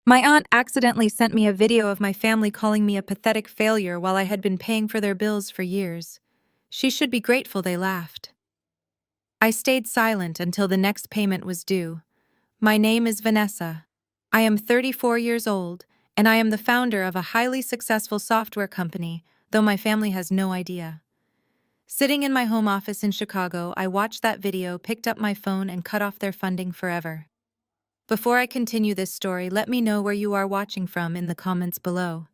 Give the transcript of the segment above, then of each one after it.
My aunt accidentally sent me a video of my family calling me a pathetic failure while I had been paying for their bills for years. She should be grateful they laughed. I stayed silent until the next payment was due. My name is Vanessa. I am 34 years old, and I am the founder of a highly successful software company, though my family has no idea. Sitting in my home office in Chicago, I watched that video, picked up my phone, and cut off their funding forever. Before I continue this story, let me know where you are watching from in the comments below.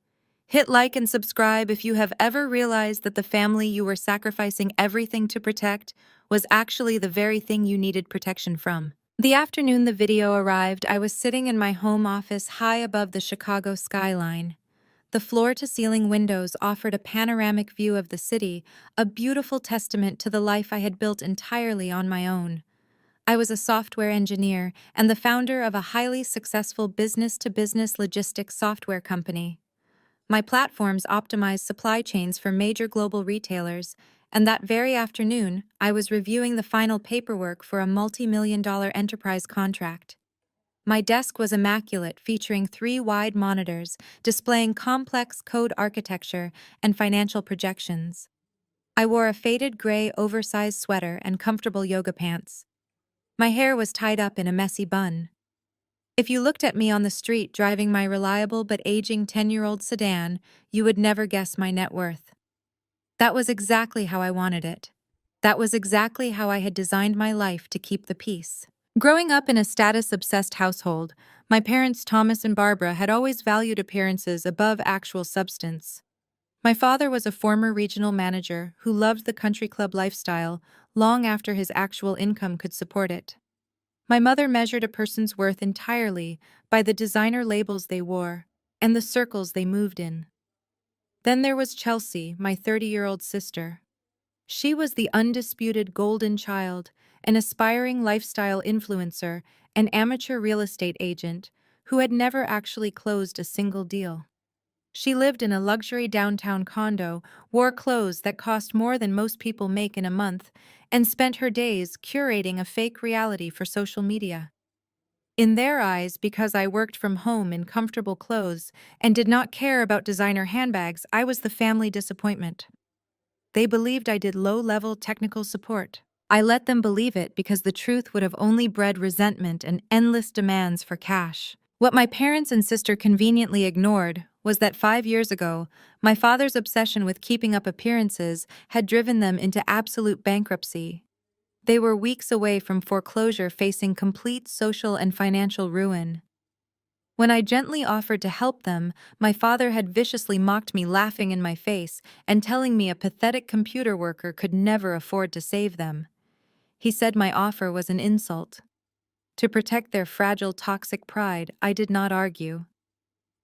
Hit like and subscribe if you have ever realized that the family you were sacrificing everything to protect was actually the very thing you needed protection from. The afternoon the video arrived, I was sitting in my home office high above the Chicago skyline. The floor-to-ceiling windows offered a panoramic view of the city, a beautiful testament to the life I had built entirely on my own. I was a software engineer and the founder of a highly successful business-to-business logistics software company. My platforms optimized supply chains for major global retailers, and that very afternoon, I was reviewing the final paperwork for a multi-million-dollar enterprise contract. My desk was immaculate, featuring 3 wide monitors displaying complex code architecture and financial projections. I wore a faded gray oversized sweater and comfortable yoga pants. My hair was tied up in a messy bun. If you looked at me on the street driving my reliable but aging 10-year-old sedan, you would never guess my net worth. That was exactly how I wanted it. That was exactly how I had designed my life to keep the peace. Growing up in a status-obsessed household, my parents Thomas and Barbara had always valued appearances above actual substance. My father was a former regional manager who loved the country club lifestyle long after his actual income could support it. My mother measured a person's worth entirely by the designer labels they wore and the circles they moved in. Then there was Chelsea, my 30-year-old sister. She was the undisputed golden child, an aspiring lifestyle influencer, an amateur real estate agent who had never actually closed a single deal. She lived in a luxury downtown condo, wore clothes that cost more than most people make in a month, and spent her days curating a fake reality for social media. In their eyes, because I worked from home in comfortable clothes and did not care about designer handbags, I was the family disappointment. They believed I did low-level technical support. I let them believe it because the truth would have only bred resentment and endless demands for cash. What my parents and sister conveniently ignored was that 5 years ago, my father's obsession with keeping up appearances had driven them into absolute bankruptcy. They were weeks away from foreclosure, facing complete social and financial ruin. When I gently offered to help them, my father had viciously mocked me, laughing in my face and telling me a pathetic computer worker could never afford to save them. He said my offer was an insult. To protect their fragile, toxic pride, I did not argue.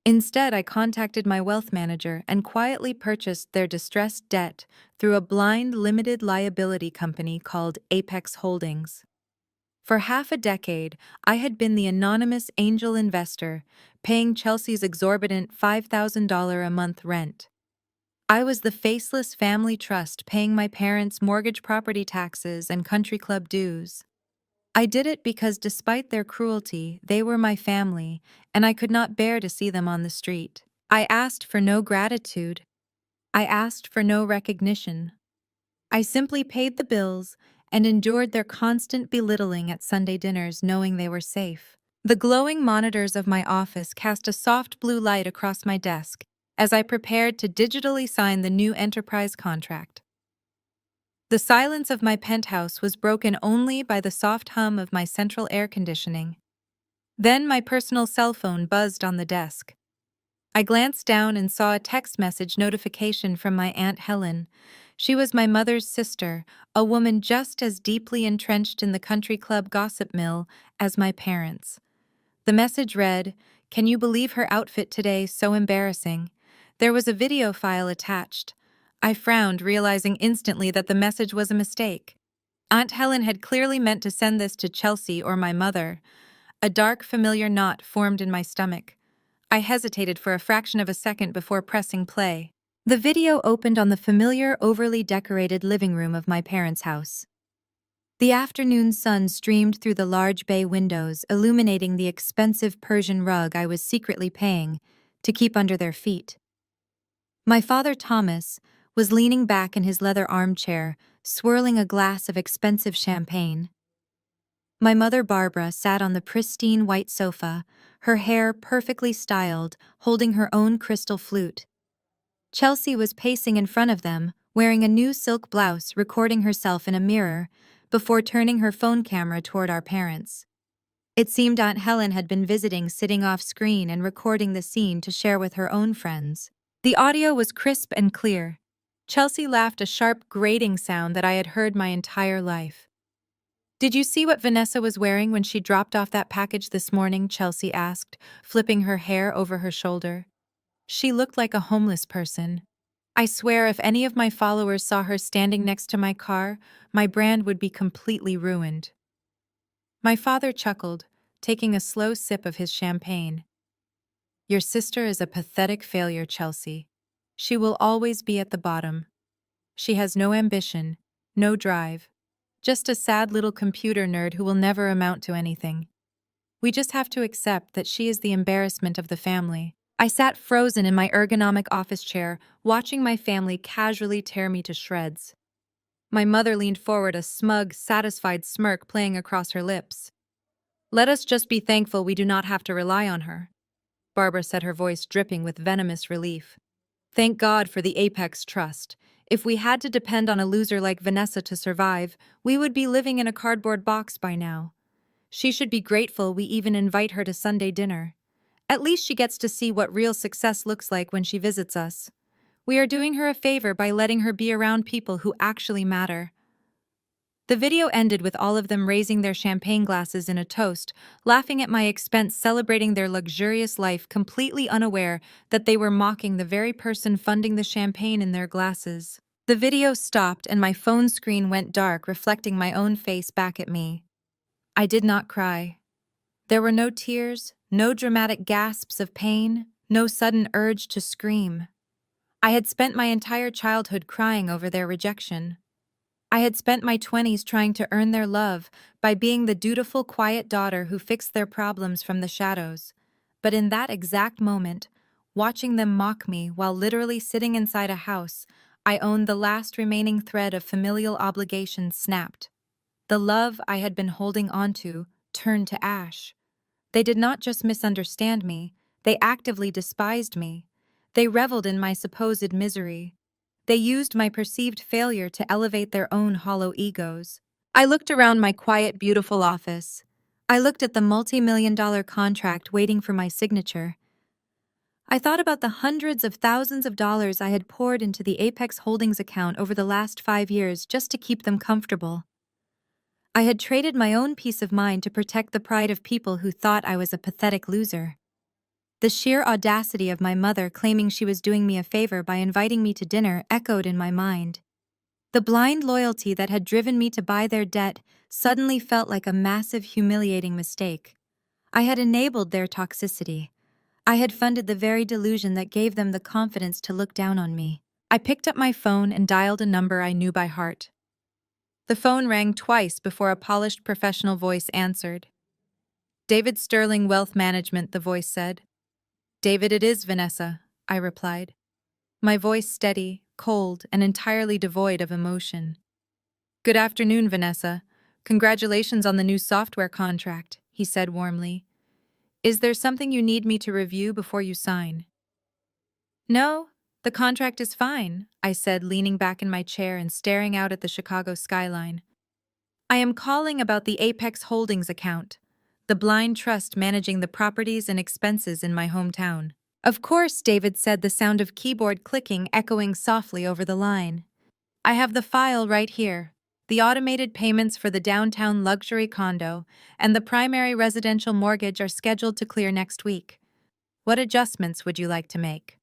Instead, I contacted my wealth manager and quietly purchased their distressed debt through a blind limited liability company called Apex Holdings. For half a decade, I had been the anonymous angel investor, paying Chelsea's exorbitant $5,000 a month rent. I was the faceless family trust, paying my parents' mortgage, property taxes, and country club dues. I did it because despite their cruelty, they were my family, and I could not bear to see them on the street. I asked for no gratitude. I asked for no recognition. I simply paid the bills and endured their constant belittling at Sunday dinners, knowing they were safe. The glowing monitors of my office cast a soft blue light across my desk as I prepared to digitally sign the new enterprise contract. The silence of my penthouse was broken only by the soft hum of my central air conditioning. Then my personal cell phone buzzed on the desk. I glanced down and saw a text message notification from my Aunt Helen. She was my mother's sister, a woman just as deeply entrenched in the country club gossip mill as my parents. The message read, "Can you believe her outfit today? So embarrassing." There was a video file attached. I frowned, realizing instantly that the message was a mistake. Aunt Helen had clearly meant to send this to Chelsea or my mother. A dark, familiar knot formed in my stomach. I hesitated for a fraction of a second before pressing play. The video opened on the familiar, overly decorated living room of my parents' house. The afternoon sun streamed through the large bay windows, illuminating the expensive Persian rug I was secretly paying to keep under their feet. My father, Thomas, was leaning back in his leather armchair, swirling a glass of expensive champagne. My mother, Barbara, sat on the pristine white sofa, her hair perfectly styled, holding her own crystal flute. Chelsea was pacing in front of them, wearing a new silk blouse, recording herself in a mirror, before turning her phone camera toward our parents. It seemed Aunt Helen had been visiting, sitting off screen and recording the scene to share with her own friends. The audio was crisp and clear. Chelsea laughed, a sharp, grating sound that I had heard my entire life. "Did you see what Vanessa was wearing when she dropped off that package this morning?" Chelsea asked, flipping her hair over her shoulder. "She looked like a homeless person. I swear if any of my followers saw her standing next to my car, my brand would be completely ruined." My father chuckled, taking a slow sip of his champagne. "Your sister is a pathetic failure, Chelsea. She will always be at the bottom. She has no ambition, no drive. Just a sad little computer nerd who will never amount to anything. We just have to accept that she is the embarrassment of the family." I sat frozen in my ergonomic office chair, watching my family casually tear me to shreds. My mother leaned forward, a smug, satisfied smirk playing across her lips. "Let us just be thankful we do not have to rely on her," Barbara said, her voice dripping with venomous relief. "Thank God for the Apex Trust. If we had to depend on a loser like Vanessa to survive, we would be living in a cardboard box by now. She should be grateful we even invite her to Sunday dinner. At least she gets to see what real success looks like when she visits us. We are doing her a favor by letting her be around people who actually matter." The video ended with all of them raising their champagne glasses in a toast, laughing at my expense, celebrating their luxurious life, completely unaware that they were mocking the very person funding the champagne in their glasses. The video stopped and my phone screen went dark, reflecting my own face back at me. I did not cry. There were no tears, no dramatic gasps of pain, no sudden urge to scream. I had spent my entire childhood crying over their rejection. I had spent my 20s trying to earn their love by being the dutiful, quiet daughter who fixed their problems from the shadows. But in that exact moment, watching them mock me while literally sitting inside a house, I owned the last remaining thread of familial obligation snapped. The love I had been holding onto turned to ash. They did not just misunderstand me, they actively despised me. They reveled in my supposed misery. They used my perceived failure to elevate their own hollow egos. I looked around my quiet, beautiful office. I looked at the multi-million-dollar contract waiting for my signature. I thought about the hundreds of thousands of dollars I had poured into the Apex Holdings account over the last 5 years just to keep them comfortable. I had traded my own peace of mind to protect the pride of people who thought I was a pathetic loser. The sheer audacity of my mother claiming she was doing me a favor by inviting me to dinner echoed in my mind. The blind loyalty that had driven me to buy their debt suddenly felt like a massive, humiliating mistake. I had enabled their toxicity. I had funded the very delusion that gave them the confidence to look down on me. I picked up my phone and dialed a number I knew by heart. The phone rang twice before a polished professional voice answered. "David Sterling Wealth Management," the voice said. "David, it is Vanessa," I replied. My voice steady, cold, and entirely devoid of emotion. "Good afternoon, Vanessa. Congratulations on the new software contract," he said warmly. "Is there something you need me to review before you sign?" "No, the contract is fine," I said, leaning back in my chair and staring out at the Chicago skyline. "I am calling about the Apex Holdings account, the blind trust managing the properties and expenses in my hometown." "Of course," David said, the sound of keyboard clicking echoing softly over the line. "I have the file right here. The automated payments for the downtown luxury condo and the primary residential mortgage are scheduled to clear next week. What adjustments would you like to make?"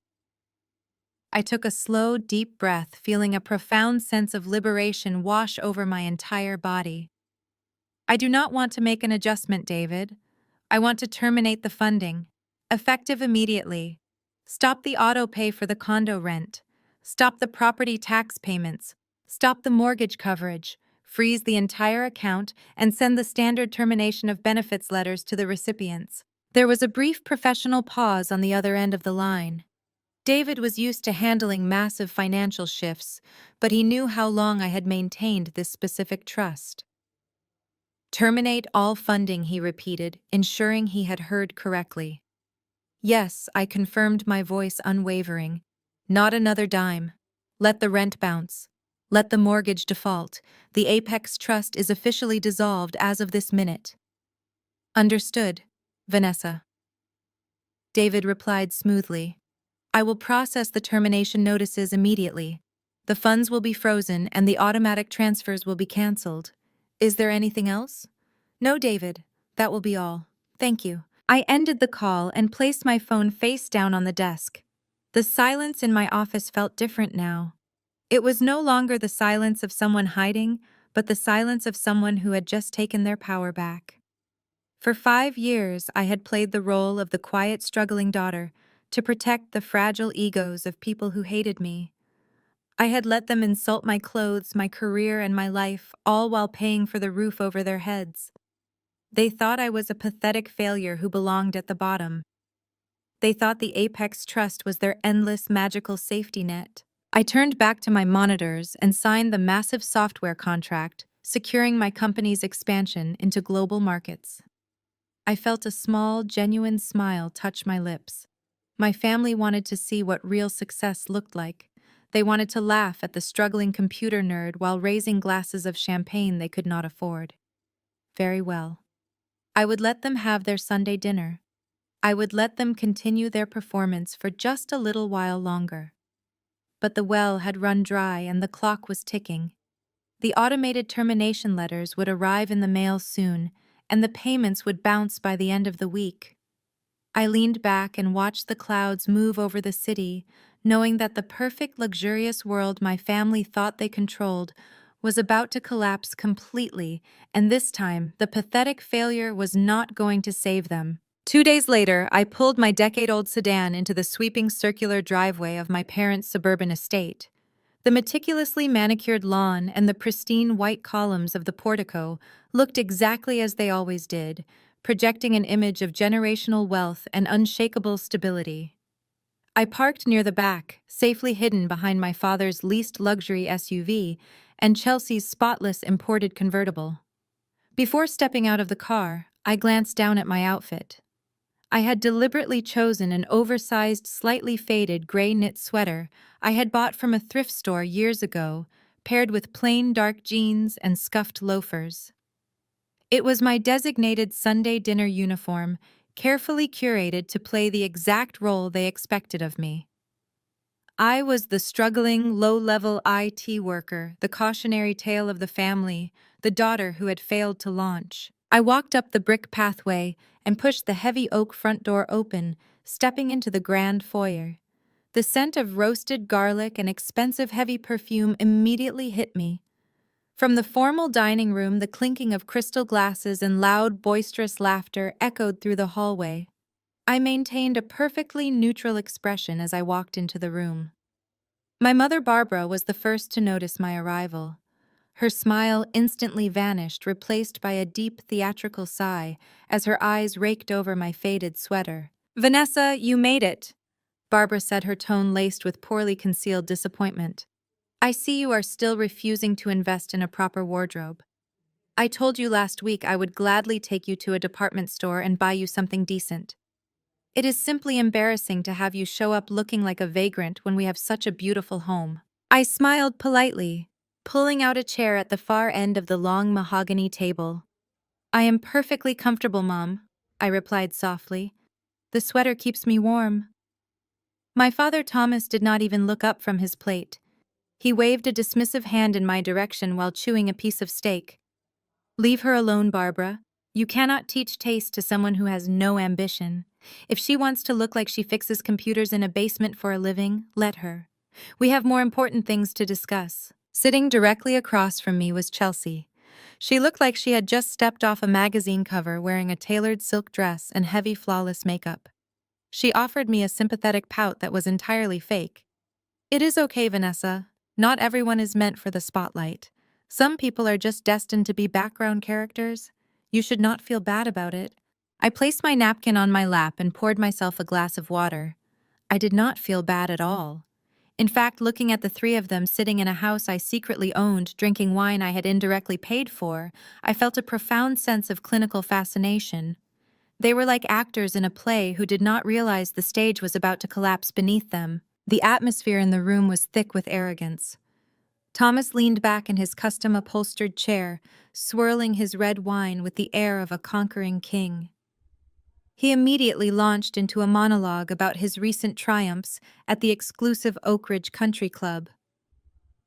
I took a slow, deep breath, feeling a profound sense of liberation wash over my entire body. "I do not want to make an adjustment, David. I want to terminate the funding, effective immediately. Stop the auto pay for the condo rent. Stop the property tax payments. Stop the mortgage coverage. freeze the entire account, and send the standard termination of benefits letters to the recipients. There was a brief professional pause on the other end of the line. David was used to handling massive financial shifts, but he knew how long I had maintained this specific trust. Terminate all funding, he repeated, ensuring he had heard correctly. Yes, I confirmed, my voice unwavering. Not another dime. Let the rent bounce. Let the mortgage default. The Apex Trust is officially dissolved as of this minute. Understood, Vanessa. David replied smoothly. I will process the termination notices immediately. The funds will be frozen and the automatic transfers will be cancelled. Is there anything else? No, David. That will be all. Thank you. I ended the call and placed my phone face down on the desk. The silence in my office felt different now. It was no longer the silence of someone hiding, but the silence of someone who had just taken their power back. For 5 years, I had played the role of the quiet, struggling daughter to protect the fragile egos of people who hated me. I had let them insult my clothes, my career, and my life, all while paying for the roof over their heads. They thought I was a pathetic failure who belonged at the bottom. They thought the Apex Trust was their endless, magical safety net. I turned back to my monitors and signed the massive software contract, securing my company's expansion into global markets. I felt a small, genuine smile touch my lips. My family wanted to see what real success looked like. They wanted to laugh at the struggling computer nerd while raising glasses of champagne they could not afford. Very well. I would let them have their Sunday dinner. I would let them continue their performance for just a little while longer. But the well had run dry and the clock was ticking. The automated termination letters would arrive in the mail soon, and the payments would bounce by the end of the week. I leaned back and watched the clouds move over the city, knowing that the perfect, luxurious world my family thought they controlled was about to collapse completely, and this time, the pathetic failure was not going to save them. 2 days later, I pulled my decade-old sedan into the sweeping circular driveway of my parents' suburban estate. The meticulously manicured lawn and the pristine white columns of the portico looked exactly as they always did, projecting an image of generational wealth and unshakable stability. I parked near the back, safely hidden behind my father's leased luxury SUV and Chelsea's spotless imported convertible. Before stepping out of the car, I glanced down at my outfit. I had deliberately chosen an oversized, slightly faded gray knit sweater I had bought from a thrift store years ago, paired with plain dark jeans and scuffed loafers. It was my designated Sunday dinner uniform, carefully curated to play the exact role they expected of me. I was the struggling, low-level IT worker, the cautionary tale of the family, the daughter who had failed to launch. I walked up the brick pathway and pushed the heavy oak front door open, stepping into the grand foyer. The scent of roasted garlic and expensive heavy perfume immediately hit me. From the formal dining room, the clinking of crystal glasses and loud, boisterous laughter echoed through the hallway. I maintained a perfectly neutral expression as I walked into the room. My mother Barbara was the first to notice my arrival. Her smile instantly vanished, replaced by a deep theatrical sigh as her eyes raked over my faded sweater. "Vanessa, you made it," Barbara said, her tone laced with poorly concealed disappointment. "I see you are still refusing to invest in a proper wardrobe. I told you last week I would gladly take you to a department store and buy you something decent. It is simply embarrassing to have you show up looking like a vagrant when we have such a beautiful home." I smiled politely, pulling out a chair at the far end of the long mahogany table. "I am perfectly comfortable, Mom," I replied softly. "The sweater keeps me warm." My father Thomas did not even look up from his plate. He waved a dismissive hand in my direction while chewing a piece of steak. "Leave her alone, Barbara. You cannot teach taste to someone who has no ambition. If she wants to look like she fixes computers in a basement for a living, let her. We have more important things to discuss." Sitting directly across from me was Chelsea. She looked like she had just stepped off a magazine cover wearing a tailored silk dress and heavy, flawless makeup. She offered me a sympathetic pout that was entirely fake. "It is okay, Vanessa. Not everyone is meant for the spotlight. Some people are just destined to be background characters. You should not feel bad about it. I placed my napkin on my lap and poured myself a glass of water. I did not feel bad at all. In fact, looking at the three of them sitting in a house I secretly owned, drinking wine I had indirectly paid for, I felt a profound sense of clinical fascination. They were like actors in a play who did not realize the stage was about to collapse beneath them. The atmosphere in the room was thick with arrogance. Thomas leaned back in his custom-upholstered chair, swirling his red wine with the air of a conquering king. He immediately launched into a monologue about his recent triumphs at the exclusive Oak Ridge Country Club.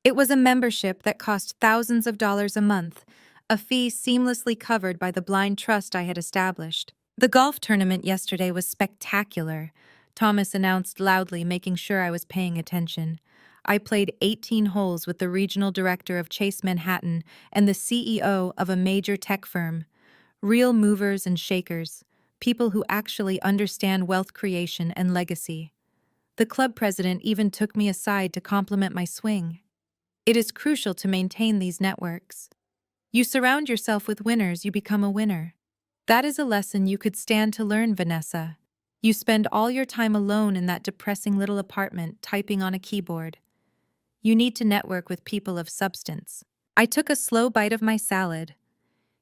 It was a membership that cost thousands of dollars a month, a fee seamlessly covered by the blind trust I had established. The golf tournament yesterday was spectacular, Thomas announced loudly, making sure I was paying attention. I played 18 holes with the regional director of Chase Manhattan and the CEO of a major tech firm. Real movers and shakers, people who actually understand wealth creation and legacy. The club president even took me aside to compliment my swing. It is crucial to maintain these networks. You surround yourself with winners, you become a winner. That is a lesson you could stand to learn, Vanessa. You spend all your time alone in that depressing little apartment, typing on a keyboard. You need to network with people of substance. I took a slow bite of my salad.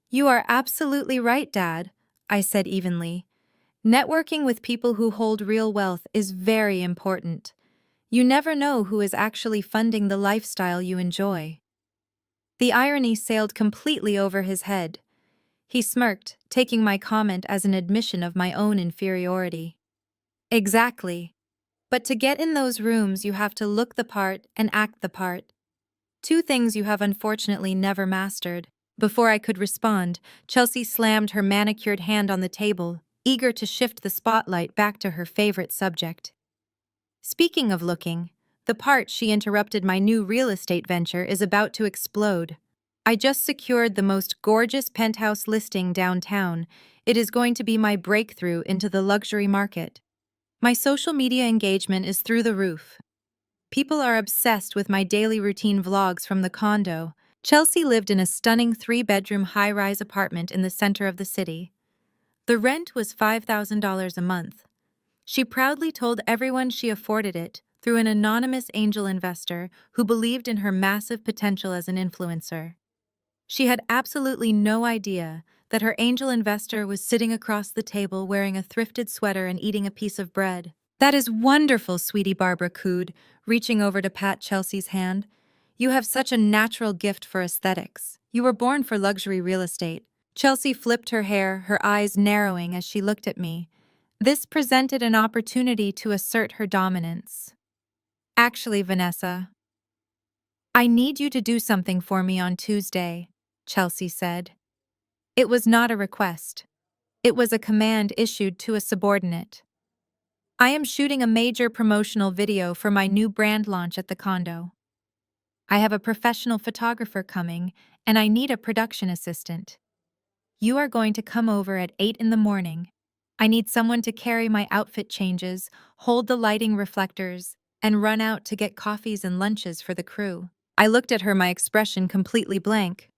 You are absolutely right, Dad, I said evenly. Networking with people who hold real wealth is very important. You never know who is actually funding the lifestyle you enjoy. The irony sailed completely over his head. He smirked, taking my comment as an admission of my own inferiority. Exactly. But to get in those rooms, you have to look the part and act the part. Two things you have unfortunately never mastered. Before I could respond, Chelsea slammed her manicured hand on the table, eager to shift the spotlight back to her favorite subject. Speaking of looking, the part, she interrupted, my new real estate venture is about to explode. I just secured the most gorgeous penthouse listing downtown. It is going to be my breakthrough into the luxury market. My social media engagement is through the roof. People are obsessed with my daily routine vlogs from the condo. Chelsea lived in a stunning 3-bedroom high-rise apartment in the center of the city. The rent was $5,000 a month. She proudly told everyone she afforded it through an anonymous angel investor who believed in her massive potential as an influencer. She had absolutely no idea that her angel investor was sitting across the table wearing a thrifted sweater and eating a piece of bread. That is wonderful, sweetie, Barbara cooed, reaching over to pat Chelsea's hand. You have such a natural gift for aesthetics. You were born for luxury real estate. Chelsea flipped her hair, her eyes narrowing as she looked at me. This presented an opportunity to assert her dominance. Actually, Vanessa, I need you to do something for me on Tuesday, Chelsea said. It was not a request. It was a command issued to a subordinate. I am shooting a major promotional video for my new brand launch at the condo. I have a professional photographer coming, and I need a production assistant. You are going to come over at 8 in the morning. I need someone to carry my outfit changes, hold the lighting reflectors, and run out to get coffees and lunches for the crew. I looked at her, my expression completely blank.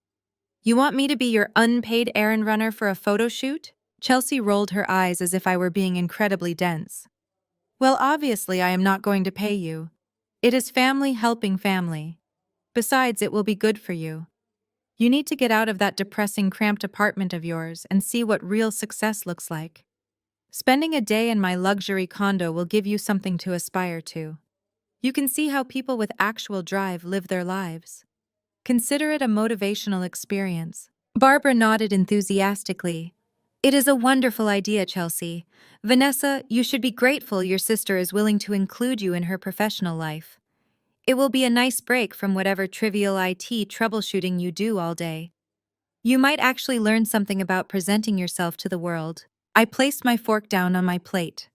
You want me to be your unpaid errand runner for a photo shoot? Chelsea rolled her eyes as if I were being incredibly dense. Well, obviously I am not going to pay you. It is family helping family. Besides, it will be good for you. You need to get out of that depressing, cramped apartment of yours and see what real success looks like. Spending a day in my luxury condo will give you something to aspire to. You can see how people with actual drive live their lives. Consider it a motivational experience. Barbara nodded enthusiastically. It is a wonderful idea, Chelsea. Vanessa, you should be grateful your sister is willing to include you in her professional life. It will be a nice break from whatever trivial IT troubleshooting you do all day. You might actually learn something about presenting yourself to the world. I placed my fork down on my plate.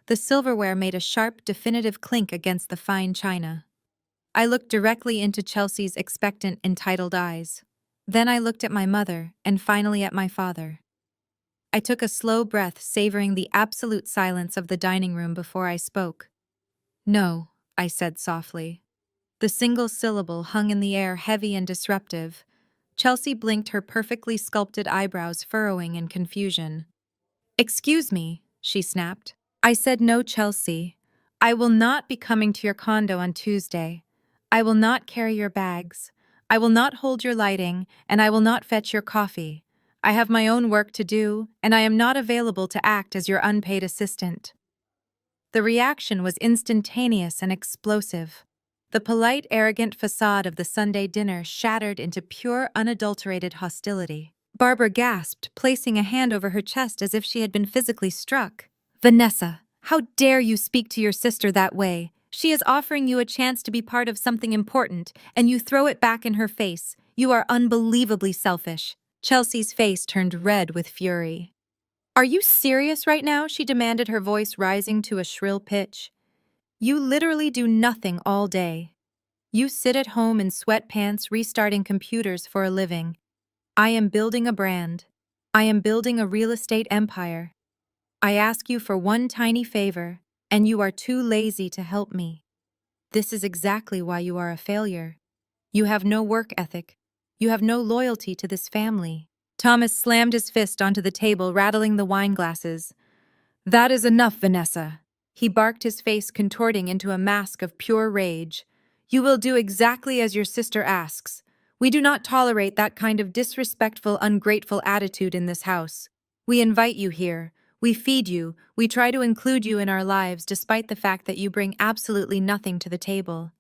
The silverware made a sharp, definitive clink against the fine china. I looked directly into Chelsea's expectant, entitled eyes. Then I looked at my mother, and finally at my father. I took a slow breath, savoring the absolute silence of the dining room before I spoke. No, I said softly. The single syllable hung in the air, heavy and disruptive. Chelsea blinked, her perfectly sculpted eyebrows furrowing in confusion. "Excuse me," she snapped. "I said no, Chelsea. I will not be coming to your condo on Tuesday. I will not carry your bags. I will not hold your lighting, and I will not fetch your coffee. I have my own work to do, and I am not available to act as your unpaid assistant." The reaction was instantaneous and explosive. The polite, arrogant facade of the Sunday dinner shattered into pure, unadulterated hostility. Barbara gasped, placing a hand over her chest as if she had been physically struck. "Vanessa, how dare you speak to your sister that way? She is offering you a chance to be part of something important, and you throw it back in her face. You are unbelievably selfish." Chelsea's face turned red with fury. "Are you serious right now?" she demanded, her voice rising to a shrill pitch. "You literally do nothing all day. You sit at home in sweatpants restarting computers for a living. I am building a brand. I am building a real estate empire. I ask you for one tiny favor, and you are too lazy to help me. This is exactly why you are a failure. You have no work ethic. You have no loyalty to this family." Thomas slammed his fist onto the table, rattling the wine glasses. "That is enough, Vanessa." He barked, his face contorting into a mask of pure rage. "You will do exactly as your sister asks. We do not tolerate that kind of disrespectful, ungrateful attitude in this house. We invite you here. We feed you. We try to include you in our lives despite the fact that you bring absolutely nothing to the table.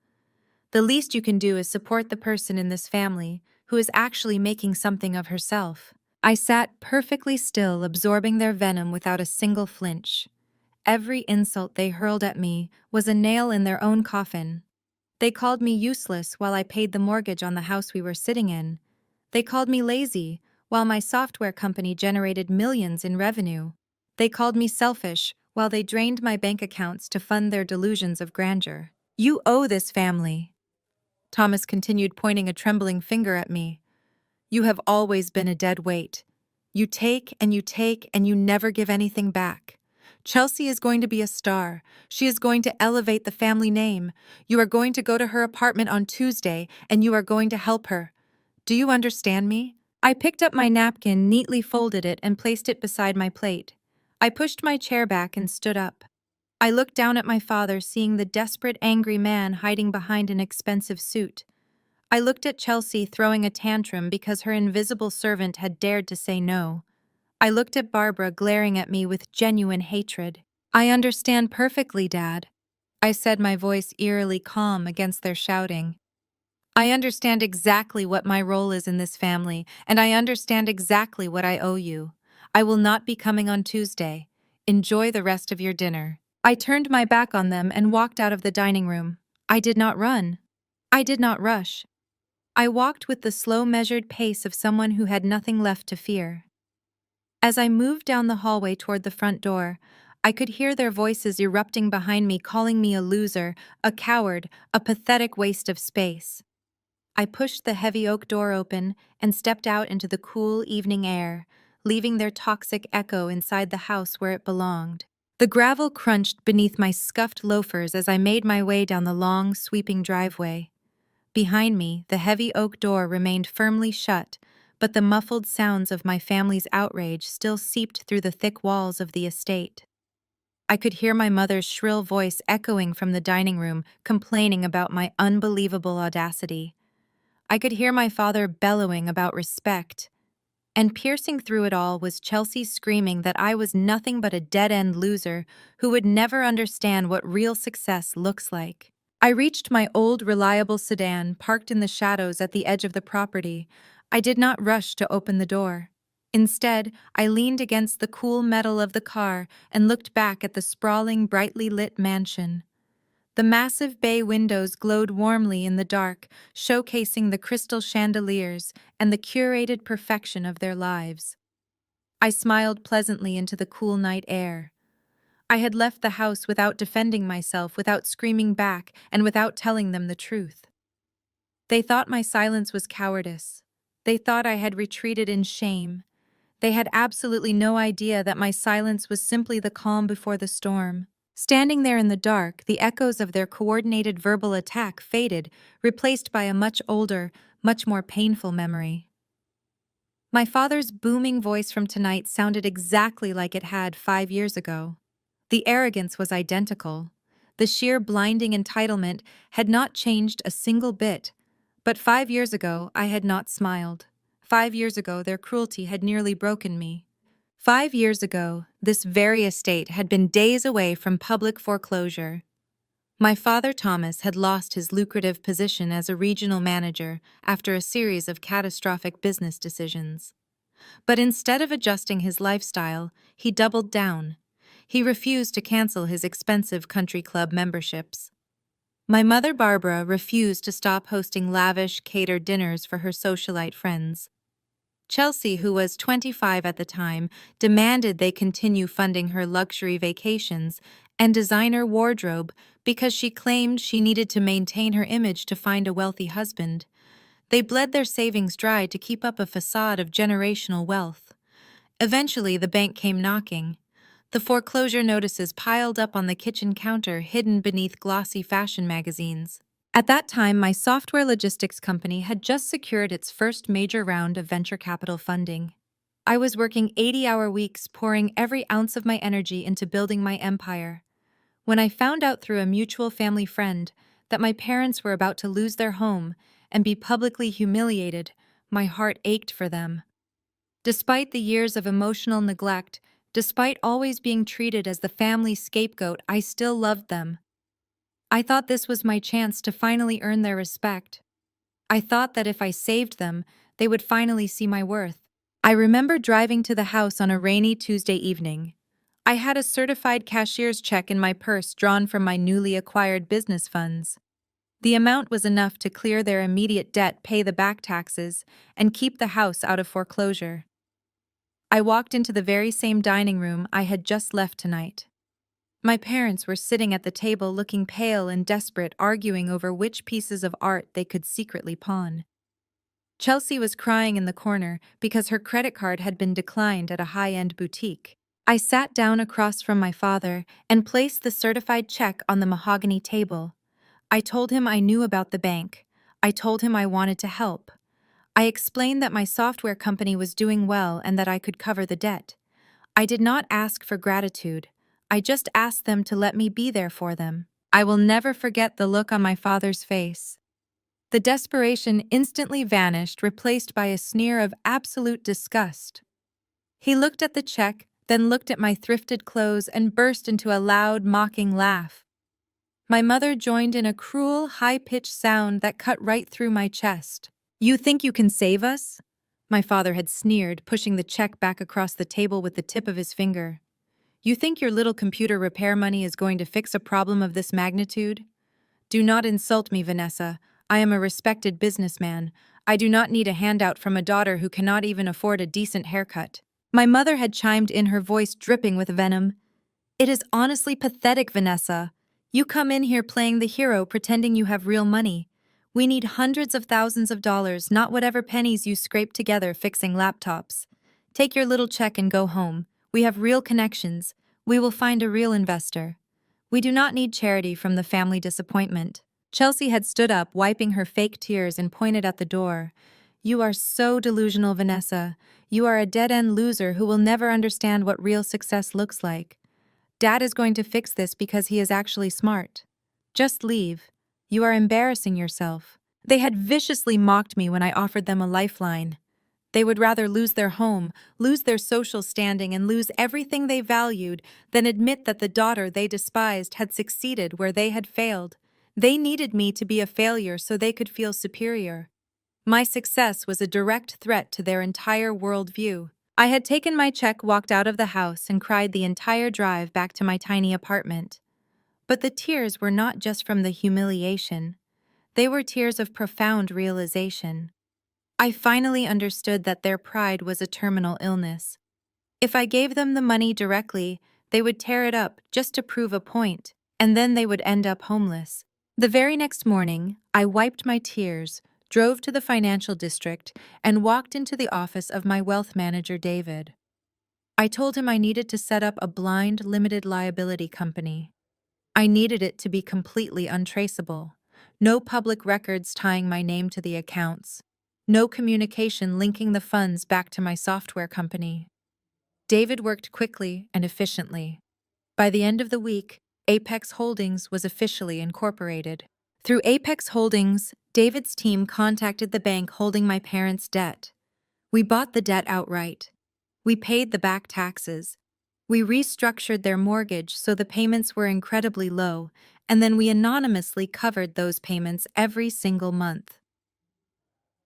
The least you can do is support the person in this family who is actually making something of herself." I sat perfectly still, absorbing their venom without a single flinch. Every insult they hurled at me was a nail in their own coffin. They called me useless while I paid the mortgage on the house we were sitting in. They called me lazy while my software company generated millions in revenue. They called me selfish while they drained my bank accounts to fund their delusions of grandeur. "You owe this family," Thomas continued, pointing a trembling finger at me. "You have always been a dead weight. You take and you take and you never give anything back. Chelsea is going to be a star. She is going to elevate the family name. You are going to go to her apartment on Tuesday and you are going to help her. Do you understand me?" I picked up my napkin, neatly folded it, and placed it beside my plate. I pushed my chair back and stood up. I looked down at my father, seeing the desperate, angry man hiding behind an expensive suit. I looked at Chelsea, throwing a tantrum because her invisible servant had dared to say no. I looked at Barbara, glaring at me with genuine hatred. "I understand perfectly, Dad," I said, my voice eerily calm against their shouting. "I understand exactly what my role is in this family, and I understand exactly what I owe you. I will not be coming on Tuesday. Enjoy the rest of your dinner." I turned my back on them and walked out of the dining room. I did not run. I did not rush. I walked with the slow, measured pace of someone who had nothing left to fear. As I moved down the hallway toward the front door, I could hear their voices erupting behind me, calling me a loser, a coward, a pathetic waste of space. I pushed the heavy oak door open and stepped out into the cool evening air, leaving their toxic echo inside the house where it belonged. The gravel crunched beneath my scuffed loafers as I made my way down the long, sweeping driveway. Behind me, the heavy oak door remained firmly shut, but the muffled sounds of my family's outrage still seeped through the thick walls of the estate. I could hear my mother's shrill voice echoing from the dining room, complaining about my unbelievable audacity. I could hear my father bellowing about respect. And piercing through it all was Chelsea screaming that I was nothing but a dead-end loser who would never understand what real success looks like. I reached my old, reliable sedan, parked in the shadows at the edge of the property. I did not rush to open the door. Instead, I leaned against the cool metal of the car and looked back at the sprawling, brightly lit mansion. The massive bay windows glowed warmly in the dark, showcasing the crystal chandeliers and the curated perfection of their lives. I smiled pleasantly into the cool night air. I had left the house without defending myself, without screaming back, and without telling them the truth. They thought my silence was cowardice. They thought I had retreated in shame. They had absolutely no idea that my silence was simply the calm before the storm. Standing there in the dark, the echoes of their coordinated verbal attack faded, replaced by a much older, much more painful memory. My father's booming voice from tonight sounded exactly like it had 5 years ago. The arrogance was identical. The sheer blinding entitlement had not changed a single bit. But 5 years ago, I had not smiled. 5 years ago, their cruelty had nearly broken me. 5 years ago, this very estate had been days away from public foreclosure. My father Thomas had lost his lucrative position as a regional manager after a series of catastrophic business decisions. But instead of adjusting his lifestyle, he doubled down. He refused to cancel his expensive country club memberships. My mother Barbara refused to stop hosting lavish, catered dinners for her socialite friends. Chelsea, who was 25 at the time, demanded they continue funding her luxury vacations and designer wardrobe because she claimed she needed to maintain her image to find a wealthy husband. They bled their savings dry to keep up a facade of generational wealth. Eventually, the bank came knocking. The foreclosure notices piled up on the kitchen counter, hidden beneath glossy fashion magazines. At that time, my software logistics company had just secured its first major round of venture capital funding. I was working 80-hour weeks, pouring every ounce of my energy into building my empire. When I found out through a mutual family friend that my parents were about to lose their home and be publicly humiliated, my heart ached for them. Despite the years of emotional neglect, despite always being treated as the family scapegoat, I still loved them. I thought this was my chance to finally earn their respect. I thought that if I saved them, they would finally see my worth. I remember driving to the house on a rainy Tuesday evening. I had a certified cashier's check in my purse drawn from my newly acquired business funds. The amount was enough to clear their immediate debt, pay the back taxes, and keep the house out of foreclosure. I walked into the very same dining room I had just left tonight. My parents were sitting at the table looking pale and desperate, arguing over which pieces of art they could secretly pawn. Chelsea was crying in the corner because her credit card had been declined at a high-end boutique. I sat down across from my father and placed the certified check on the mahogany table. I told him I knew about the bank. I told him I wanted to help. I explained that my software company was doing well and that I could cover the debt. I did not ask for gratitude. I just asked them to let me be there for them. I will never forget the look on my father's face. The desperation instantly vanished, replaced by a sneer of absolute disgust. He looked at the check, then looked at my thrifted clothes and burst into a loud, mocking laugh. My mother joined in a cruel, high-pitched sound that cut right through my chest. "You think you can save us?" My father had sneered, pushing the check back across the table with the tip of his finger. "You think your little computer repair money is going to fix a problem of this magnitude? Do not insult me, Vanessa. I am a respected businessman. I do not need a handout from a daughter who cannot even afford a decent haircut." My mother had chimed in, her voice dripping with venom. "It is honestly pathetic, Vanessa. You come in here playing the hero, pretending you have real money. We need hundreds of thousands of dollars, not whatever pennies you scrape together fixing laptops. Take your little check and go home. We have real connections. We will find a real investor. We do not need charity from the family disappointment." Chelsea had stood up, wiping her fake tears, and pointed at the door. "You are so delusional, Vanessa. You are a dead-end loser who will never understand what real success looks like. Dad is going to fix this because he is actually smart. Just leave. You are embarrassing yourself." They had viciously mocked me when I offered them a lifeline. They would rather lose their home, lose their social standing, and lose everything they valued than admit that the daughter they despised had succeeded where they had failed. They needed me to be a failure so they could feel superior. My success was a direct threat to their entire worldview. I had taken my check, walked out of the house, and cried the entire drive back to my tiny apartment. But the tears were not just from the humiliation. They were tears of profound realization. I finally understood that their pride was a terminal illness. If I gave them the money directly, they would tear it up just to prove a point, and then they would end up homeless. The very next morning, I wiped my tears, drove to the financial district, and walked into the office of my wealth manager, David. I told him I needed to set up a blind, limited liability company. I needed it to be completely untraceable. No public records tying my name to the accounts. No communication linking the funds back to my software company. David worked quickly and efficiently. By the end of the week, Apex Holdings was officially incorporated. Through Apex Holdings, David's team contacted the bank holding my parents' debt. We bought the debt outright. We paid the back taxes. We restructured their mortgage so the payments were incredibly low, and then we anonymously covered those payments every single month.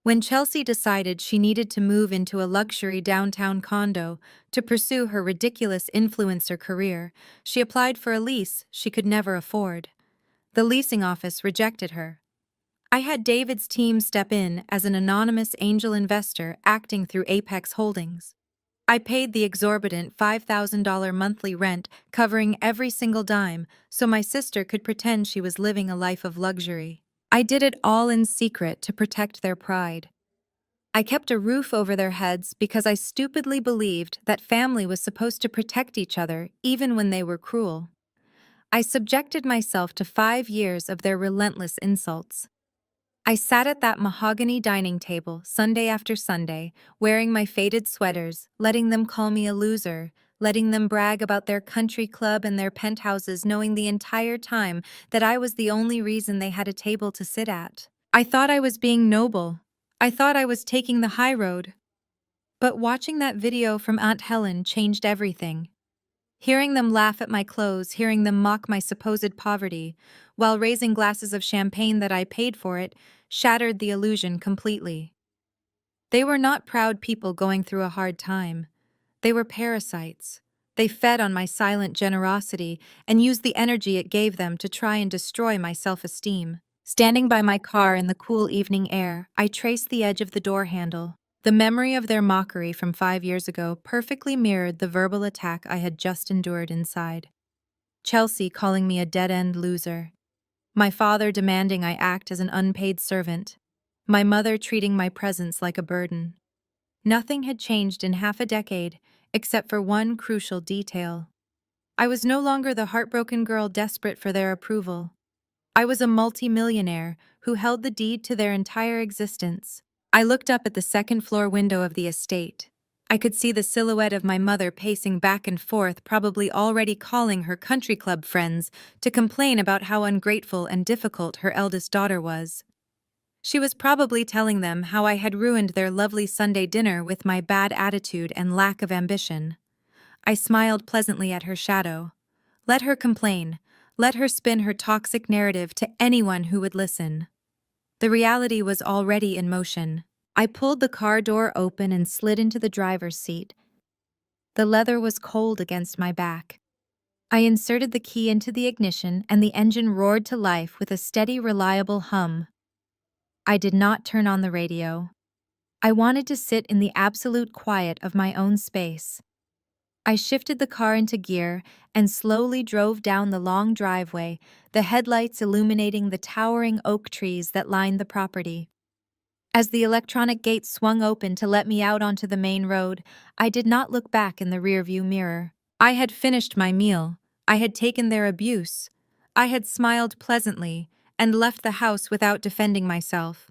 When Chelsea decided she needed to move into a luxury downtown condo to pursue her ridiculous influencer career, she applied for a lease she could never afford. The leasing office rejected her. I had David's team step in as an anonymous angel investor acting through Apex Holdings. I paid the exorbitant $5,000 monthly rent covering every single dime so my sister could pretend she was living a life of luxury. I did it all in secret to protect their pride. I kept a roof over their heads because I stupidly believed that family was supposed to protect each other even when they were cruel. I subjected myself to 5 years of their relentless insults. I sat at that mahogany dining table Sunday after Sunday, wearing my faded sweaters, letting them call me a loser, letting them brag about their country club and their penthouses, knowing the entire time that I was the only reason they had a table to sit at. I thought I was being noble. I thought I was taking the high road. But watching that video from Aunt Helen changed everything. Hearing them laugh at my clothes, hearing them mock my supposed poverty, while raising glasses of champagne that I paid for it, shattered the illusion completely. They were not proud people going through a hard time. They were parasites. They fed on my silent generosity and used the energy it gave them to try and destroy my self-esteem. Standing by my car in the cool evening air, I traced the edge of the door handle. The memory of their mockery from 5 years ago perfectly mirrored the verbal attack I had just endured inside. Chelsea calling me a dead-end loser. My father demanding I act as an unpaid servant. My mother treating my presence like a burden. Nothing had changed in half a decade, except for one crucial detail. I was no longer the heartbroken girl desperate for their approval. I was a multi-millionaire who held the deed to their entire existence. I looked up at the second-floor window of the estate. I could see the silhouette of my mother pacing back and forth, probably already calling her country club friends to complain about how ungrateful and difficult her eldest daughter was. She was probably telling them how I had ruined their lovely Sunday dinner with my bad attitude and lack of ambition. I smiled pleasantly at her shadow. Let her complain. Let her spin her toxic narrative to anyone who would listen. The reality was already in motion. I pulled the car door open and slid into the driver's seat. The leather was cold against my back. I inserted the key into the ignition and the engine roared to life with a steady, reliable hum. I did not turn on the radio. I wanted to sit in the absolute quiet of my own space. I shifted the car into gear and slowly drove down the long driveway, the headlights illuminating the towering oak trees that lined the property. As the electronic gate swung open to let me out onto the main road, I did not look back in the rearview mirror. I had finished my meal. I had taken their abuse. I had smiled pleasantly and left the house without defending myself.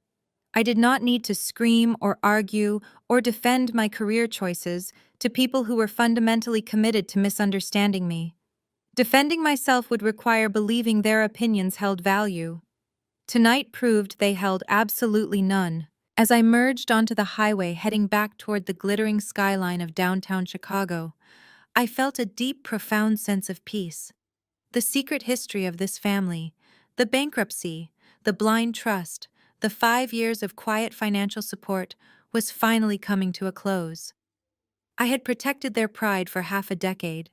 I did not need to scream or argue or defend my career choices to people who were fundamentally committed to misunderstanding me. Defending myself would require believing their opinions held value. Tonight proved they held absolutely none. As I merged onto the highway heading back toward the glittering skyline of downtown Chicago, I felt a deep, profound sense of peace. The secret history of this family, the bankruptcy, the blind trust, the 5 years of quiet financial support was finally coming to a close. I had protected their pride for half a decade.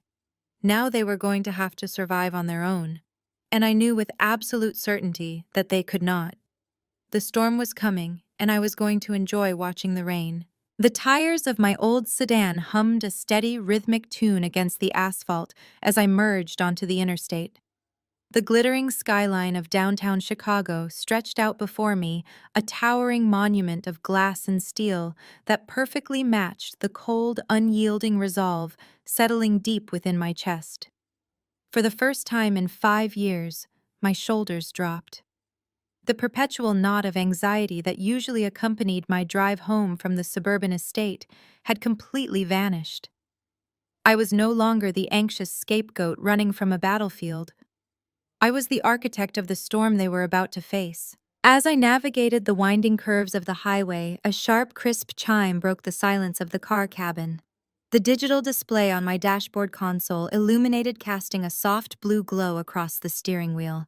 Now they were going to have to survive on their own, and I knew with absolute certainty that they could not. The storm was coming, and I was going to enjoy watching the rain. The tires of my old sedan hummed a steady, rhythmic tune against the asphalt as I merged onto the interstate. The glittering skyline of downtown Chicago stretched out before me, a towering monument of glass and steel that perfectly matched the cold, unyielding resolve settling deep within my chest. For the first time in 5 years, my shoulders dropped. The perpetual knot of anxiety that usually accompanied my drive home from the suburban estate had completely vanished. I was no longer the anxious scapegoat running from a battlefield. I was the architect of the storm they were about to face. As I navigated the winding curves of the highway, a sharp, crisp chime broke the silence of the car cabin. The digital display on my dashboard console illuminated, casting a soft blue glow across the steering wheel.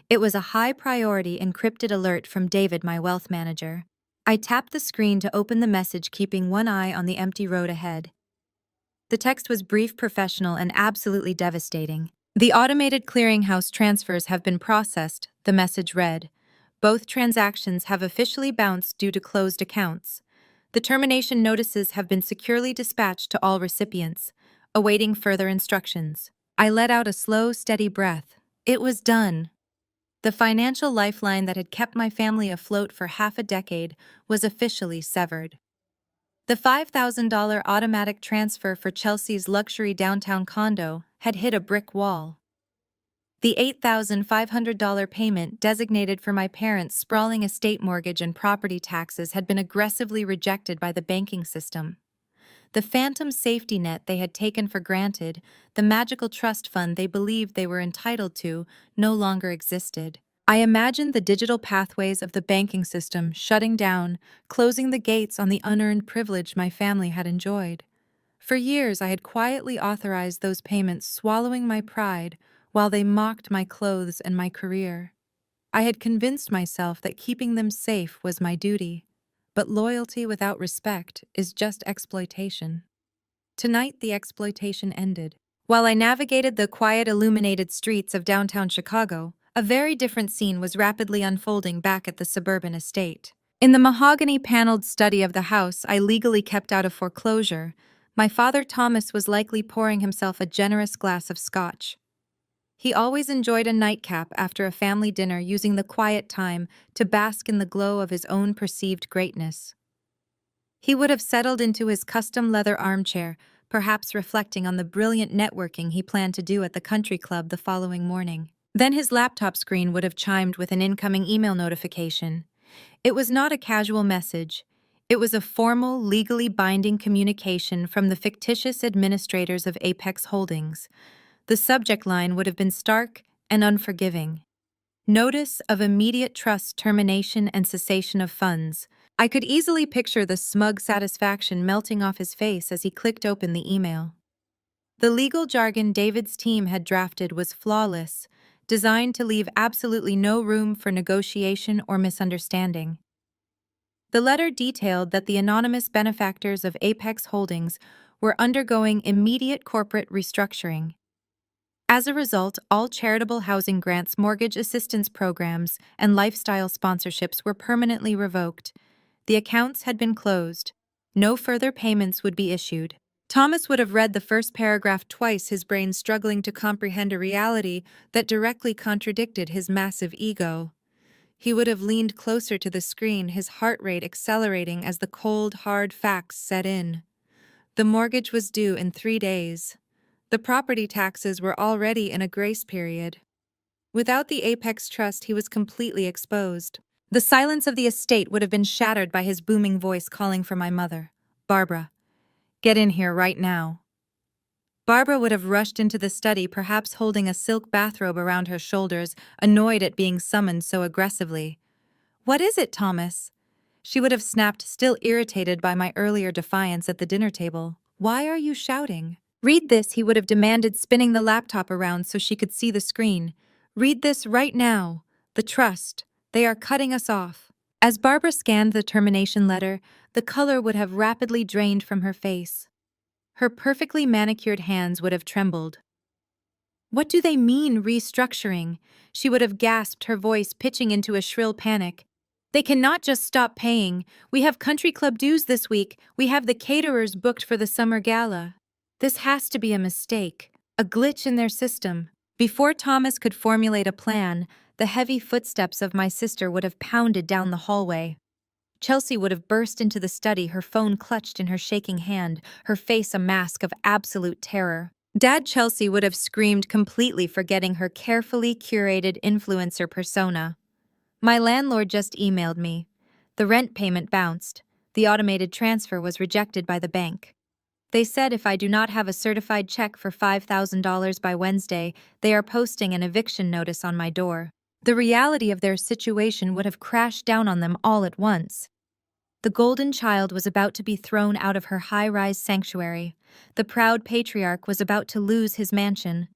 It was a high-priority encrypted alert from David, my wealth manager. I tapped the screen to open the message, keeping one eye on the empty road ahead. The text was brief, professional, and absolutely devastating. "The automated clearinghouse transfers have been processed," the message read. "Both transactions have officially bounced due to closed accounts. The termination notices have been securely dispatched to all recipients, awaiting further instructions." I let out a slow, steady breath. It was done. The financial lifeline that had kept my family afloat for half a decade was officially severed. The $5,000 automatic transfer for Chelsea's luxury downtown condo had hit a brick wall. The $8,500 payment designated for my parents' sprawling estate mortgage and property taxes had been aggressively rejected by the banking system. The phantom safety net they had taken for granted, the magical trust fund they believed they were entitled to, no longer existed. I imagined the digital pathways of the banking system shutting down, closing the gates on the unearned privilege my family had enjoyed. For years, I had quietly authorized those payments, swallowing my pride while they mocked my clothes and my career. I had convinced myself that keeping them safe was my duty, but loyalty without respect is just exploitation. Tonight, the exploitation ended. While I navigated the quiet, illuminated streets of downtown Chicago, a very different scene was rapidly unfolding back at the suburban estate. In the mahogany-paneled study of the house I legally kept out of foreclosure, my father Thomas was likely pouring himself a generous glass of scotch. He always enjoyed a nightcap after a family dinner, using the quiet time to bask in the glow of his own perceived greatness. He would have settled into his custom leather armchair, perhaps reflecting on the brilliant networking he planned to do at the country club the following morning. Then his laptop screen would have chimed with an incoming email notification. It was not a casual message. It was a formal, legally binding communication from the fictitious administrators of Apex Holdings. The subject line would have been stark and unforgiving. "Notice of immediate trust termination and cessation of funds." I could easily picture the smug satisfaction melting off his face as he clicked open the email. The legal jargon David's team had drafted was flawless, designed to leave absolutely no room for negotiation or misunderstanding. The letter detailed that the anonymous benefactors of Apex Holdings were undergoing immediate corporate restructuring. As a result, all charitable housing grants, mortgage assistance programs, and lifestyle sponsorships were permanently revoked. The accounts had been closed. No further payments would be issued. Thomas would have read the first paragraph twice, his brain struggling to comprehend a reality that directly contradicted his massive ego. He would have leaned closer to the screen, his heart rate accelerating as the cold, hard facts set in. The mortgage was due in 3 days. The property taxes were already in a grace period. Without the Apex Trust, he was completely exposed. The silence of the estate would have been shattered by his booming voice calling for my mother. "Barbara, get in here right now." Barbara would have rushed into the study, perhaps holding a silk bathrobe around her shoulders, annoyed at being summoned so aggressively. "What is it, Thomas?" She would have snapped, still irritated by my earlier defiance at the dinner table. "Why are you shouting?" "Read this," he would have demanded, spinning the laptop around so she could see the screen. "Read this right now. The trust. They are cutting us off." As Barbara scanned the termination letter, the color would have rapidly drained from her face. Her perfectly manicured hands would have trembled. "What do they mean, restructuring?" She would have gasped, her voice pitching into a shrill panic. "They cannot just stop paying. We have country club dues this week. We have the caterers booked for the summer gala. This has to be a mistake, a glitch in their system." Before Thomas could formulate a plan, the heavy footsteps of my sister would have pounded down the hallway. Chelsea would have burst into the study, her phone clutched in her shaking hand, her face a mask of absolute terror. Dad Chelsea would have screamed, completely forgetting her carefully curated influencer persona. My landlord just emailed me. The rent payment bounced. The automated transfer was rejected by the bank. They said if I do not have a certified check for $5,000 by Wednesday, they are posting an eviction notice on my door. The reality of their situation would have crashed down on them all at once. The golden child was about to be thrown out of her high-rise sanctuary. The proud patriarch was about to lose his mansion.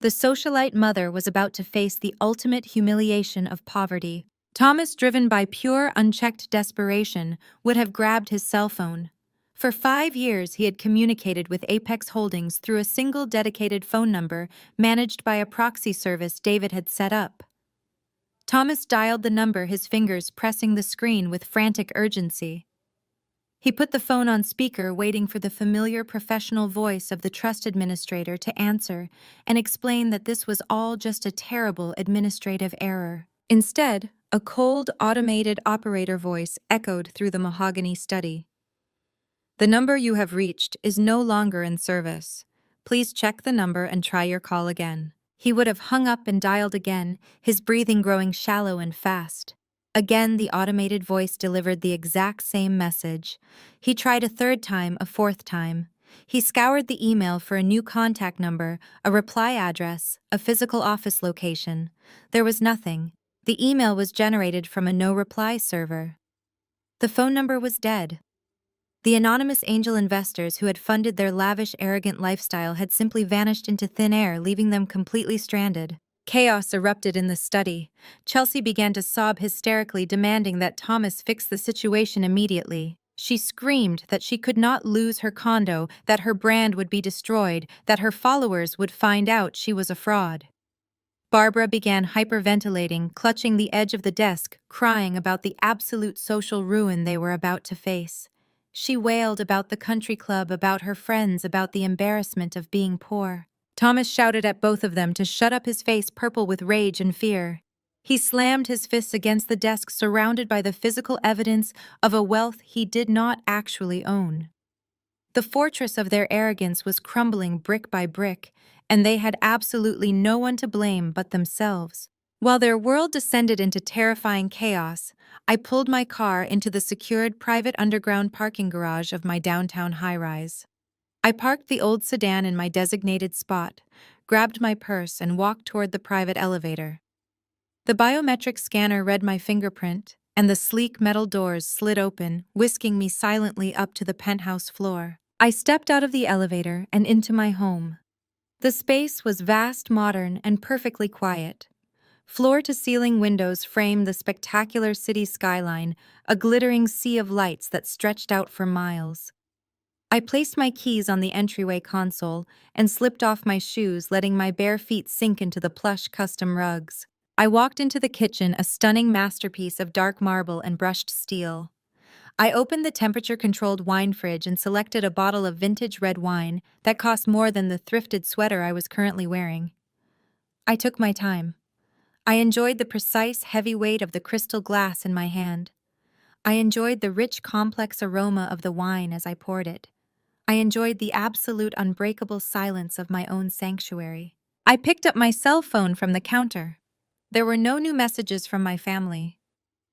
The socialite mother was about to face the ultimate humiliation of poverty. Thomas, driven by pure, unchecked desperation, would have grabbed his cell phone. For 5 years, he had communicated with Apex Holdings through a single dedicated phone number managed by a proxy service David had set up. Thomas dialed the number, his fingers pressing the screen with frantic urgency. He put the phone on speaker, waiting for the familiar professional voice of the trust administrator to answer and explain that this was all just a terrible administrative error. Instead, a cold, automated operator voice echoed through the mahogany study. The number you have reached is no longer in service. Please check the number and try your call again. He would have hung up and dialed again, his breathing growing shallow and fast. Again, the automated voice delivered the exact same message. He tried a third time, a fourth time. He scoured the email for a new contact number, a reply address, a physical office location. There was nothing. The email was generated from a no-reply server. The phone number was dead. The anonymous angel investors who had funded their lavish, arrogant lifestyle had simply vanished into thin air, leaving them completely stranded. Chaos erupted in the study. Chelsea began to sob hysterically, demanding that Thomas fix the situation immediately. She screamed that she could not lose her condo, that her brand would be destroyed, that her followers would find out she was a fraud. Barbara began hyperventilating, clutching the edge of the desk, crying about the absolute social ruin they were about to face. She wailed about the country club, about her friends, about the embarrassment of being poor. Thomas shouted at both of them to shut up, his face purple with rage and fear. He slammed his fists against the desk, surrounded by the physical evidence of a wealth he did not actually own. The fortress of their arrogance was crumbling brick by brick, and they had absolutely no one to blame but themselves. While their world descended into terrifying chaos, I pulled my car into the secured private underground parking garage of my downtown high-rise. I parked the old sedan in my designated spot, grabbed my purse, and walked toward the private elevator. The biometric scanner read my fingerprint, and the sleek metal doors slid open, whisking me silently up to the penthouse floor. I stepped out of the elevator and into my home. The space was vast, modern, and perfectly quiet. Floor-to-ceiling windows framed the spectacular city skyline, a glittering sea of lights that stretched out for miles. I placed my keys on the entryway console and slipped off my shoes, letting my bare feet sink into the plush custom rugs. I walked into the kitchen, a stunning masterpiece of dark marble and brushed steel. I opened the temperature-controlled wine fridge and selected a bottle of vintage red wine that cost more than the thrifted sweater I was currently wearing. I took my time. I enjoyed the precise, heavy weight of the crystal glass in my hand. I enjoyed the rich, complex aroma of the wine as I poured it. I enjoyed the absolute, unbreakable silence of my own sanctuary. I picked up my cell phone from the counter. There were no new messages from my family.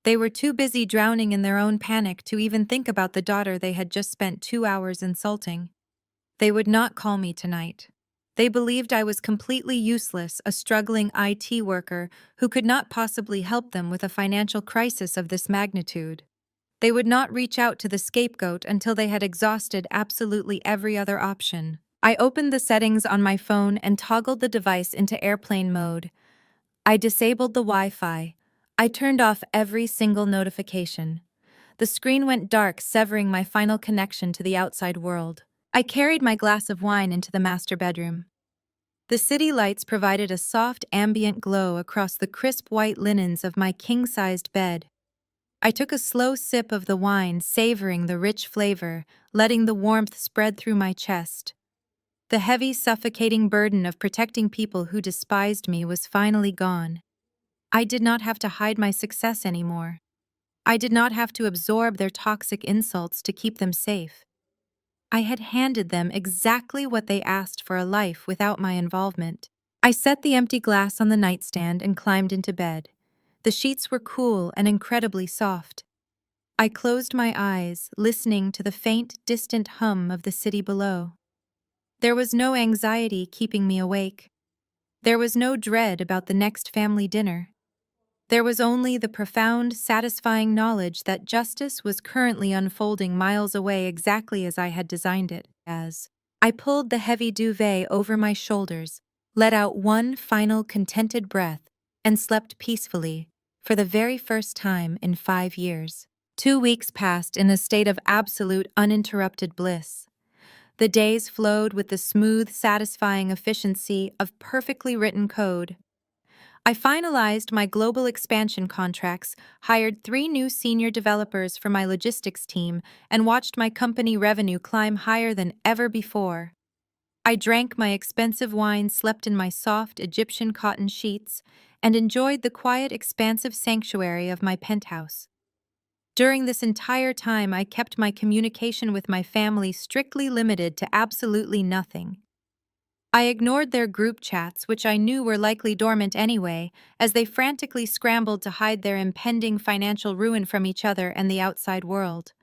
They were too busy drowning in their own panic to even think about the daughter they had just spent 2 hours insulting. They would not call me tonight. They believed I was completely useless, a struggling IT worker who could not possibly help them with a financial crisis of this magnitude. They would not reach out to the scapegoat until they had exhausted absolutely every other option. I opened the settings on my phone and toggled the device into airplane mode. I disabled the Wi-Fi. I turned off every single notification. The screen went dark, severing my final connection to the outside world. I carried my glass of wine into the master bedroom. The city lights provided a soft, ambient glow across the crisp white linens of my king-sized bed. I took a slow sip of the wine, savoring the rich flavor, letting the warmth spread through my chest. The heavy, suffocating burden of protecting people who despised me was finally gone. I did not have to hide my success anymore. I did not have to absorb their toxic insults to keep them safe. I had handed them exactly what they asked for, a life without my involvement. I set the empty glass on the nightstand and climbed into bed. The sheets were cool and incredibly soft. I closed my eyes, listening to the faint, distant hum of the city below. There was no anxiety keeping me awake. There was no dread about the next family dinner. There was only the profound, satisfying knowledge that justice was currently unfolding miles away exactly as I had designed it as. I pulled the heavy duvet over my shoulders, let out one final contented breath, and slept peacefully, for the very first time in 5 years. 2 weeks passed in a state of absolute uninterrupted bliss. The days flowed with the smooth, satisfying efficiency of perfectly written code. I finalized my global expansion contracts, hired 3 new senior developers for my logistics team, and watched my company revenue climb higher than ever before. I drank my expensive wine, slept in my soft Egyptian cotton sheets, and enjoyed the quiet, expansive sanctuary of my penthouse. During this entire time, I kept my communication with my family strictly limited to absolutely nothing. I ignored their group chats, which I knew were likely dormant anyway, as they frantically scrambled to hide their impending financial ruin from each other and the outside world.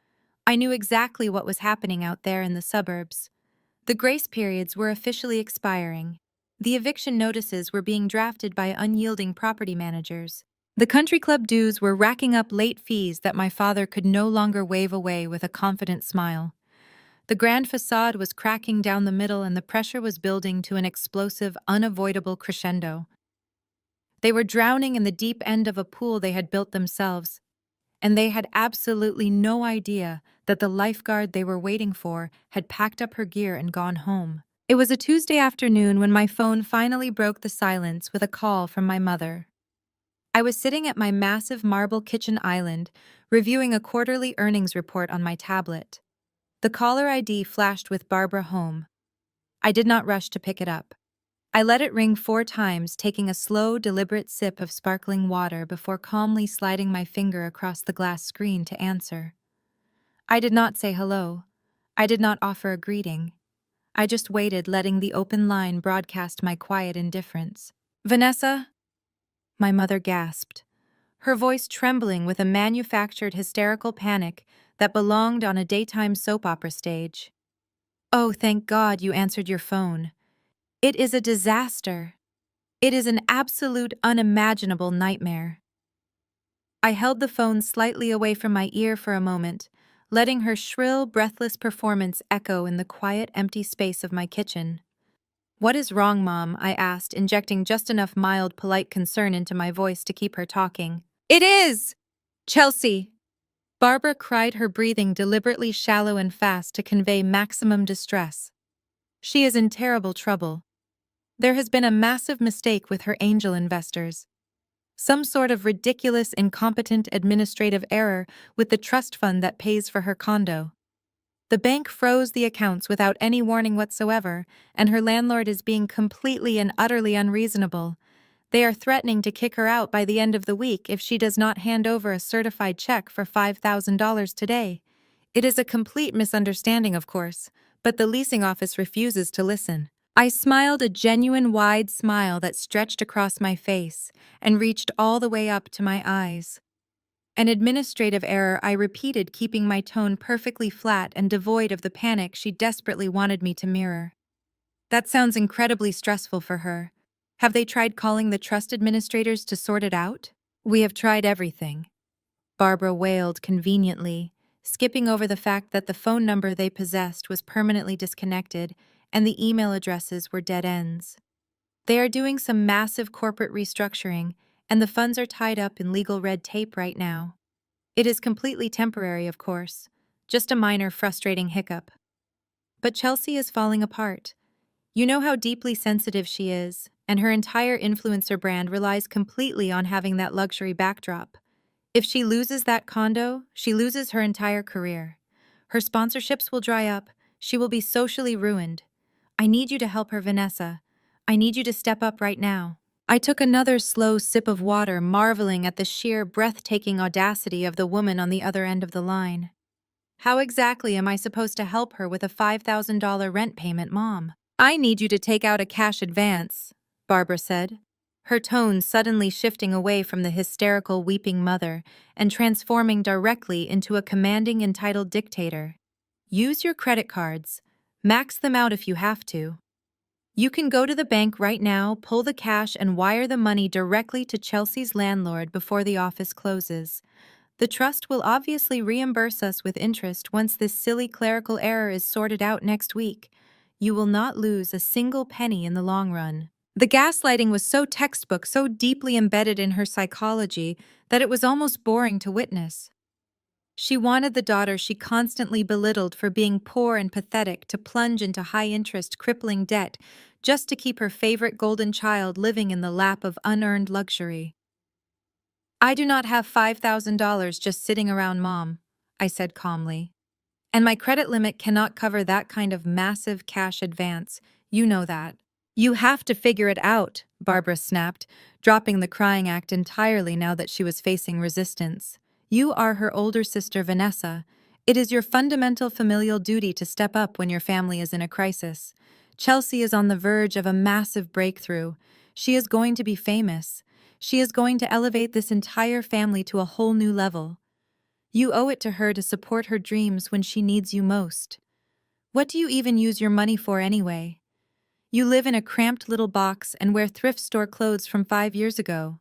I knew exactly what was happening out there in the suburbs. The grace periods were officially expiring. The eviction notices were being drafted by unyielding property managers. The country club dues were racking up late fees that my father could no longer wave away with a confident smile. The grand facade was cracking down the middle and the pressure was building to an explosive, unavoidable crescendo. They were drowning in the deep end of a pool they had built themselves, and they had absolutely no idea that the lifeguard they were waiting for had packed up her gear and gone home. It was a Tuesday afternoon when my phone finally broke the silence with a call from my mother. I was sitting at my massive marble kitchen island, reviewing a quarterly earnings report on my tablet. The caller ID flashed with Barbara Home. I did not rush to pick it up. I let it ring 4 times, taking a slow, deliberate sip of sparkling water before calmly sliding my finger across the glass screen to answer. I did not say hello. I did not offer a greeting. I just waited, letting the open line broadcast my quiet indifference. "Vanessa?" My mother gasped, her voice trembling with a manufactured hysterical panic that belonged on a daytime soap opera stage. "Oh, thank God you answered your phone. It is a disaster. It is an absolute unimaginable nightmare." I held the phone slightly away from my ear for a moment, letting her shrill, breathless performance echo in the quiet, empty space of my kitchen. "What is wrong, Mom?" I asked, injecting just enough mild, polite concern into my voice to keep her talking. "It is! Chelsea!" Barbara cried, her breathing deliberately shallow and fast to convey maximum distress. "She is in terrible trouble. There has been a massive mistake with her angel investors. Some sort of ridiculous, incompetent administrative error with the trust fund that pays for her condo. The bank froze the accounts without any warning whatsoever, and her landlord is being completely and utterly unreasonable. They are threatening to kick her out by the end of the week if she does not hand over a certified check for $5,000 today. It is a complete misunderstanding, of course, but the leasing office refuses to listen." I smiled, a genuine wide smile that stretched across my face and reached all the way up to my eyes. "An administrative error," I repeated, keeping my tone perfectly flat and devoid of the panic she desperately wanted me to mirror. "That sounds incredibly stressful for her. Have they tried calling the trust administrators to sort it out?" "We have tried everything," Barbara wailed conveniently, skipping over the fact that the phone number they possessed was permanently disconnected and the email addresses were dead ends. "They are doing some massive corporate restructuring, and the funds are tied up in legal red tape right now. It is completely temporary, of course, just a minor frustrating hiccup. But Chelsea is falling apart. You know how deeply sensitive she is, and her entire influencer brand relies completely on having that luxury backdrop. If she loses that condo, she loses her entire career. Her sponsorships will dry up, she will be socially ruined. I need you to help her, Vanessa. I need you to step up right now." I took another slow sip of water, marveling at the sheer, breathtaking audacity of the woman on the other end of the line. "How exactly am I supposed to help her with a $5,000 rent payment, Mom?" "I need you to take out a cash advance," Barbara said, her tone suddenly shifting away from the hysterical weeping mother and transforming directly into a commanding entitled dictator. Use your credit cards. Max them out if you have to. You can go to the bank right now, pull the cash, and wire the money directly to Chelsea's landlord before the office closes. The trust will obviously reimburse us with interest once this silly clerical error is sorted out next week. You will not lose a single penny in the long run. The gaslighting was so textbook, so deeply embedded in her psychology, that it was almost boring to witness. She wanted the daughter she constantly belittled for being poor and pathetic to plunge into high-interest, crippling debt just to keep her favorite golden child living in the lap of unearned luxury. "I do not have $5,000 just sitting around, Mom," I said calmly. "And my credit limit cannot cover that kind of massive cash advance. You know that." "You have to figure it out," Barbara snapped, dropping the crying act entirely now that she was facing resistance. "You are her older sister, Vanessa. It is your fundamental familial duty to step up when your family is in a crisis. Chelsea is on the verge of a massive breakthrough. She is going to be famous. She is going to elevate this entire family to a whole new level. You owe it to her to support her dreams when she needs you most. What do you even use your money for anyway? You live in a cramped little box and wear thrift store clothes from 5 years ago.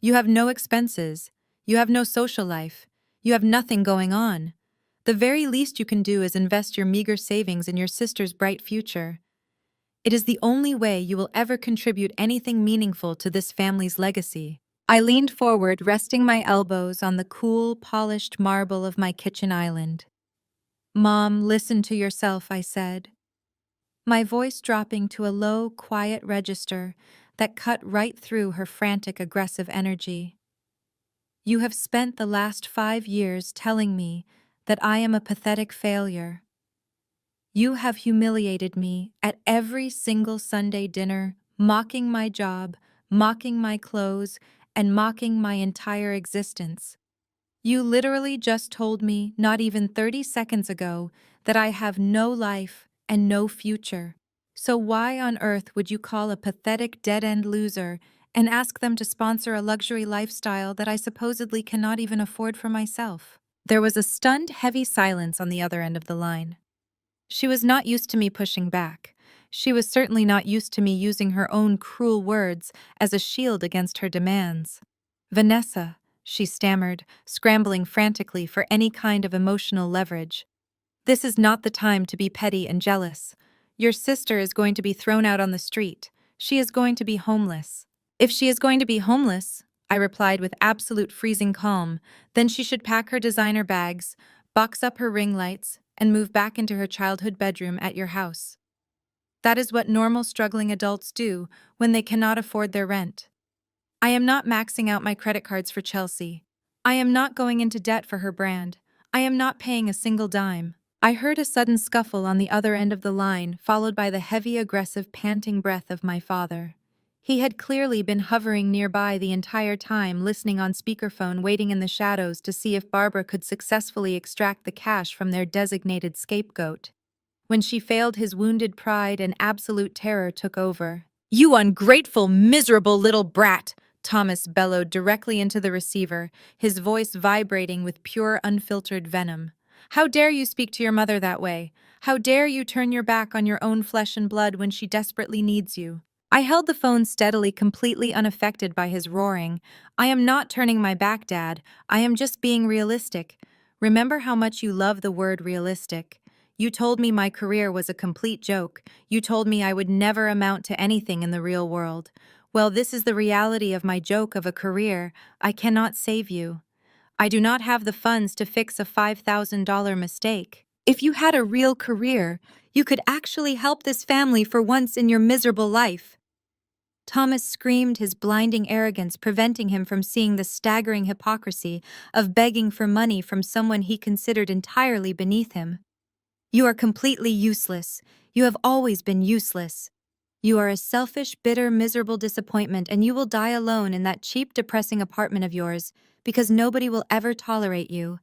You have no expenses. You have no social life. You have nothing going on. The very least you can do is invest your meager savings in your sister's bright future. It is the only way you will ever contribute anything meaningful to this family's legacy." I leaned forward, resting my elbows on the cool, polished marble of my kitchen island. "Mom, listen to yourself," I said, my voice dropping to a low, quiet register that cut right through her frantic, aggressive energy. "You have spent the last 5 years telling me that I am a pathetic failure. You have humiliated me at every single Sunday dinner, mocking my job, mocking my clothes, and mocking my entire existence. You literally just told me, not even 30 seconds ago, that I have no life and no future. So why on earth would you call a pathetic dead-end loser and ask them to sponsor a luxury lifestyle that I supposedly cannot even afford for myself?" There was a stunned, heavy silence on the other end of the line. She was not used to me pushing back. She was certainly not used to me using her own cruel words as a shield against her demands. "Vanessa," she stammered, scrambling frantically for any kind of emotional leverage. "This is not the time to be petty and jealous. Your sister is going to be thrown out on the street. She is going to be homeless." "If she is going to be homeless," I replied with absolute freezing calm, "then she should pack her designer bags, box up her ring lights, and move back into her childhood bedroom at your house. That is what normal struggling adults do when they cannot afford their rent. I am not maxing out my credit cards for Chelsea. I am not going into debt for her brand. I am not paying a single dime." I heard a sudden scuffle on the other end of the line, followed by the heavy, aggressive, panting breath of my father. He had clearly been hovering nearby the entire time, listening on speakerphone, waiting in the shadows to see if Barbara could successfully extract the cash from their designated scapegoat. When she failed, his wounded pride and absolute terror took over. "You ungrateful, miserable little brat!" Thomas bellowed directly into the receiver, his voice vibrating with pure, unfiltered venom. "How dare you speak to your mother that way? How dare you turn your back on your own flesh and blood when she desperately needs you?" I held the phone steadily, completely unaffected by his roaring. "I am not turning my back, Dad. I am just being realistic. Remember how much you love the word realistic. You told me my career was a complete joke. You told me I would never amount to anything in the real world. Well, this is the reality of my joke of a career. I cannot save you. I do not have the funds to fix a $5,000 mistake. If you had a real career, you could actually help this family for once in your miserable life." Thomas screamed, his blinding arrogance preventing him from seeing the staggering hypocrisy of begging for money from someone he considered entirely beneath him. "You are completely useless. You have always been useless. You are a selfish, bitter, miserable disappointment, and you will die alone in that cheap, depressing apartment of yours because nobody will ever tolerate you.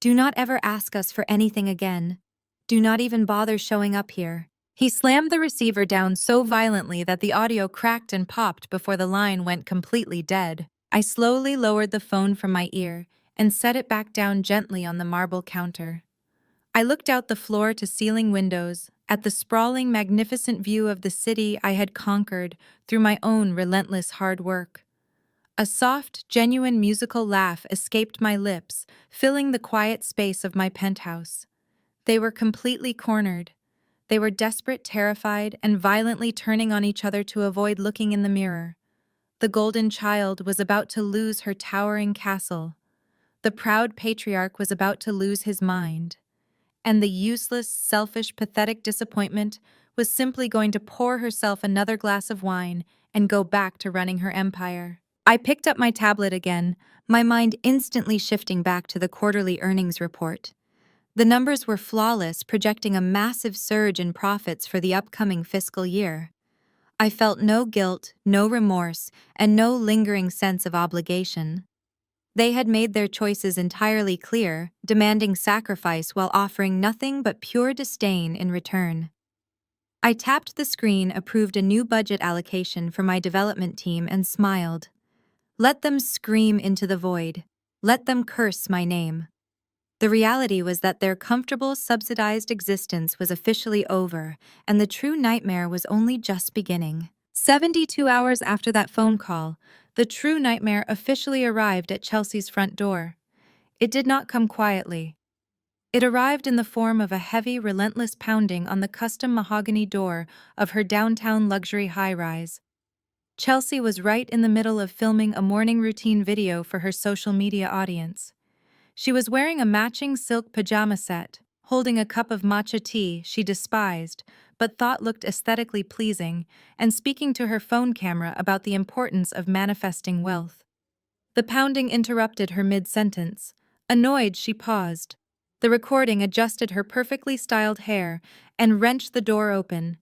Do not ever ask us for anything again. Do not even bother showing up here." He slammed the receiver down so violently that the audio cracked and popped before the line went completely dead. I slowly lowered the phone from my ear and set it back down gently on the marble counter. I looked out the floor-to-ceiling windows at the sprawling, magnificent view of the city I had conquered through my own relentless hard work. A soft, genuine musical laugh escaped my lips, filling the quiet space of my penthouse. They were completely cornered. They were desperate, terrified, and violently turning on each other to avoid looking in the mirror. The golden child was about to lose her towering castle. The proud patriarch was about to lose his mind. And the useless, selfish, pathetic disappointment was simply going to pour herself another glass of wine and go back to running her empire. I picked up my tablet again, my mind instantly shifting back to the quarterly earnings report. The numbers were flawless, projecting a massive surge in profits for the upcoming fiscal year. I felt no guilt, no remorse, and no lingering sense of obligation. They had made their choices entirely clear, demanding sacrifice while offering nothing but pure disdain in return. I tapped the screen, approved a new budget allocation for my development team, and smiled. Let them scream into the void. Let them curse my name. The reality was that their comfortable, subsidized existence was officially over, and the true nightmare was only just beginning. 72 hours after that phone call, the true nightmare officially arrived at Chelsea's front door. It did not come quietly. It arrived in the form of a heavy, relentless pounding on the custom mahogany door of her downtown luxury high-rise. Chelsea was right in the middle of filming a morning routine video for her social media audience. She was wearing a matching silk pajama set, holding a cup of matcha tea she despised but thought looked aesthetically pleasing, and speaking to her phone camera about the importance of manifesting wealth. The pounding interrupted her mid-sentence. Annoyed, she paused. The recording adjusted her perfectly styled hair and wrenched the door open.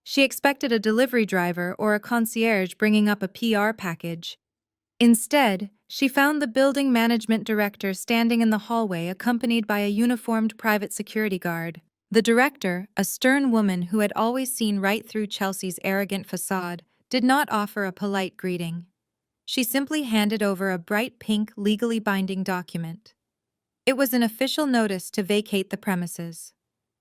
She expected a delivery driver or a concierge bringing up a PR package. Instead, she found the building management director standing in the hallway accompanied by a uniformed private security guard. The director, a stern woman who had always seen right through Chelsea's arrogant facade, did not offer a polite greeting. She simply handed over a bright pink, legally binding document. It was an official notice to vacate the premises.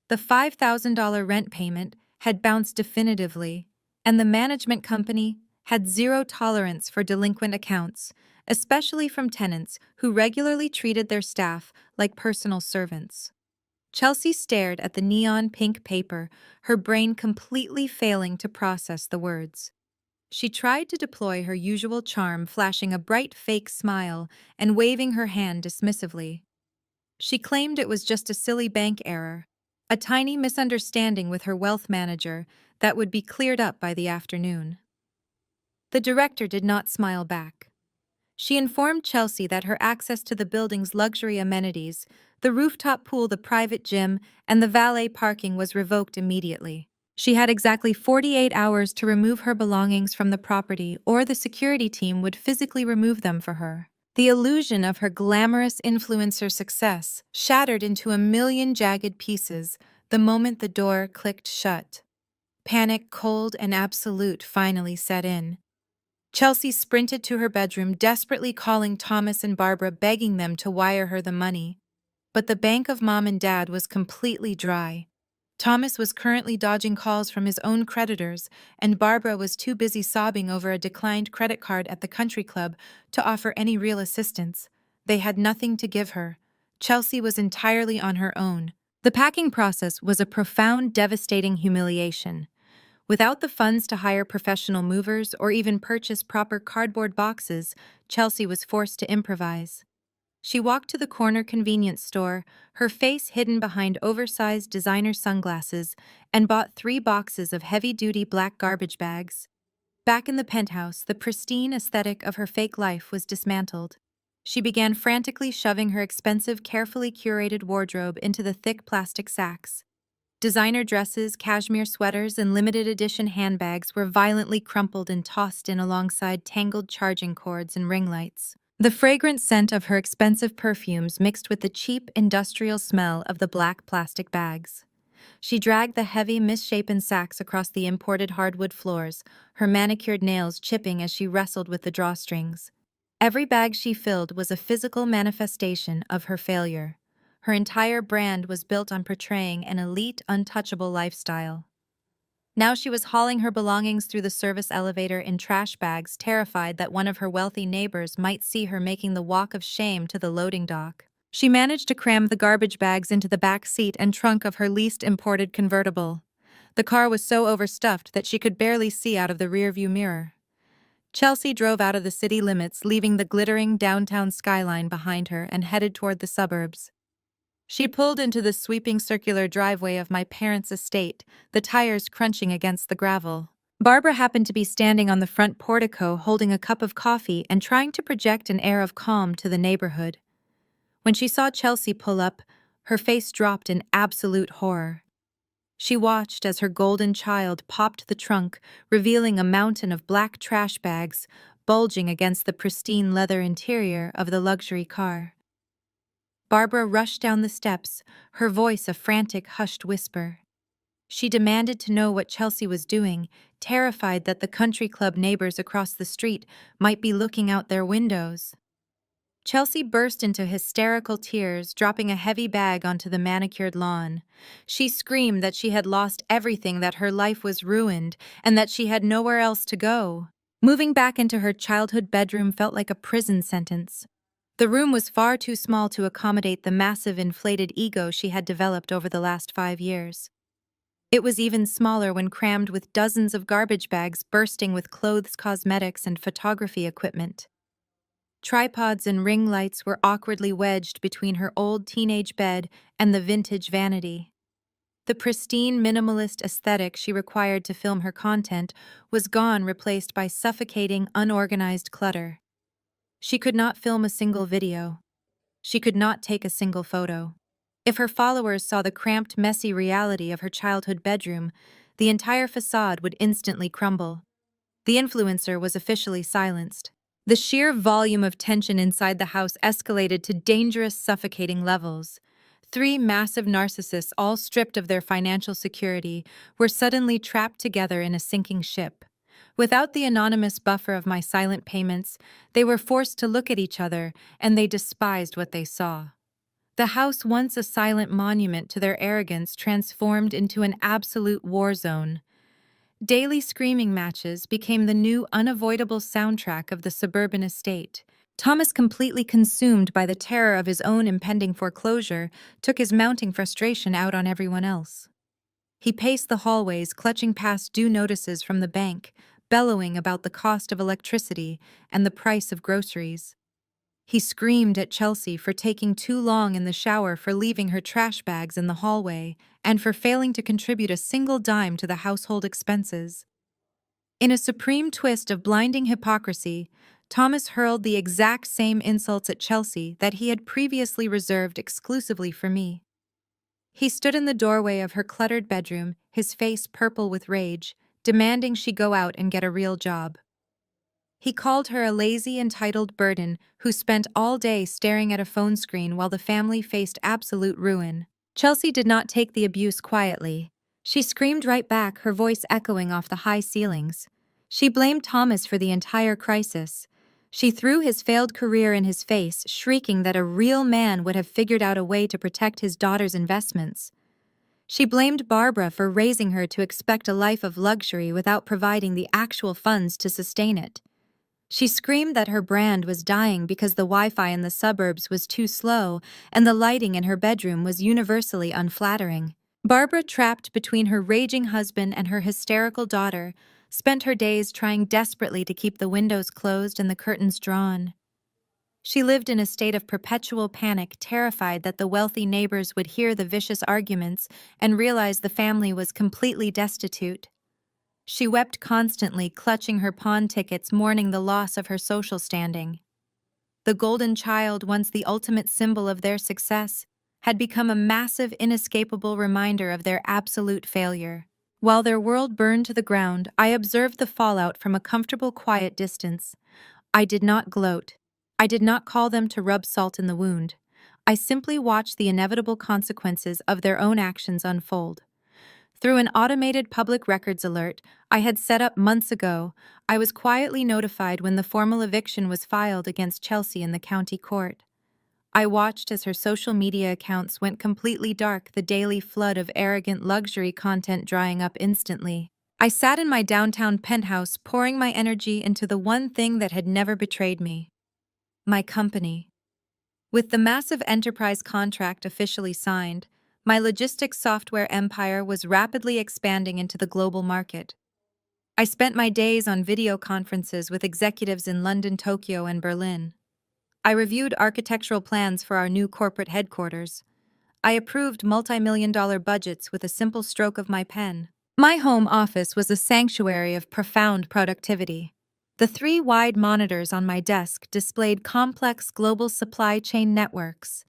The $5,000 rent payment had bounced definitively, and the management company had zero tolerance for delinquent accounts, especially from tenants who regularly treated their staff like personal servants. Chelsea stared at the neon pink paper, her brain completely failing to process the words. She tried to deploy her usual charm, flashing a bright fake smile and waving her hand dismissively. She claimed it was just a silly bank error, a tiny misunderstanding with her wealth manager that would be cleared up by the afternoon. The director did not smile back. She informed Chelsea that her access to the building's luxury amenities, the rooftop pool, the private gym, and the valet parking was revoked immediately. She had exactly 48 hours to remove her belongings from the property, or the security team would physically remove them for her. The illusion of her glamorous influencer success shattered into a million jagged pieces the moment the door clicked shut. Panic, cold and absolute, finally set in. Chelsea sprinted to her bedroom, desperately calling Thomas and Barbara, begging them to wire her the money. But the bank of Mom and Dad was completely dry. Thomas was currently dodging calls from his own creditors, and Barbara was too busy sobbing over a declined credit card at the country club to offer any real assistance. They had nothing to give her. Chelsea was entirely on her own. The packing process was a profound, devastating humiliation. Without the funds to hire professional movers or even purchase proper cardboard boxes, Chelsea was forced to improvise. She walked to the corner convenience store, her face hidden behind oversized designer sunglasses, and bought 3 boxes of heavy-duty black garbage bags. Back in the penthouse, the pristine aesthetic of her fake life was dismantled. She began frantically shoving her expensive, carefully curated wardrobe into the thick plastic sacks. Designer dresses, cashmere sweaters, and limited edition handbags were violently crumpled and tossed in alongside tangled charging cords and ring lights. The fragrant scent of her expensive perfumes mixed with the cheap industrial smell of the black plastic bags. She dragged the heavy, misshapen sacks across the imported hardwood floors, her manicured nails chipping as she wrestled with the drawstrings. Every bag she filled was a physical manifestation of her failure. Her entire brand was built on portraying an elite, untouchable lifestyle. Now she was hauling her belongings through the service elevator in trash bags, terrified that one of her wealthy neighbors might see her making the walk of shame to the loading dock. She managed to cram the garbage bags into the back seat and trunk of her least imported convertible. The car was so overstuffed that she could barely see out of the rearview mirror. Chelsea drove out of the city limits, leaving the glittering downtown skyline behind her and headed toward the suburbs. She pulled into the sweeping circular driveway of my parents' estate, the tires crunching against the gravel. Barbara happened to be standing on the front portico holding a cup of coffee and trying to project an air of calm to the neighborhood. When she saw Chelsea pull up, her face dropped in absolute horror. She watched as her golden child popped the trunk, revealing a mountain of black trash bags bulging against the pristine leather interior of the luxury car. Barbara rushed down the steps, her voice a frantic, hushed whisper. She demanded to know what Chelsea was doing, terrified that the country club neighbors across the street might be looking out their windows. Chelsea burst into hysterical tears, dropping a heavy bag onto the manicured lawn. She screamed that she had lost everything, that her life was ruined, and that she had nowhere else to go. Moving back into her childhood bedroom felt like a prison sentence. The room was far too small to accommodate the massive inflated ego she had developed over the last 5 years. It was even smaller when crammed with dozens of garbage bags bursting with clothes, cosmetics, and photography equipment. Tripods and ring lights were awkwardly wedged between her old teenage bed and the vintage vanity. The pristine minimalist aesthetic she required to film her content was gone, replaced by suffocating, unorganized clutter. She could not film a single video. She could not take a single photo. If her followers saw the cramped, messy reality of her childhood bedroom, the entire facade would instantly crumble. The influencer was officially silenced. The sheer volume of tension inside the house escalated to dangerous, suffocating levels. 3 massive narcissists, all stripped of their financial security, were suddenly trapped together in a sinking ship. Without the anonymous buffer of my silent payments, they were forced to look at each other, and they despised what they saw. The house, once a silent monument to their arrogance, transformed into an absolute war zone. Daily screaming matches became the new unavoidable soundtrack of the suburban estate. Thomas, completely consumed by the terror of his own impending foreclosure, took his mounting frustration out on everyone else. He paced the hallways, clutching past due notices from the bank, bellowing about the cost of electricity and the price of groceries. He screamed at Chelsea for taking too long in the shower, for leaving her trash bags in the hallway, and for failing to contribute a single dime to the household expenses. In a supreme twist of blinding hypocrisy, Thomas hurled the exact same insults at Chelsea that he had previously reserved exclusively for me. He stood in the doorway of her cluttered bedroom, his face purple with rage, demanding she go out and get a real job. He called her a lazy, entitled burden who spent all day staring at a phone screen while the family faced absolute ruin. Chelsea did not take the abuse quietly. She screamed right back, her voice echoing off the high ceilings. She blamed Thomas for the entire crisis. She threw his failed career in his face, shrieking that a real man would have figured out a way to protect his daughter's investments. She blamed Barbara for raising her to expect a life of luxury without providing the actual funds to sustain it. She screamed that her brand was dying because the Wi-Fi in the suburbs was too slow and the lighting in her bedroom was universally unflattering. Barbara, trapped between her raging husband and her hysterical daughter, spent her days trying desperately to keep the windows closed and the curtains drawn. She lived in a state of perpetual panic, terrified that the wealthy neighbors would hear the vicious arguments and realize the family was completely destitute. She wept constantly, clutching her pawn tickets, mourning the loss of her social standing. The golden child, once the ultimate symbol of their success, had become a massive, inescapable reminder of their absolute failure. While their world burned to the ground, I observed the fallout from a comfortable, quiet distance. I did not gloat. I did not call them to rub salt in the wound. I simply watched the inevitable consequences of their own actions unfold. Through an automated public records alert I had set up months ago, I was quietly notified when the formal eviction was filed against Chelsea in the county court. I watched as her social media accounts went completely dark, the daily flood of arrogant luxury content drying up instantly. I sat in my downtown penthouse, pouring my energy into the one thing that had never betrayed me: my company. With the massive enterprise contract officially signed, my logistics software empire was rapidly expanding into the global market. I spent my days on video conferences with executives in London, Tokyo, and Berlin. I reviewed architectural plans for our new corporate headquarters. I approved multi-million-dollar budgets with a simple stroke of my pen. My home office was a sanctuary of profound productivity. The three wide monitors on my desk displayed complex global supply chain networks,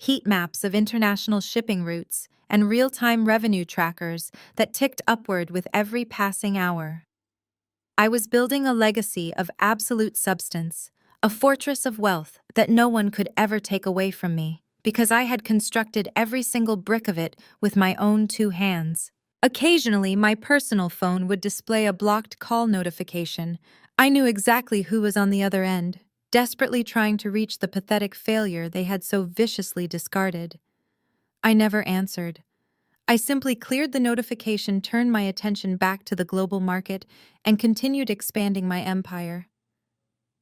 heat maps of international shipping routes, and real-time revenue trackers that ticked upward with every passing hour. I was building a legacy of absolute substance, a fortress of wealth that no one could ever take away from me, because I had constructed every single brick of it with my own two hands. Occasionally, my personal phone would display a blocked call notification. I knew exactly who was on the other end, desperately trying to reach the pathetic failure they had so viciously discarded. I never answered. I simply cleared the notification, turned my attention back to the global market, and continued expanding my empire.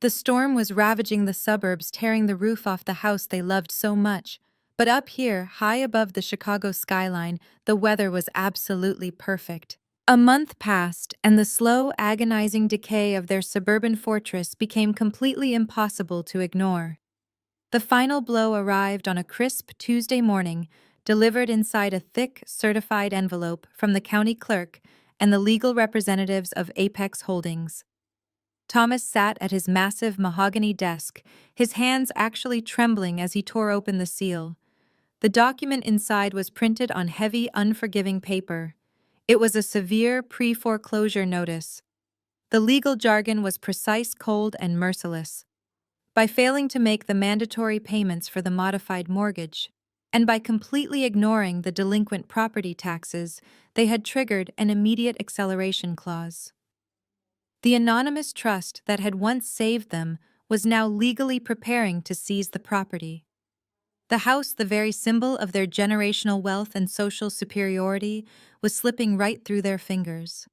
The storm was ravaging the suburbs, tearing the roof off the house they loved so much. But up here, high above the Chicago skyline, the weather was absolutely perfect. A month passed, and the slow, agonizing decay of their suburban fortress became completely impossible to ignore. The final blow arrived on a crisp Tuesday morning, delivered inside a thick, certified envelope from the county clerk and the legal representatives of Apex Holdings. Thomas sat at his massive mahogany desk, his hands actually trembling as he tore open the seal. The document inside was printed on heavy, unforgiving paper. It was a severe pre-foreclosure notice. The legal jargon was precise, cold, and merciless. By failing to make the mandatory payments for the modified mortgage, and by completely ignoring the delinquent property taxes, they had triggered an immediate acceleration clause. The anonymous trust that had once saved them was now legally preparing to seize the property. The house, the very symbol of their generational wealth and social superiority, was slipping right through their fingers.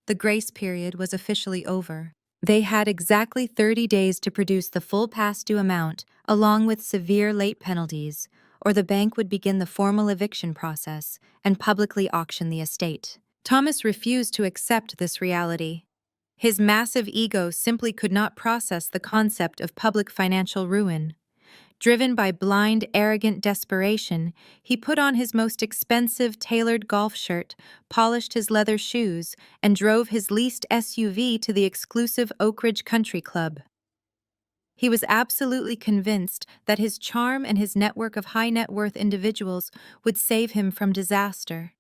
The grace period was officially over. They had exactly 30 days to produce the full past due amount, along with severe late penalties, or the bank would begin the formal eviction process and publicly auction the estate. Thomas refused to accept this reality. His massive ego simply could not process the concept of public financial ruin. Driven by blind, arrogant desperation, he put on his most expensive tailored golf shirt, polished his leather shoes, and drove his leased SUV to the exclusive Oak Ridge Country Club. He was absolutely convinced that his charm and his network of high-net-worth individuals would save him from disaster.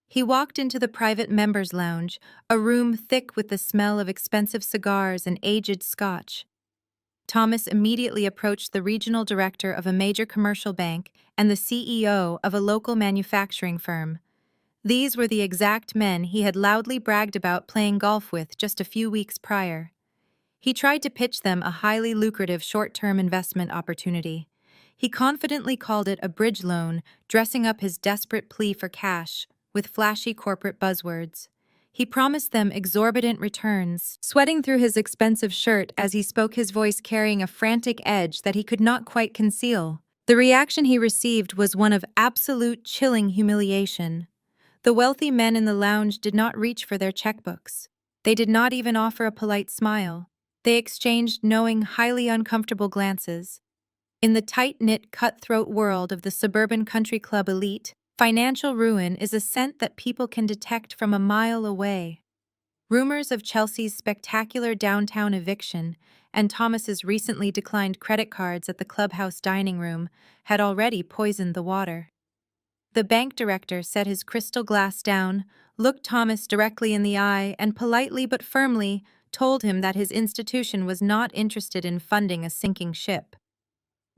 He walked into the private members' lounge, a room thick with the smell of expensive cigars and aged scotch. Thomas immediately approached the regional director of a major commercial bank and the CEO of a local manufacturing firm. These were the exact men he had loudly bragged about playing golf with just a few weeks prior. He tried to pitch them a highly lucrative short-term investment opportunity. He confidently called it a bridge loan, dressing up his desperate plea for cash with flashy corporate buzzwords. He promised them exorbitant returns, sweating through his expensive shirt as he spoke, his voice carrying a frantic edge that he could not quite conceal. The reaction he received was one of absolute chilling humiliation. The wealthy men in the lounge did not reach for their checkbooks. They did not even offer a polite smile. They exchanged knowing, highly uncomfortable glances. In the tight-knit, cutthroat world of the suburban country club elite, financial ruin is a scent that people can detect from a mile away. Rumors of Chelsea's spectacular downtown eviction and Thomas's recently declined credit cards at the clubhouse dining room had already poisoned the water. The bank director set his crystal glass down, looked Thomas directly in the eye, and politely but firmly told him that his institution was not interested in funding a sinking ship.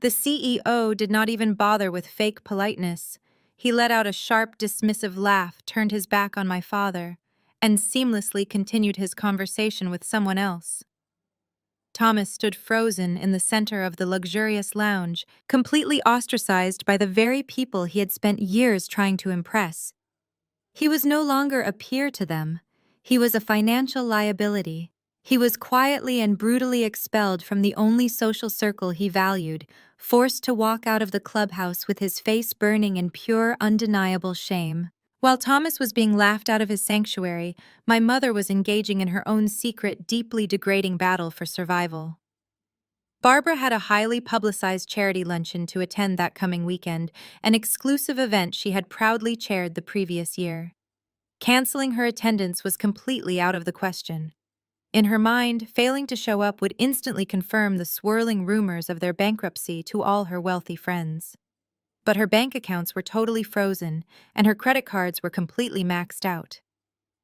The CEO did not even bother with fake politeness. He let out a sharp, dismissive laugh, turned his back on my father, and seamlessly continued his conversation with someone else. Thomas stood frozen in the center of the luxurious lounge, completely ostracized by the very people he had spent years trying to impress. He was no longer a peer to them. He was a financial liability. He was quietly and brutally expelled from the only social circle he valued, forced to walk out of the clubhouse with his face burning in pure, undeniable shame. While Thomas was being laughed out of his sanctuary, my mother was engaging in her own secret, deeply degrading battle for survival. Barbara had a highly publicized charity luncheon to attend that coming weekend, an exclusive event she had proudly chaired the previous year. Canceling her attendance was completely out of the question. In her mind, failing to show up would instantly confirm the swirling rumors of their bankruptcy to all her wealthy friends. But her bank accounts were totally frozen, and her credit cards were completely maxed out.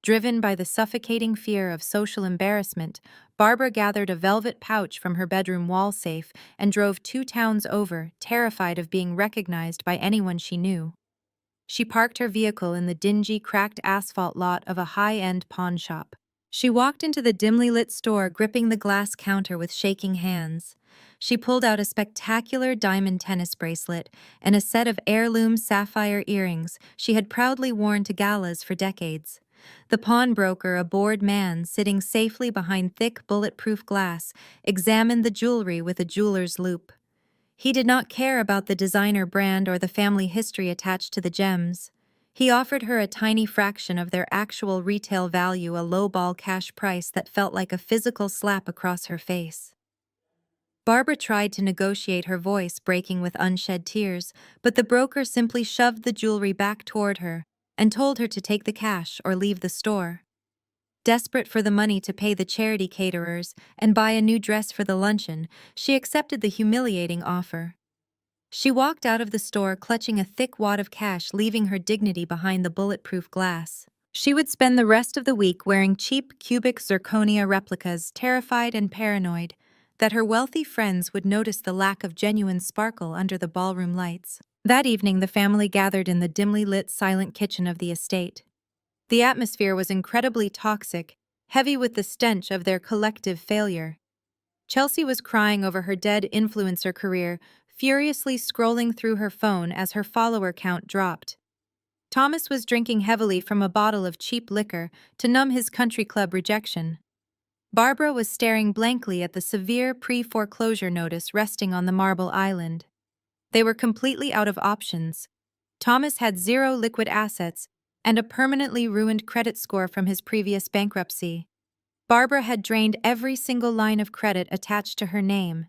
Driven by the suffocating fear of social embarrassment, Barbara gathered a velvet pouch from her bedroom wall safe and drove 2 towns over, terrified of being recognized by anyone she knew. She parked her vehicle in the dingy, cracked asphalt lot of a high-end pawn shop. She walked into the dimly lit store, gripping the glass counter with shaking hands. She pulled out a spectacular diamond tennis bracelet and a set of heirloom sapphire earrings she had proudly worn to galas for decades. The pawnbroker, a bored man sitting safely behind thick, bulletproof glass, examined the jewelry with a jeweler's loupe. He did not care about the designer brand or the family history attached to the gems. He offered her a tiny fraction of their actual retail value, a lowball cash price that felt like a physical slap across her face. Barbara tried to negotiate, her voice breaking with unshed tears, but the broker simply shoved the jewelry back toward her and told her to take the cash or leave the store. Desperate for the money to pay the charity caterers and buy a new dress for the luncheon, she accepted the humiliating offer. She walked out of the store clutching a thick wad of cash, leaving her dignity behind the bulletproof glass. She would spend the rest of the week wearing cheap cubic zirconia replicas, terrified and paranoid that her wealthy friends would notice the lack of genuine sparkle under the ballroom lights. That evening, the family gathered in the dimly lit, silent kitchen of the estate. The atmosphere was incredibly toxic, heavy with the stench of their collective failure. Chelsea was crying over her dead influencer career, furiously scrolling through her phone as her follower count dropped. Thomas was drinking heavily from a bottle of cheap liquor to numb his country club rejection. Barbara was staring blankly at the severe pre-foreclosure notice resting on the marble island. They were completely out of options. Thomas had 0 liquid assets and a permanently ruined credit score from his previous bankruptcy. Barbara had drained every single line of credit attached to her name.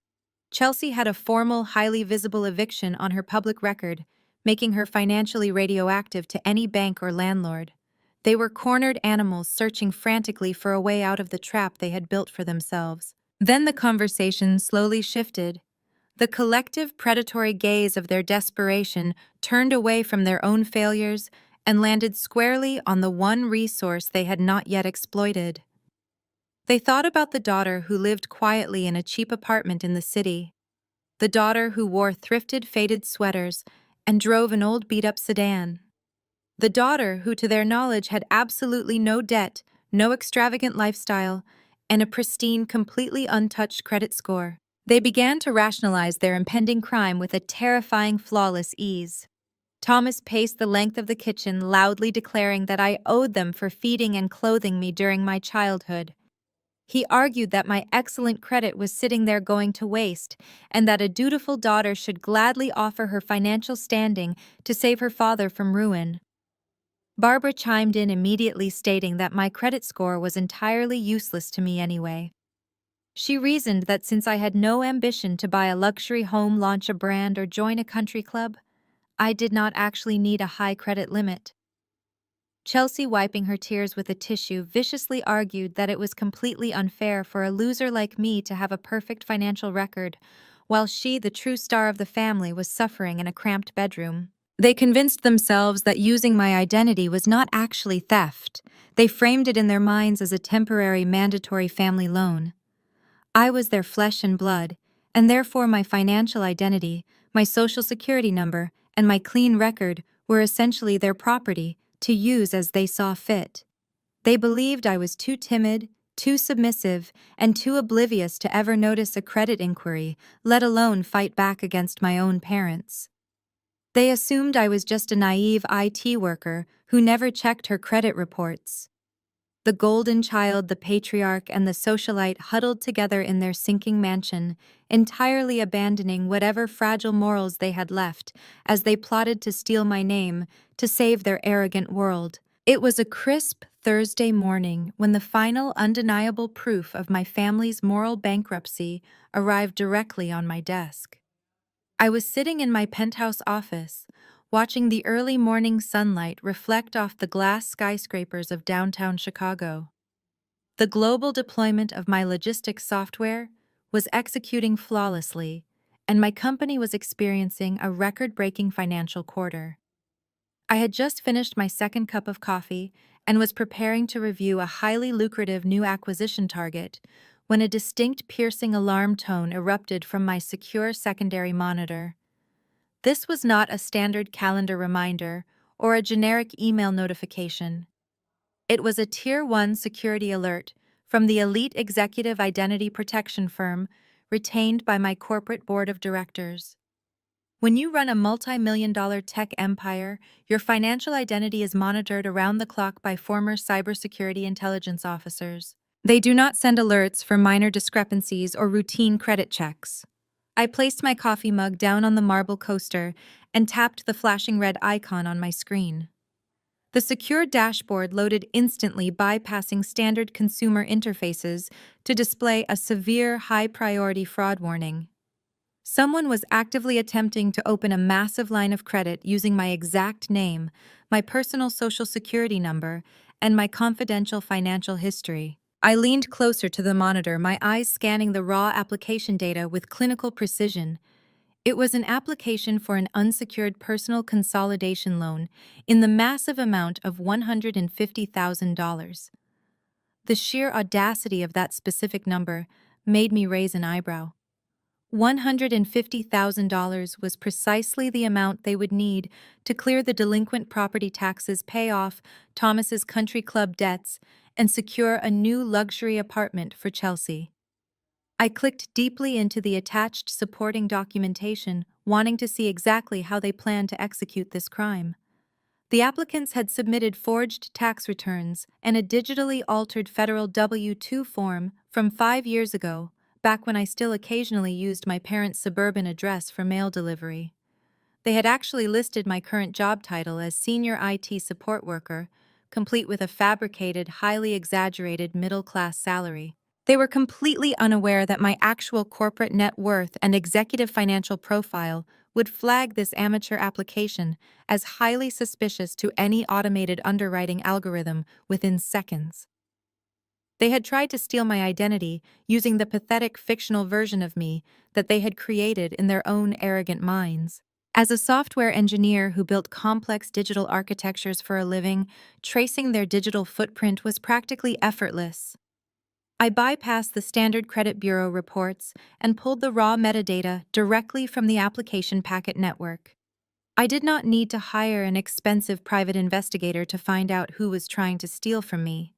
Chelsea had a formal, highly visible eviction on her public record, making her financially radioactive to any bank or landlord. They were cornered animals searching frantically for a way out of the trap they had built for themselves. Then the conversation slowly shifted. The collective predatory gaze of their desperation turned away from their own failures and landed squarely on the one resource they had not yet exploited. They thought about the daughter who lived quietly in a cheap apartment in the city, the daughter who wore thrifted, faded sweaters and drove an old beat-up sedan, the daughter who, to their knowledge, had absolutely no debt, no extravagant lifestyle, and a pristine, completely untouched credit score. They began to rationalize their impending crime with a terrifying, flawless ease. Thomas paced the length of the kitchen, loudly declaring that I owed them for feeding and clothing me during my childhood. He argued that my excellent credit was sitting there going to waste, and that a dutiful daughter should gladly offer her financial standing to save her father from ruin. Barbara chimed in immediately, stating that my credit score was entirely useless to me anyway. She reasoned that since I had no ambition to buy a luxury home, launch a brand, or join a country club, I did not actually need a high credit limit. Chelsea, wiping her tears with a tissue, viciously argued that it was completely unfair for a loser like me to have a perfect financial record, while she, the true star of the family, was suffering in a cramped bedroom. They convinced themselves that using my identity was not actually theft. They framed it in their minds as a temporary mandatory family loan. I was their flesh and blood, and therefore my financial identity, my social security number, and my clean record were essentially their property to use as they saw fit. They believed I was too timid, too submissive, and too oblivious to ever notice a credit inquiry, let alone fight back against my own parents. They assumed I was just a naive IT worker who never checked her credit reports. The golden child, the patriarch, and the socialite huddled together in their sinking mansion, entirely abandoning whatever fragile morals they had left as they plotted to steal my name to save their arrogant world. It was a crisp Thursday morning when the final undeniable proof of my family's moral bankruptcy arrived directly on my desk. I was sitting in my penthouse office, watching the early morning sunlight reflect off the glass skyscrapers of downtown Chicago. The global deployment of my logistics software was executing flawlessly, and my company was experiencing a record-breaking financial quarter. I had just finished my second cup of coffee and was preparing to review a highly lucrative new acquisition target when a distinct piercing alarm tone erupted from my secure secondary monitor. This was not a standard calendar reminder or a generic email notification. It was a Tier 1 security alert from the elite executive identity protection firm retained by my corporate board of directors. When you run a multi-million-dollar tech empire, your financial identity is monitored around the clock by former cybersecurity intelligence officers. They do not send alerts for minor discrepancies or routine credit checks. I placed my coffee mug down on the marble coaster and tapped the flashing red icon on my screen. The secure dashboard loaded instantly, bypassing standard consumer interfaces to display a severe high-priority fraud warning. Someone was actively attempting to open a massive line of credit using my exact name, my personal social security number, and my confidential financial history. I leaned closer to the monitor, my eyes scanning the raw application data with clinical precision. It was an application for an unsecured personal consolidation loan in the massive amount of $150,000. The sheer audacity of that specific number made me raise an eyebrow. $150,000 was precisely the amount they would need to clear the delinquent property taxes, pay off Thomas's country club debts, and secure a new luxury apartment for Chelsea. I clicked deeply into the attached supporting documentation, wanting to see exactly how they planned to execute this crime. The applicants had submitted forged tax returns and a digitally altered federal W-2 form from 5 years ago, back when I still occasionally used my parents' suburban address for mail delivery. They had actually listed my current job title as Senior IT Support Worker, complete with a fabricated, highly exaggerated middle-class salary. They were completely unaware that my actual corporate net worth and executive financial profile would flag this amateur application as highly suspicious to any automated underwriting algorithm within seconds. They had tried to steal my identity using the pathetic fictional version of me that they had created in their own arrogant minds. As a software engineer who built complex digital architectures for a living, tracing their digital footprint was practically effortless. I bypassed the standard credit bureau reports and pulled the raw metadata directly from the application packet network. I did not need to hire an expensive private investigator to find out who was trying to steal from me.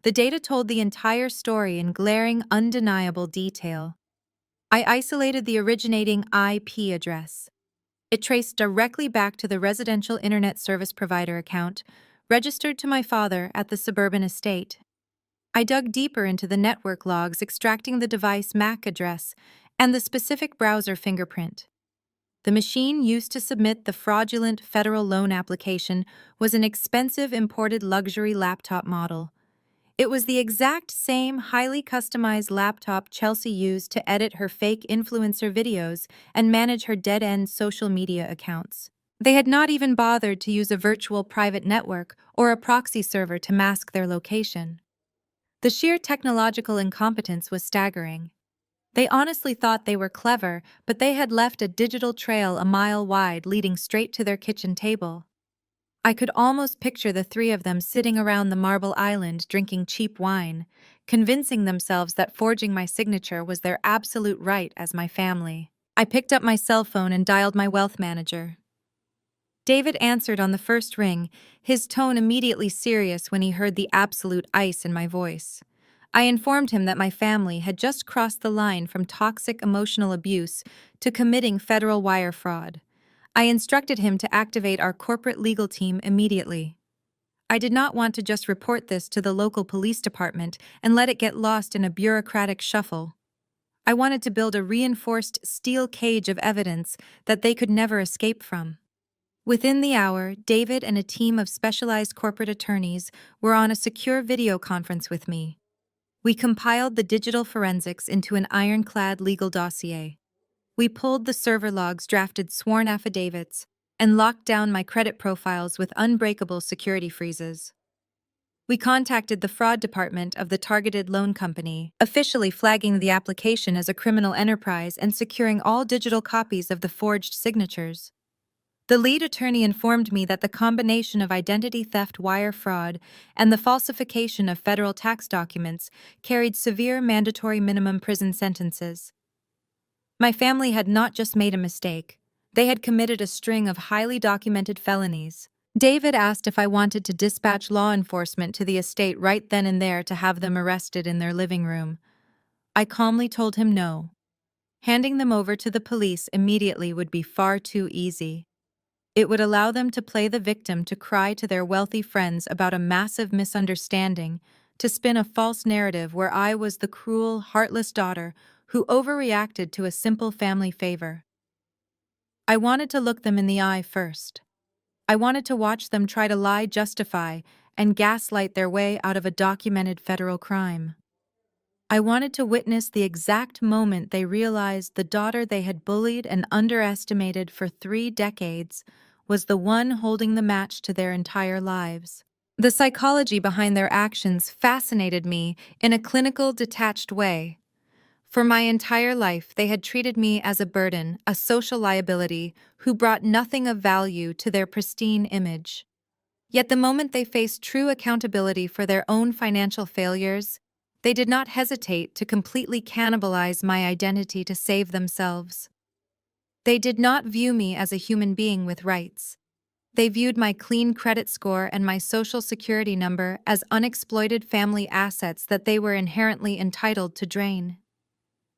The data told the entire story in glaring, undeniable detail. I isolated the originating IP address. It traced directly back to the residential internet service provider account registered to my father at the suburban estate. I dug deeper into the network logs, extracting the device MAC address and the specific browser fingerprint. The machine used to submit the fraudulent federal loan application was an expensive imported luxury laptop model. It was the exact same highly customized laptop Chelsea used to edit her fake influencer videos and manage her dead-end social media accounts. They had not even bothered to use a virtual private network or a proxy server to mask their location. The sheer technological incompetence was staggering. They honestly thought they were clever, but they had left a digital trail a mile wide leading straight to their kitchen table. I could almost picture the three of them sitting around the marble island drinking cheap wine, convincing themselves that forging my signature was their absolute right as my family. I picked up my cell phone and dialed my wealth manager. David answered on the first ring, his tone immediately serious when he heard the absolute ice in my voice. I informed him that my family had just crossed the line from toxic emotional abuse to committing federal wire fraud. I instructed him to activate our corporate legal team immediately. I did not want to just report this to the local police department and let it get lost in a bureaucratic shuffle. I wanted to build a reinforced steel cage of evidence that they could never escape from. Within the hour, David and a team of specialized corporate attorneys were on a secure video conference with me. We compiled the digital forensics into an ironclad legal dossier. We pulled the server logs, drafted sworn affidavits, and locked down my credit profiles with unbreakable security freezes. We contacted the fraud department of the targeted loan company, officially flagging the application as a criminal enterprise and securing all digital copies of the forged signatures. The lead attorney informed me that the combination of identity theft, wire fraud, and the falsification of federal tax documents carried severe mandatory minimum prison sentences. My family had not just made a mistake, they had committed a string of highly documented felonies. David asked if I wanted to dispatch law enforcement to the estate right then and there to have them arrested in their living room. I calmly told him no. Handing them over to the police immediately would be far too easy. It would allow them to play the victim, to cry to their wealthy friends about a massive misunderstanding, to spin a false narrative where I was the cruel, heartless daughter who overreacted to a simple family favor. I wanted to look them in the eye first. I wanted to watch them try to lie, justify, and gaslight their way out of a documented federal crime. I wanted to witness the exact moment they realized the daughter they had bullied and underestimated for 3 decades was the one holding the match to their entire lives. The psychology behind their actions fascinated me in a clinical, detached way. For my entire life, they had treated me as a burden, a social liability, who brought nothing of value to their pristine image. Yet the moment they faced true accountability for their own financial failures, they did not hesitate to completely cannibalize my identity to save themselves. They did not view me as a human being with rights. They viewed my clean credit score and my social security number as unexploited family assets that they were inherently entitled to drain.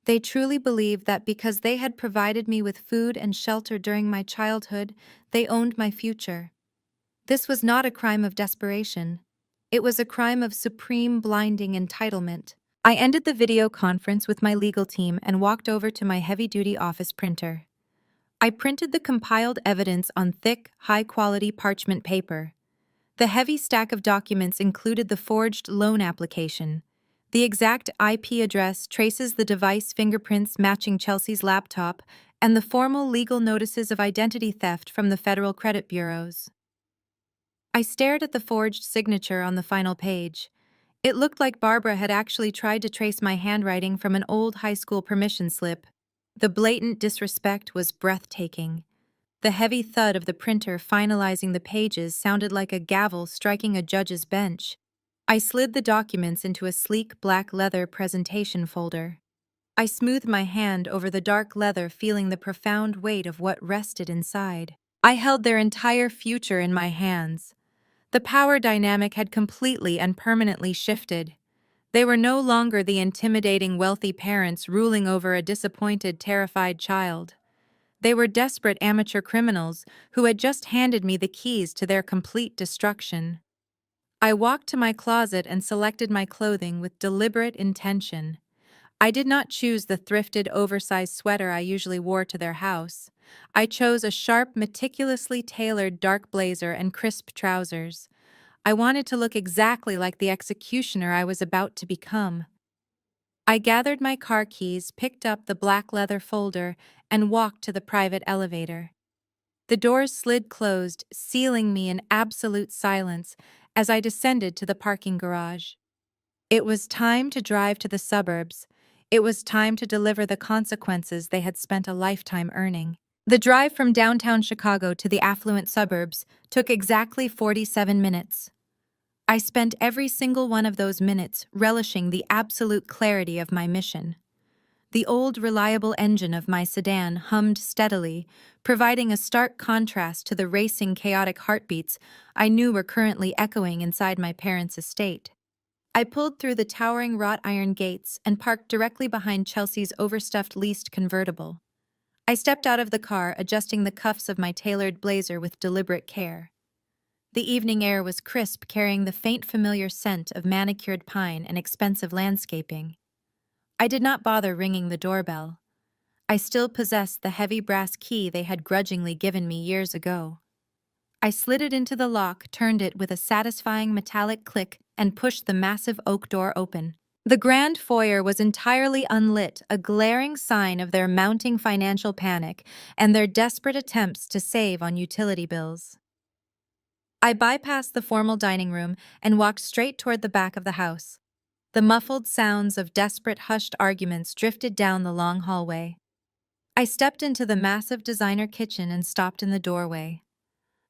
They truly believed that because they had provided me with food and shelter during my childhood, they owned my future. This was not a crime of desperation. It was a crime of supreme, blinding entitlement. I ended the video conference with my legal team and walked over to my heavy-duty office printer. I printed the compiled evidence on thick, high-quality parchment paper. The heavy stack of documents included the forged loan application. The exact IP address traces the device fingerprints matching Chelsea's laptop, and the formal legal notices of identity theft from the federal credit bureaus. I stared at the forged signature on the final page. It looked like Barbara had actually tried to trace my handwriting from an old high school permission slip. The blatant disrespect was breathtaking. The heavy thud of the printer finalizing the pages sounded like a gavel striking a judge's bench. I slid the documents into a sleek black leather presentation folder. I smoothed my hand over the dark leather, feeling the profound weight of what rested inside. I held their entire future in my hands. The power dynamic had completely and permanently shifted. They were no longer the intimidating wealthy parents ruling over a disappointed, terrified child. They were desperate amateur criminals who had just handed me the keys to their complete destruction. I walked to my closet and selected my clothing with deliberate intention. I did not choose the thrifted, oversized sweater I usually wore to their house. I chose a sharp, meticulously tailored dark blazer and crisp trousers. I wanted to look exactly like the executioner I was about to become. I gathered my car keys, picked up the black leather folder, and walked to the private elevator. The doors slid closed, sealing me in absolute silence as I descended to the parking garage. It was time to drive to the suburbs. It was time to deliver the consequences they had spent a lifetime earning. The drive from downtown Chicago to the affluent suburbs took exactly 47 minutes. I spent every single one of those minutes relishing the absolute clarity of my mission. The old, reliable engine of my sedan hummed steadily, providing a stark contrast to the racing, chaotic heartbeats I knew were currently echoing inside my parents' estate. I pulled through the towering wrought iron gates and parked directly behind Chelsea's overstuffed leased convertible. I stepped out of the car, adjusting the cuffs of my tailored blazer with deliberate care. The evening air was crisp, carrying the faint familiar scent of manicured pine and expensive landscaping. I did not bother ringing the doorbell. I still possessed the heavy brass key they had grudgingly given me years ago. I slid it into the lock, turned it with a satisfying metallic click, and pushed the massive oak door open. The grand foyer was entirely unlit, a glaring sign of their mounting financial panic and their desperate attempts to save on utility bills. I bypassed the formal dining room and walked straight toward the back of the house. The muffled sounds of desperate, hushed arguments drifted down the long hallway. I stepped into the massive designer kitchen and stopped in the doorway.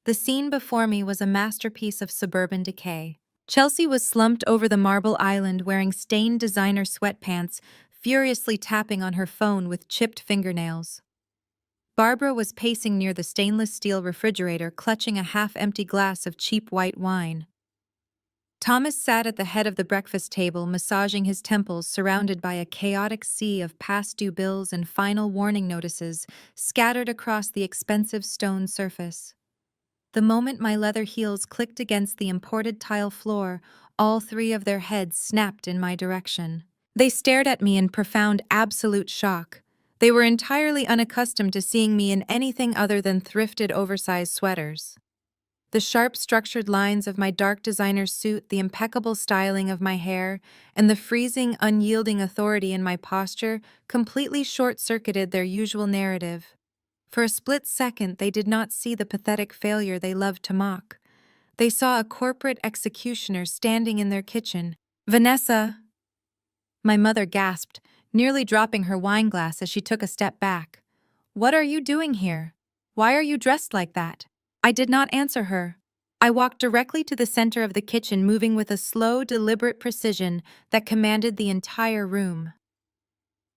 The scene before me was a masterpiece of suburban decay. Chelsea was slumped over the marble island wearing stained designer sweatpants, furiously tapping on her phone with chipped fingernails. Barbara was pacing near the stainless steel refrigerator, clutching a half-empty glass of cheap white wine. Thomas sat at the head of the breakfast table, massaging his temples, surrounded by a chaotic sea of past-due bills and final warning notices scattered across the expensive stone surface. The moment my leather heels clicked against the imported tile floor, all three of their heads snapped in my direction. They stared at me in profound, absolute shock. They were entirely unaccustomed to seeing me in anything other than thrifted, oversized sweaters. The sharp, structured lines of my dark designer suit, the impeccable styling of my hair, and the freezing, unyielding authority in my posture completely short-circuited their usual narrative. For a split second, they did not see the pathetic failure they loved to mock. They saw a corporate executioner standing in their kitchen. "Vanessa!" My mother gasped, nearly dropping her wineglass as she took a step back. "What are you doing here? Why are you dressed like that?" I did not answer her. I walked directly to the center of the kitchen, moving with a slow, deliberate precision that commanded the entire room.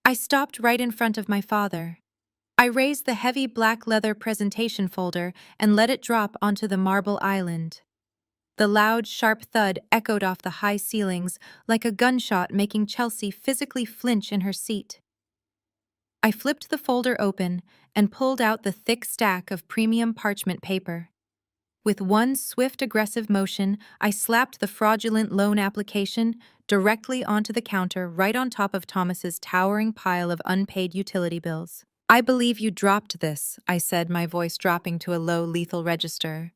I stopped right in front of my father. I raised the heavy black leather presentation folder and let it drop onto the marble island. The loud, sharp thud echoed off the high ceilings like a gunshot, making Chelsea physically flinch in her seat. I flipped the folder open and pulled out the thick stack of premium parchment paper. With one swift, aggressive motion, I slapped the fraudulent loan application directly onto the counter, right on top of Thomas's towering pile of unpaid utility bills. "I believe you dropped this," I said, my voice dropping to a low, lethal register.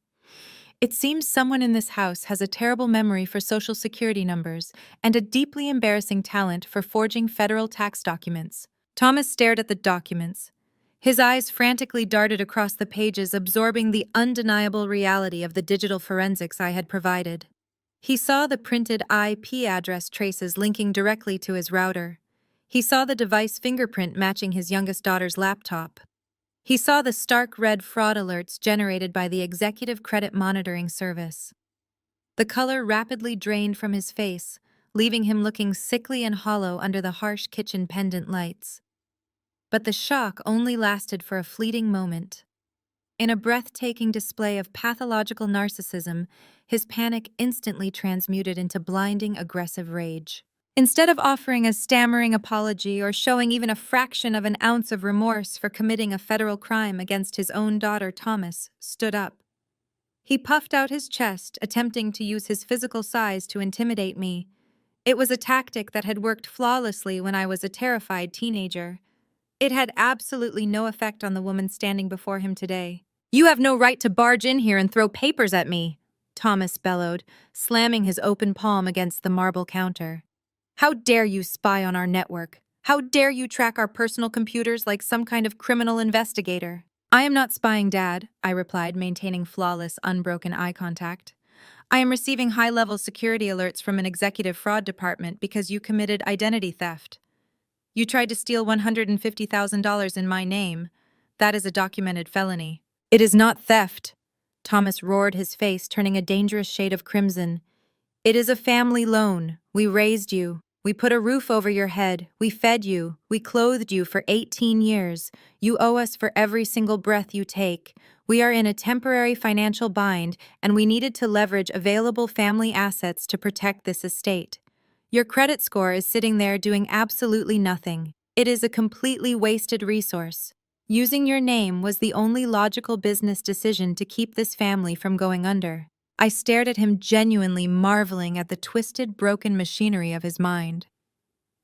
"It seems someone in this house has a terrible memory for social security numbers and a deeply embarrassing talent for forging federal tax documents." Thomas stared at the documents. His eyes frantically darted across the pages, absorbing the undeniable reality of the digital forensics I had provided. He saw the printed IP address traces linking directly to his router. He saw the device fingerprint matching his youngest daughter's laptop. He saw the stark red fraud alerts generated by the Executive Credit Monitoring Service. The color rapidly drained from his face, leaving him looking sickly and hollow under the harsh kitchen pendant lights. But the shock only lasted for a fleeting moment. In a breathtaking display of pathological narcissism, his panic instantly transmuted into blinding, aggressive rage. Instead of offering a stammering apology or showing even a fraction of an ounce of remorse for committing a federal crime against his own daughter, Thomas stood up. He puffed out his chest, attempting to use his physical size to intimidate me. It was a tactic that had worked flawlessly when I was a terrified teenager. It had absolutely no effect on the woman standing before him today. "You have no right to barge in here and throw papers at me," Thomas bellowed, slamming his open palm against the marble counter. "How dare you spy on our network? How dare you track our personal computers like some kind of criminal investigator?" "I am not spying, Dad," I replied, maintaining flawless, unbroken eye contact. "I am receiving high-level security alerts from an executive fraud department because you committed identity theft. You tried to steal $150,000 in my name. That is a documented felony." "It is not theft," Thomas roared, his face turning a dangerous shade of crimson. "It is a family loan. We raised you. We put a roof over your head. We fed you. We clothed you for 18 years. You owe us for every single breath you take. We are in a temporary financial bind, and we needed to leverage available family assets to protect this estate. Your credit score is sitting there doing absolutely nothing. It is a completely wasted resource. Using your name was the only logical business decision to keep this family from going under. I stared at him, genuinely marveling at the twisted, broken machinery of his mind.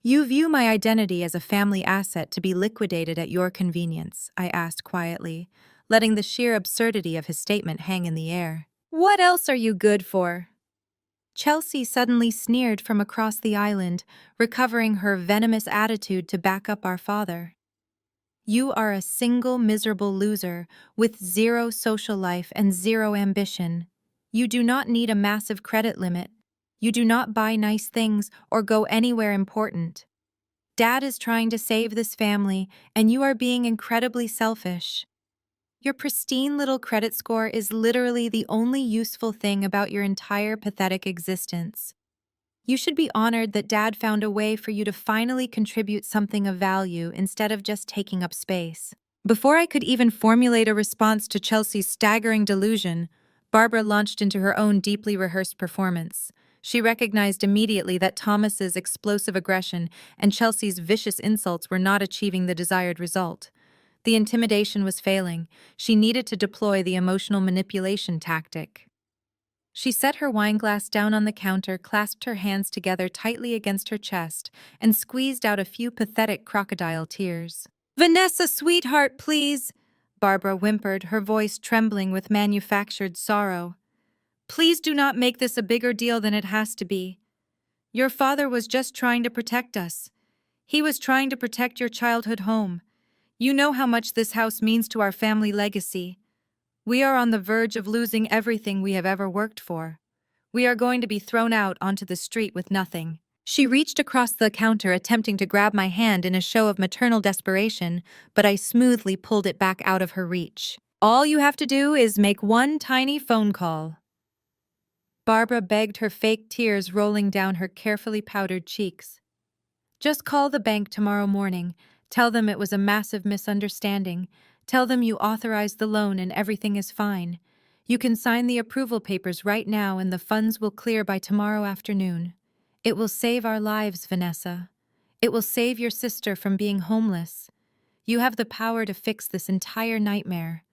You view my identity as a family asset to be liquidated at your convenience, I asked quietly, letting the sheer absurdity of his statement hang in the air. What else are you good for? Chelsea suddenly sneered from across the island, recovering her venomous attitude to back up our father. You are a single miserable loser with zero social life and zero ambition. You do not need a massive credit limit. You do not buy nice things or go anywhere important. Dad is trying to save this family, and you are being incredibly selfish. Your pristine little credit score is literally the only useful thing about your entire pathetic existence. You should be honored that Dad found a way for you to finally contribute something of value instead of just taking up space. Before I could even formulate a response to Chelsea's staggering delusion, Barbara launched into her own deeply rehearsed performance. She recognized immediately that Thomas's explosive aggression and Chelsea's vicious insults were not achieving the desired result. The intimidation was failing. She needed to deploy the emotional manipulation tactic. She set her wineglass down on the counter, clasped her hands together tightly against her chest, and squeezed out a few pathetic crocodile tears. "Vanessa, sweetheart, please," Barbara whimpered, her voice trembling with manufactured sorrow. "Please do not make this a bigger deal than it has to be. Your father was just trying to protect us. He was trying to protect your childhood home. You know how much this house means to our family legacy. We are on the verge of losing everything we have ever worked for. We are going to be thrown out onto the street with nothing." She reached across the counter, attempting to grab my hand in a show of maternal desperation, but I smoothly pulled it back out of her reach. "All you have to do is make one tiny phone call," Barbara begged, her fake tears rolling down her carefully powdered cheeks. "Just call the bank tomorrow morning. Tell them it was a massive misunderstanding. Tell them you authorized the loan and everything is fine. You can sign the approval papers right now and the funds will clear by tomorrow afternoon. It will save our lives, Vanessa. It will save your sister from being homeless. You have the power to fix this entire nightmare.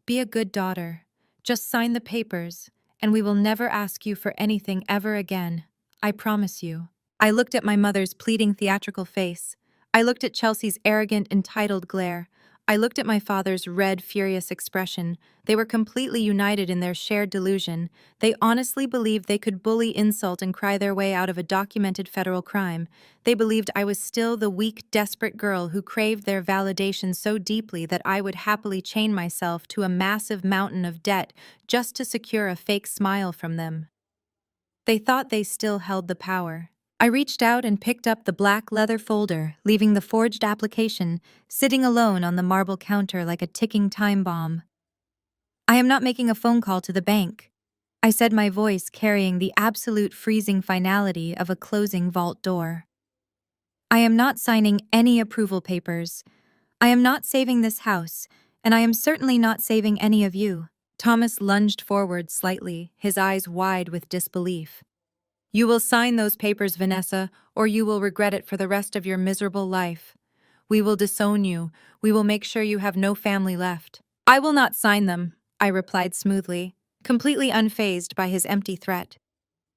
Be a good daughter. Just sign the papers, and we will never ask you for anything ever again. I promise you." I looked at my mother's pleading theatrical face. I looked at Chelsea's arrogant, entitled glare. I looked at my father's red, furious expression. They were completely united in their shared delusion. They honestly believed they could bully, insult, and cry their way out of a documented federal crime. They believed I was still the weak, desperate girl who craved their validation so deeply that I would happily chain myself to a massive mountain of debt just to secure a fake smile from them. They thought they still held the power. I reached out and picked up the black leather folder, leaving the forged application sitting alone on the marble counter like a ticking time bomb. "I am not making a phone call to the bank," I said, my voice carrying the absolute freezing finality of a closing vault door. "I am not signing any approval papers. I am not saving this house, and I am certainly not saving any of you." Thomas lunged forward slightly, his eyes wide with disbelief. "You will sign those papers, Vanessa, or you will regret it for the rest of your miserable life. We will disown you. We will make sure you have no family left." "I will not sign them," I replied smoothly, completely unfazed by his empty threat.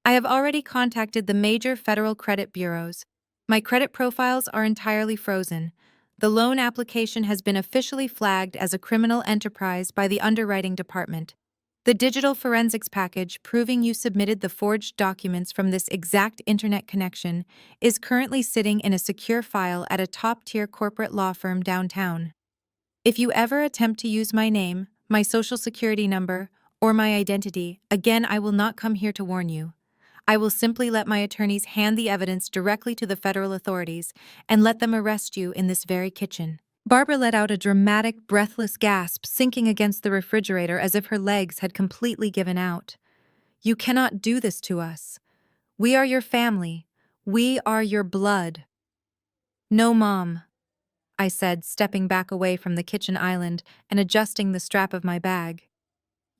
"I have already contacted the major federal credit bureaus. My credit profiles are entirely frozen. The loan application has been officially flagged as a criminal enterprise by the underwriting department. The digital forensics package proving you submitted the forged documents from this exact internet connection is currently sitting in a secure file at a top-tier corporate law firm downtown. If you ever attempt to use my name, my social security number, or my identity, again, I will not come here to warn you. I will simply let my attorneys hand the evidence directly to the federal authorities and let them arrest you in this very kitchen." Barbara let out a dramatic, breathless gasp, sinking against the refrigerator as if her legs had completely given out. "You cannot do this to us. We are your family. We are your blood. No, Mom, I said, stepping back away from the kitchen island and adjusting the strap of my bag.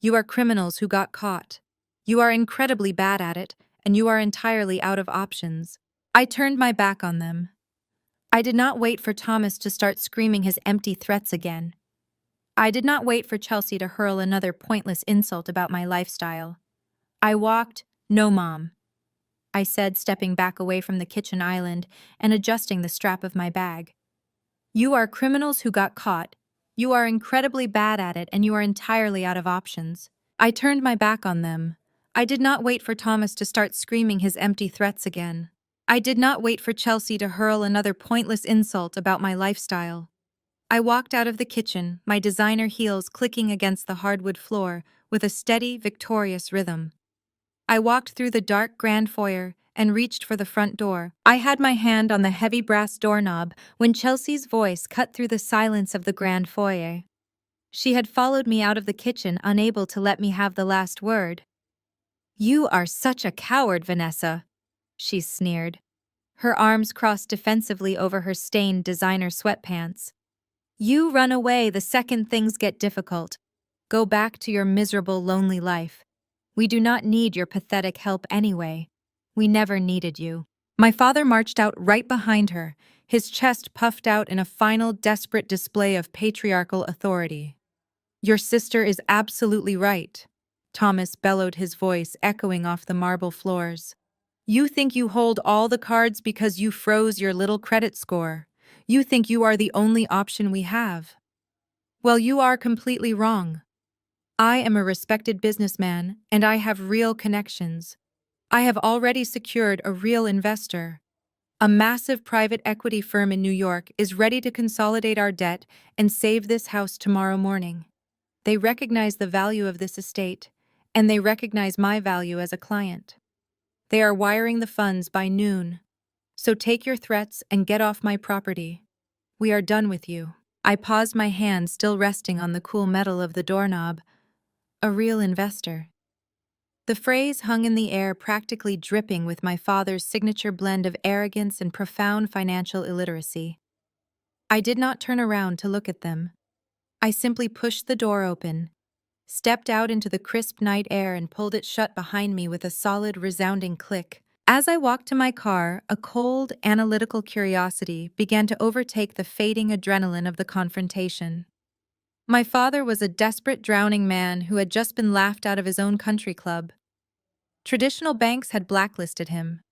You are criminals who got caught. You are incredibly bad at it, and you are entirely out of options. I turned my back on them. I did not wait for Thomas to start screaming his empty threats again. I did not wait for Chelsea to hurl another pointless insult about my lifestyle. I walked, no, Mom, I said, stepping back away from the kitchen island and adjusting the strap of my bag. You are criminals who got caught. You are incredibly bad at it, and you are entirely out of options. I turned my back on them. I did not wait for Thomas to start screaming his empty threats again. I did not wait for Chelsea to hurl another pointless insult about my lifestyle. I walked out of the kitchen, my designer heels clicking against the hardwood floor with a steady, victorious rhythm. I walked through the dark grand foyer and reached for the front door. I had my hand on the heavy brass doorknob when Chelsea's voice cut through the silence of the grand foyer. She had followed me out of the kitchen, unable to let me have the last word. You are such a coward, Vanessa, she sneered. Her arms crossed defensively over her stained designer sweatpants. You run away the second things get difficult. Go back to your miserable, lonely life. We do not need your pathetic help anyway. We never needed you. My father marched out right behind her, his chest puffed out in a final, desperate display of patriarchal authority. Your sister is absolutely right, Thomas bellowed, his voice echoing off the marble floors. You think you hold all the cards because you froze your little credit score. You think you are the only option we have. Well, you are completely wrong. I am a respected businessman, and I have real connections. I have already secured a real investor. A massive private equity firm in New York is ready to consolidate our debt and save this house tomorrow morning. They recognize the value of this estate, and they recognize my value as a client. They are wiring the funds by noon. So take your threats and get off my property. We are done with you. I paused, my hand still resting on the cool metal of the doorknob. A real investor. The phrase hung in the air, practically dripping with my father's signature blend of arrogance and profound financial illiteracy. I did not turn around to look at them. I simply pushed the door open, stepped out into the crisp night air, and pulled it shut behind me with a solid, resounding click. As I walked to my car, a cold, analytical curiosity began to overtake the fading adrenaline of the confrontation. My father was a desperate, drowning man who had just been laughed out of his own country club. Traditional banks had blacklisted him.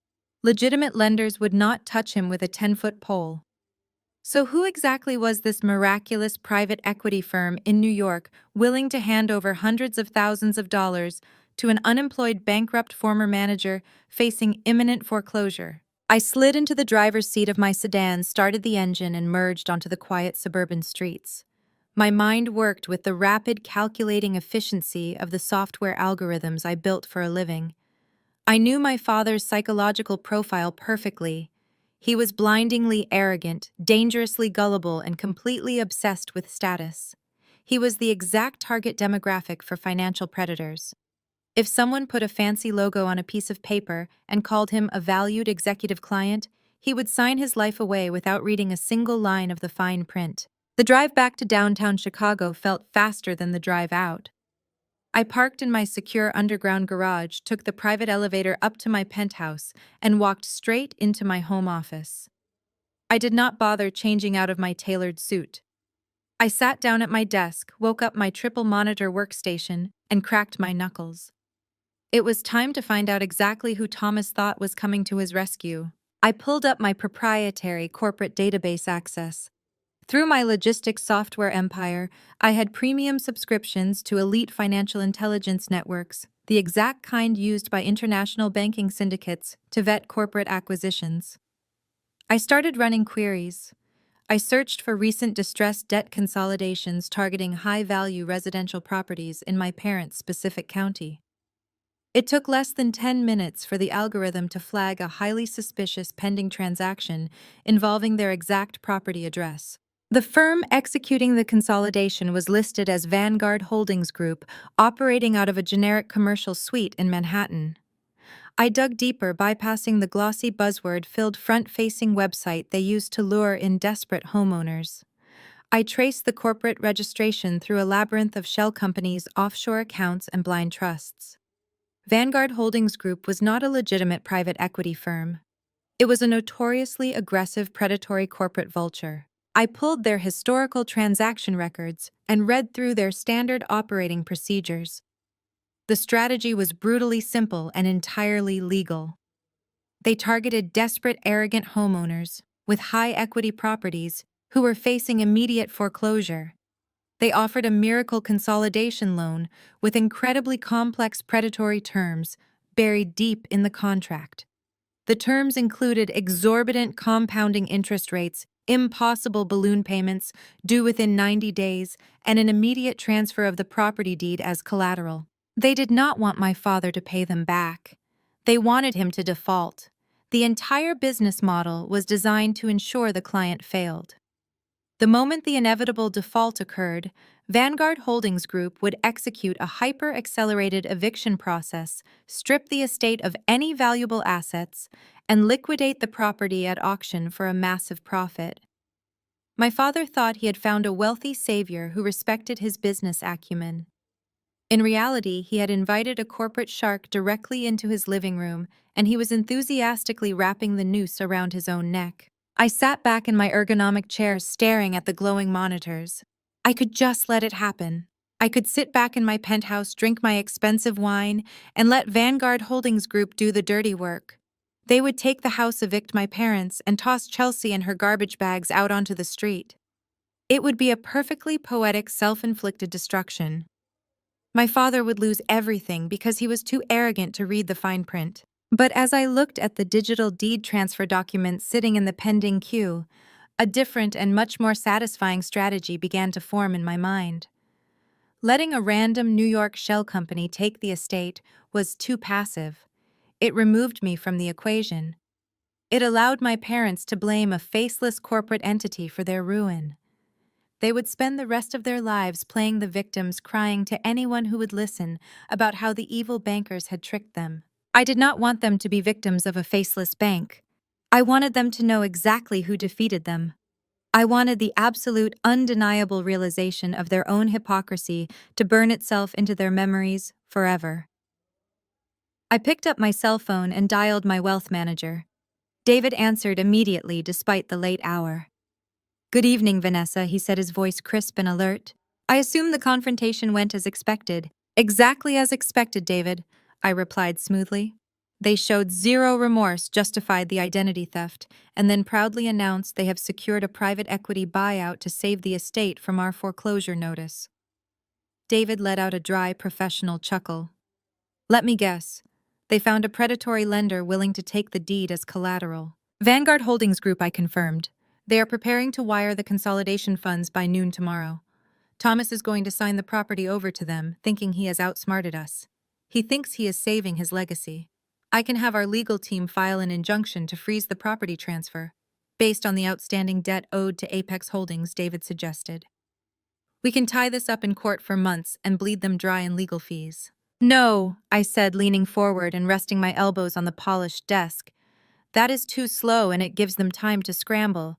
Legitimate lenders would not touch him with a 10-foot pole. So who exactly was this miraculous private equity firm in New York willing to hand over hundreds of thousands of dollars to an unemployed, bankrupt former manager facing imminent foreclosure? I slid into the driver's seat of my sedan, started the engine, and merged onto the quiet suburban streets. My mind worked with the rapid, calculating efficiency of the software algorithms I built for a living. I knew my father's psychological profile perfectly. He was blindingly arrogant, dangerously gullible, and completely obsessed with status. He was the exact target demographic for financial predators. If someone put a fancy logo on a piece of paper and called him a valued executive client, he would sign his life away without reading a single line of the fine print. The drive back to downtown Chicago felt faster than the drive out. I parked in my secure underground garage, took the private elevator up to my penthouse, and walked straight into my home office. I did not bother changing out of my tailored suit. I sat down at my desk, woke up my triple-monitor workstation, and cracked my knuckles. It was time to find out exactly who Thomas thought was coming to his rescue. I pulled up my proprietary corporate database access. Through my logistics software empire, I had premium subscriptions to elite financial intelligence networks, the exact kind used by international banking syndicates to vet corporate acquisitions. I started running queries. I searched for recent distressed debt consolidations targeting high-value residential properties in my parents' specific county. It took less than 10 minutes for the algorithm to flag a highly suspicious pending transaction involving their exact property address. The firm executing the consolidation was listed as Vanguard Holdings Group, operating out of a generic commercial suite in Manhattan. I dug deeper, bypassing the glossy buzzword-filled front-facing website they used to lure in desperate homeowners. I traced the corporate registration through a labyrinth of shell companies, offshore accounts, and blind trusts. Vanguard Holdings Group was not a legitimate private equity firm. It was a notoriously aggressive predatory corporate vulture. I pulled their historical transaction records and read through their standard operating procedures. The strategy was brutally simple and entirely legal. They targeted desperate, arrogant homeowners with high equity properties who were facing immediate foreclosure. They offered a miracle consolidation loan with incredibly complex predatory terms buried deep in the contract. The terms included exorbitant compounding interest rates, impossible balloon payments due within 90 days, and an immediate transfer of the property deed as collateral. They did not want my father to pay them back. They wanted him to default. The entire business model was designed to ensure the client failed. The moment the inevitable default occurred, Vanguard Holdings Group would execute a hyper-accelerated eviction process, strip the estate of any valuable assets, and liquidate the property at auction for a massive profit. My father thought he had found a wealthy savior who respected his business acumen. In reality, he had invited a corporate shark directly into his living room, and he was enthusiastically wrapping the noose around his own neck. I sat back in my ergonomic chair staring at the glowing monitors. I could just let it happen. I could sit back in my penthouse, drink my expensive wine, and let Vanguard Holdings Group do the dirty work. They would take the house, evict my parents, and toss Chelsea and her garbage bags out onto the street. It would be a perfectly poetic, self-inflicted destruction. My father would lose everything because he was too arrogant to read the fine print. But as I looked at the digital deed transfer documents sitting in the pending queue, a different and much more satisfying strategy began to form in my mind. Letting a random New York shell company take the estate was too passive. It removed me from the equation. It allowed my parents to blame a faceless corporate entity for their ruin. They would spend the rest of their lives playing the victims, crying to anyone who would listen about how the evil bankers had tricked them. I did not want them to be victims of a faceless bank. I wanted them to know exactly who defeated them. I wanted the absolute, undeniable realization of their own hypocrisy to burn itself into their memories forever. I picked up my cell phone and dialed my wealth manager. David answered immediately despite the late hour. "Good evening, Vanessa," he said, his voice crisp and alert. "I assume the confrontation went as expected." "Exactly as expected, David," I replied smoothly. "They showed zero remorse, justified the identity theft, and then proudly announced they have secured a private equity buyout to save the estate from our foreclosure notice." David let out a dry, professional chuckle. "Let me guess. They found a predatory lender willing to take the deed as collateral." "Vanguard Holdings Group," I confirmed. "They are preparing to wire the consolidation funds by noon tomorrow. Thomas is going to sign the property over to them, thinking he has outsmarted us. He thinks he is saving his legacy. I can have our legal team file an injunction to freeze the property transfer, based on the outstanding debt owed to Apex Holdings," David suggested. "We can tie this up in court for months and bleed them dry in legal fees." "No," I said, leaning forward and resting my elbows on the polished desk. "That is too slow, and it gives them time to scramble.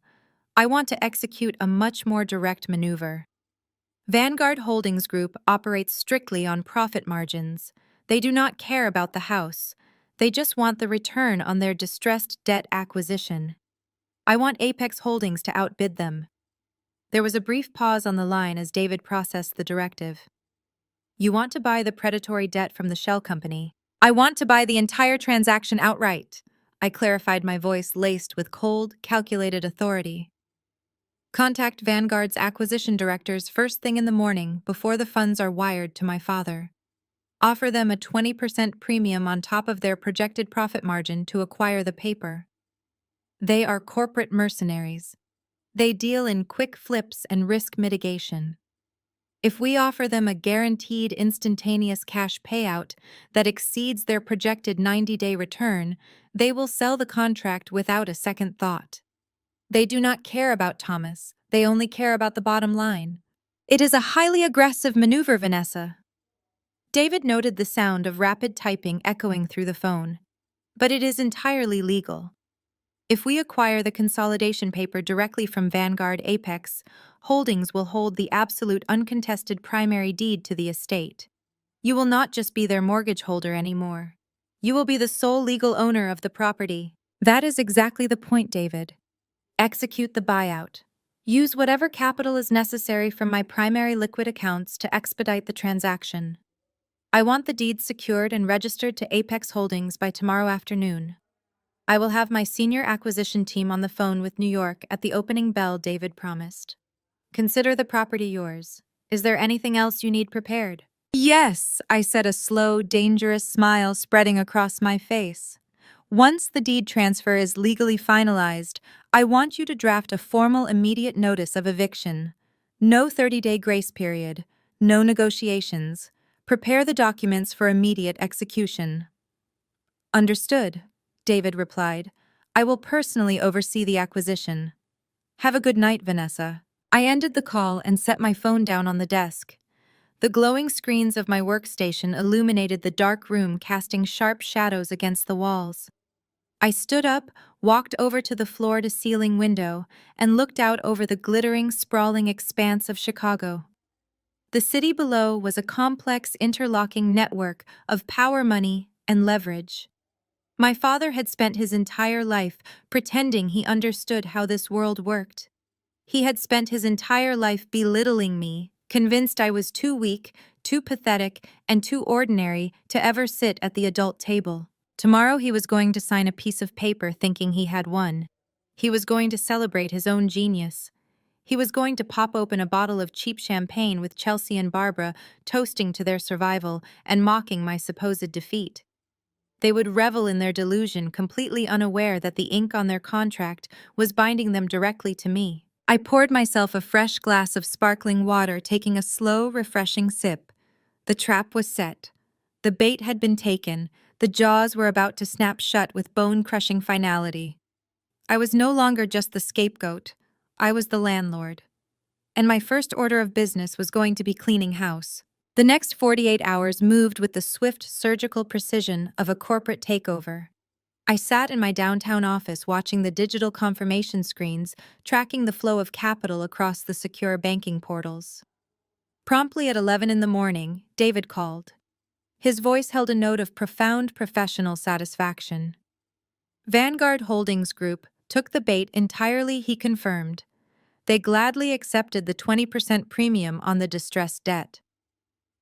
I want to execute a much more direct maneuver." Vanguard Holdings Group operates strictly on profit margins. They do not care about the house. They just want the return on their distressed debt acquisition. I want Apex Holdings to outbid them. There was a brief pause on the line as David processed the directive. "You want to buy the predatory debt from the shell company?" "I want to buy the entire transaction outright," I clarified, my voice laced with cold, calculated authority. "Contact Vanguard's acquisition directors first thing in the morning before the funds are wired to my father. Offer them a 20% premium on top of their projected profit margin to acquire the paper. They are corporate mercenaries. They deal in quick flips and risk mitigation. If we offer them a guaranteed instantaneous cash payout that exceeds their projected 90-day return, they will sell the contract without a second thought. They do not care about Thomas. They only care about the bottom line. It is a highly aggressive maneuver, Vanessa." David noted the sound of rapid typing echoing through the phone. but it is entirely legal. If we acquire the consolidation paper directly from Vanguard Apex, Holdings will hold the absolute uncontested primary deed to the estate. You will not just be their mortgage holder anymore. You will be the sole legal owner of the property. That is exactly the point, David. Execute the buyout. Use whatever capital is necessary from my primary liquid accounts to expedite the transaction. I want the deeds secured and registered to Apex Holdings by tomorrow afternoon. I will have my senior acquisition team on the phone with New York at the opening bell, David promised. Consider the property yours. Is there anything else you need prepared? Yes, I said, a slow, dangerous smile spreading across my face. Once the deed transfer is legally finalized, I want you to draft a formal immediate notice of eviction. No 30-day grace period, no negotiations. Prepare the documents for immediate execution. Understood, David replied. I will personally oversee the acquisition. Have a good night, Vanessa. I ended the call and set my phone down on the desk. The glowing screens of my workstation illuminated the dark room, casting sharp shadows against the walls. I stood up, walked over to the floor-to-ceiling window, and looked out over the glittering, sprawling expanse of Chicago. The city below was a complex, interlocking network of power, money, and leverage. My father had spent his entire life pretending he understood how this world worked. He had spent his entire life belittling me, convinced I was too weak, too pathetic, and too ordinary to ever sit at the adult table. Tomorrow he was going to sign a piece of paper thinking he had won. He was going to celebrate his own genius. He was going to pop open a bottle of cheap champagne with Chelsea and Barbara, toasting to their survival and mocking my supposed defeat. They would revel in their delusion, completely unaware that the ink on their contract was binding them directly to me. I poured myself a fresh glass of sparkling water, taking a slow, refreshing sip. The trap was set. The bait had been taken. The jaws were about to snap shut with bone-crushing finality. I was no longer just the scapegoat. I was the landlord. And my first order of business was going to be cleaning house. The next 48 hours moved with the swift, surgical precision of a corporate takeover. I sat in my downtown office watching the digital confirmation screens, tracking the flow of capital across the secure banking portals. Promptly at 11 in the morning, David called. His voice held a note of profound professional satisfaction. Vanguard Holdings Group took the bait entirely, he confirmed. They gladly accepted the 20% premium on the distressed debt.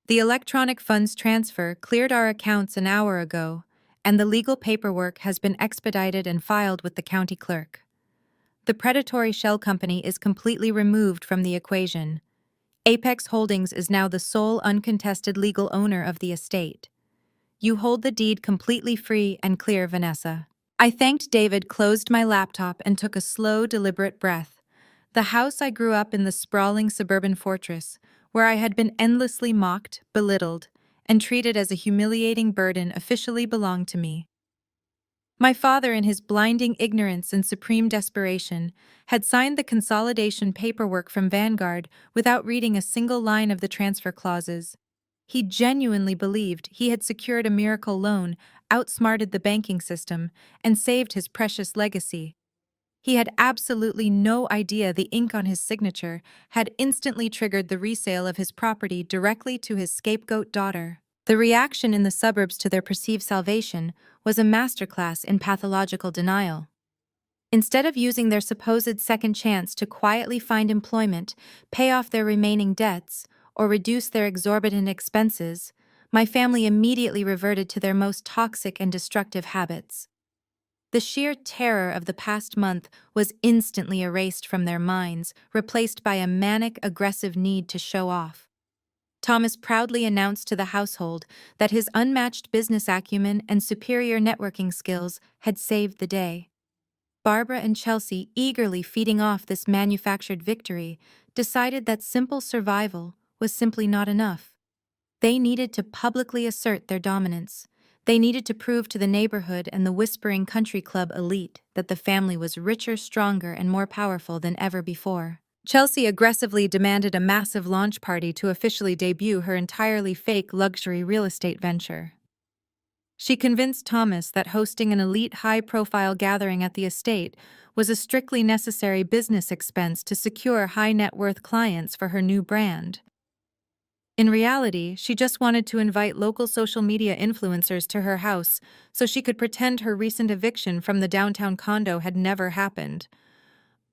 The electronic funds transfer cleared our accounts an hour ago, and the legal paperwork has been expedited and filed with the county clerk. The predatory shell company is completely removed from the equation. Apex Holdings is now the sole uncontested legal owner of the estate. You hold the deed completely free and clear, Vanessa. I thanked David, closed my laptop, and took a slow, deliberate breath. The house I grew up in, the sprawling suburban fortress, where I had been endlessly mocked, belittled, and treated as a humiliating burden, officially belonged to me. My father, in his blinding ignorance and supreme desperation, had signed the consolidation paperwork from Vanguard without reading a single line of the transfer clauses. He genuinely believed he had secured a miracle loan, outsmarted the banking system, and saved his precious legacy. He had absolutely no idea the ink on his signature had instantly triggered the resale of his property directly to his scapegoat daughter. The reaction in the suburbs to their perceived salvation was a masterclass in pathological denial. Instead of using their supposed second chance to quietly find employment, pay off their remaining debts, or reduce their exorbitant expenses, my family immediately reverted to their most toxic and destructive habits. The sheer terror of the past month was instantly erased from their minds, replaced by a manic, aggressive need to show off. Thomas proudly announced to the household that his unmatched business acumen and superior networking skills had saved the day. Barbara and Chelsea, eagerly feeding off this manufactured victory, decided that simple survival was simply not enough. They needed to publicly assert their dominance. They needed to prove to the neighborhood and the whispering country club elite that the family was richer, stronger, and more powerful than ever before. Chelsea aggressively demanded a massive launch party to officially debut her entirely fake luxury real estate venture. She convinced Thomas that hosting an elite high-profile gathering at the estate was a strictly necessary business expense to secure high-net-worth clients for her new brand. In reality, she just wanted to invite local social media influencers to her house so she could pretend her recent eviction from the downtown condo had never happened.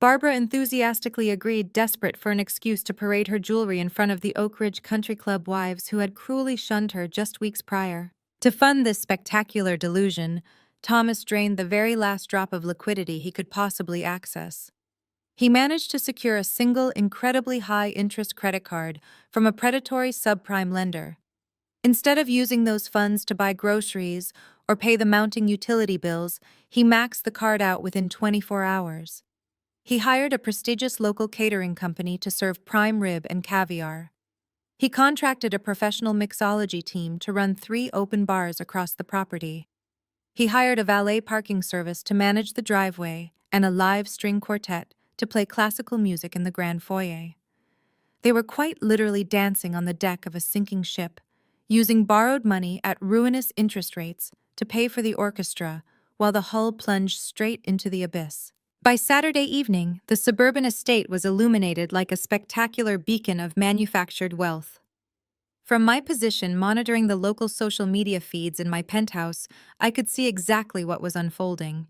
Barbara enthusiastically agreed, desperate for an excuse to parade her jewelry in front of the Oak Ridge Country Club wives who had cruelly shunned her just weeks prior. To fund this spectacular delusion, Thomas drained the very last drop of liquidity he could possibly access. He managed to secure a single, incredibly high-interest credit card from a predatory subprime lender. Instead of using those funds to buy groceries or pay the mounting utility bills, he maxed the card out within 24 hours. He hired a prestigious local catering company to serve prime rib and caviar. He contracted a professional mixology team to run 3 open bars across the property. He hired a valet parking service to manage the driveway and a live string quartet to play classical music in the grand foyer. They were quite literally dancing on the deck of a sinking ship, using borrowed money at ruinous interest rates to pay for the orchestra while the hull plunged straight into the abyss. By Saturday evening, the suburban estate was illuminated like a spectacular beacon of manufactured wealth. From my position monitoring the local social media feeds in my penthouse, I could see exactly what was unfolding.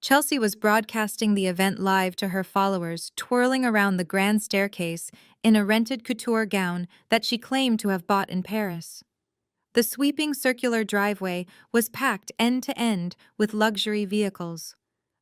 Chelsea was broadcasting the event live to her followers, twirling around the grand staircase in a rented couture gown that she claimed to have bought in Paris. The sweeping circular driveway was packed end to end with luxury vehicles.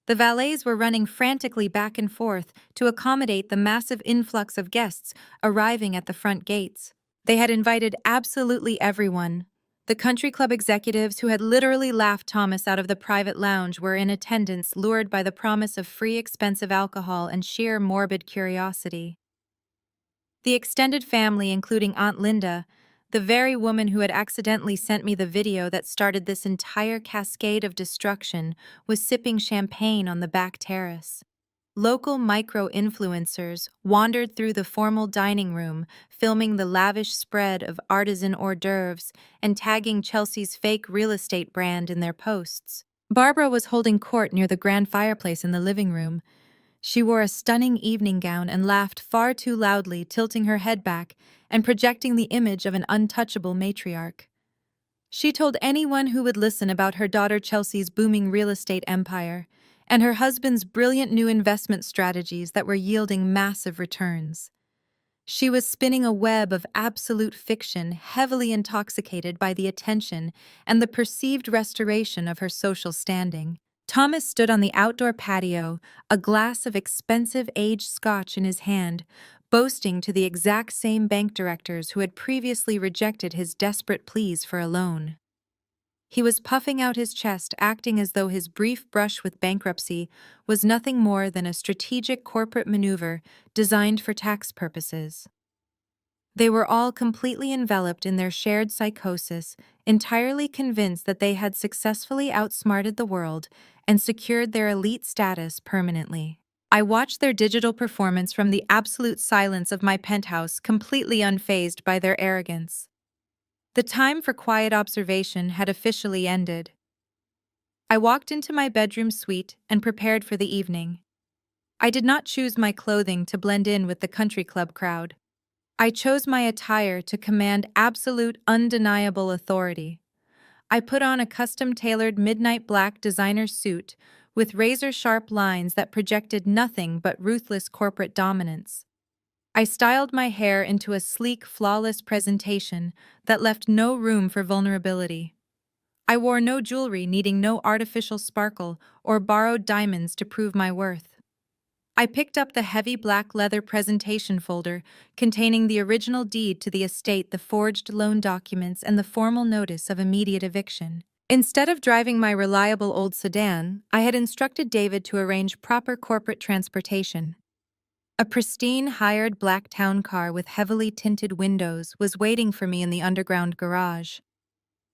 The valets were running frantically back and forth to accommodate the massive influx of guests arriving at the front gates. They had invited absolutely everyone. The country club executives who had literally laughed Thomas out of the private lounge were in attendance, lured by the promise of free expensive alcohol and sheer morbid curiosity. The extended family, including Aunt Linda, the very woman who had accidentally sent me the video that started this entire cascade of destruction, was sipping champagne on the back terrace. Local micro-influencers wandered through the formal dining room, filming the lavish spread of artisan hors d'oeuvres and tagging Chelsea's fake real estate brand in their posts. Barbara was holding court near the grand fireplace in the living room. She wore a stunning evening gown and laughed far too loudly, tilting her head back and projecting the image of an untouchable matriarch. She told anyone who would listen about her daughter Chelsea's booming real estate empire and her husband's brilliant new investment strategies that were yielding massive returns. She was spinning a web of absolute fiction, heavily intoxicated by the attention and the perceived restoration of her social standing. Thomas stood on the outdoor patio, a glass of expensive aged scotch in his hand, boasting to the exact same bank directors who had previously rejected his desperate pleas for a loan. He was puffing out his chest, acting as though his brief brush with bankruptcy was nothing more than a strategic corporate maneuver designed for tax purposes. They were all completely enveloped in their shared psychosis, entirely convinced that they had successfully outsmarted the world and secured their elite status permanently. I watched their digital performance from the absolute silence of my penthouse, completely unfazed by their arrogance. The time for quiet observation had officially ended. I walked into my bedroom suite and prepared for the evening. I did not choose my clothing to blend in with the country club crowd. I chose my attire to command absolute, undeniable authority. I put on a custom-tailored midnight black designer suit with razor-sharp lines that projected nothing but ruthless corporate dominance. I styled my hair into a sleek, flawless presentation that left no room for vulnerability. I wore no jewelry, needing no artificial sparkle or borrowed diamonds to prove my worth. I picked up the heavy black leather presentation folder containing the original deed to the estate, the forged loan documents, and the formal notice of immediate eviction. Instead of driving my reliable old sedan, I had instructed David to arrange proper corporate transportation. A pristine hired black town car with heavily tinted windows was waiting for me in the underground garage.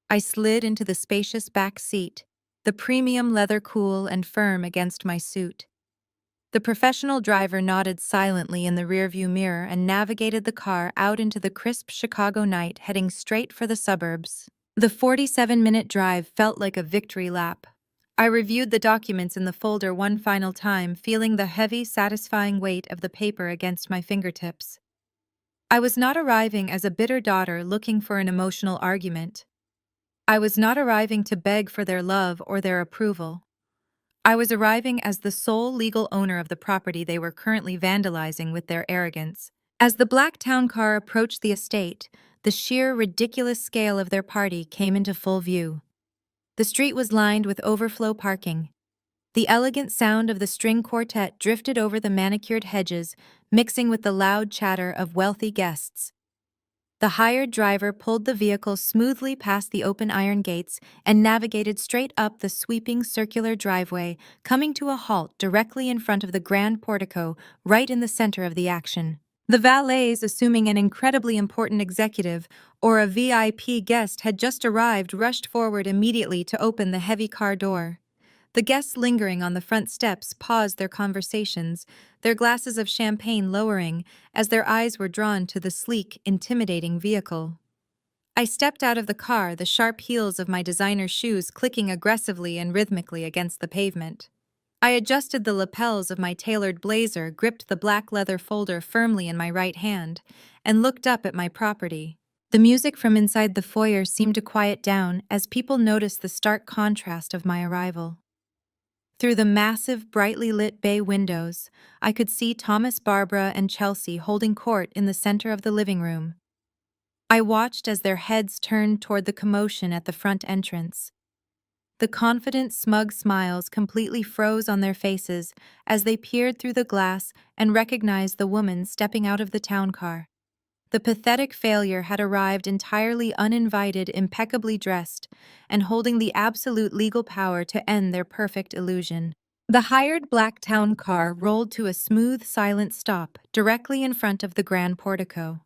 I slid into the spacious back seat, the premium leather cool and firm against my suit. The professional driver nodded silently in the rearview mirror and navigated the car out into the crisp Chicago night, heading straight for the suburbs. The 47-minute drive felt like a victory lap. I reviewed the documents in the folder one final time, feeling the heavy, satisfying weight of the paper against my fingertips. I was not arriving as a bitter daughter looking for an emotional argument. I was not arriving to beg for their love or their approval. I was arriving as the sole legal owner of the property they were currently vandalizing with their arrogance. As the black town car approached the estate, the sheer ridiculous scale of their party came into full view. The street was lined with overflow parking. The elegant sound of the string quartet drifted over the manicured hedges, mixing with the loud chatter of wealthy guests. The hired driver pulled the vehicle smoothly past the open iron gates and navigated straight up the sweeping circular driveway, coming to a halt directly in front of the grand portico, right in the center of the action. The valets, assuming an incredibly important executive or a VIP guest had just arrived, rushed forward immediately to open the heavy car door. The guests lingering on the front steps paused their conversations, their glasses of champagne lowering as their eyes were drawn to the sleek, intimidating vehicle. I stepped out of the car, the sharp heels of my designer shoes clicking aggressively and rhythmically against the pavement. I adjusted the lapels of my tailored blazer, gripped the black leather folder firmly in my right hand, and looked up at my property. The music from inside the foyer seemed to quiet down as people noticed the stark contrast of my arrival. Through the massive, brightly lit bay windows, I could see Thomas, Barbara, and Chelsea holding court in the center of the living room. I watched as their heads turned toward the commotion at the front entrance. The confident, smug smiles completely froze on their faces as they peered through the glass and recognized the woman stepping out of the town car. The pathetic failure had arrived entirely uninvited, impeccably dressed, and holding the absolute legal power to end their perfect illusion. The hired black town car rolled to a smooth, silent stop directly in front of the grand portico.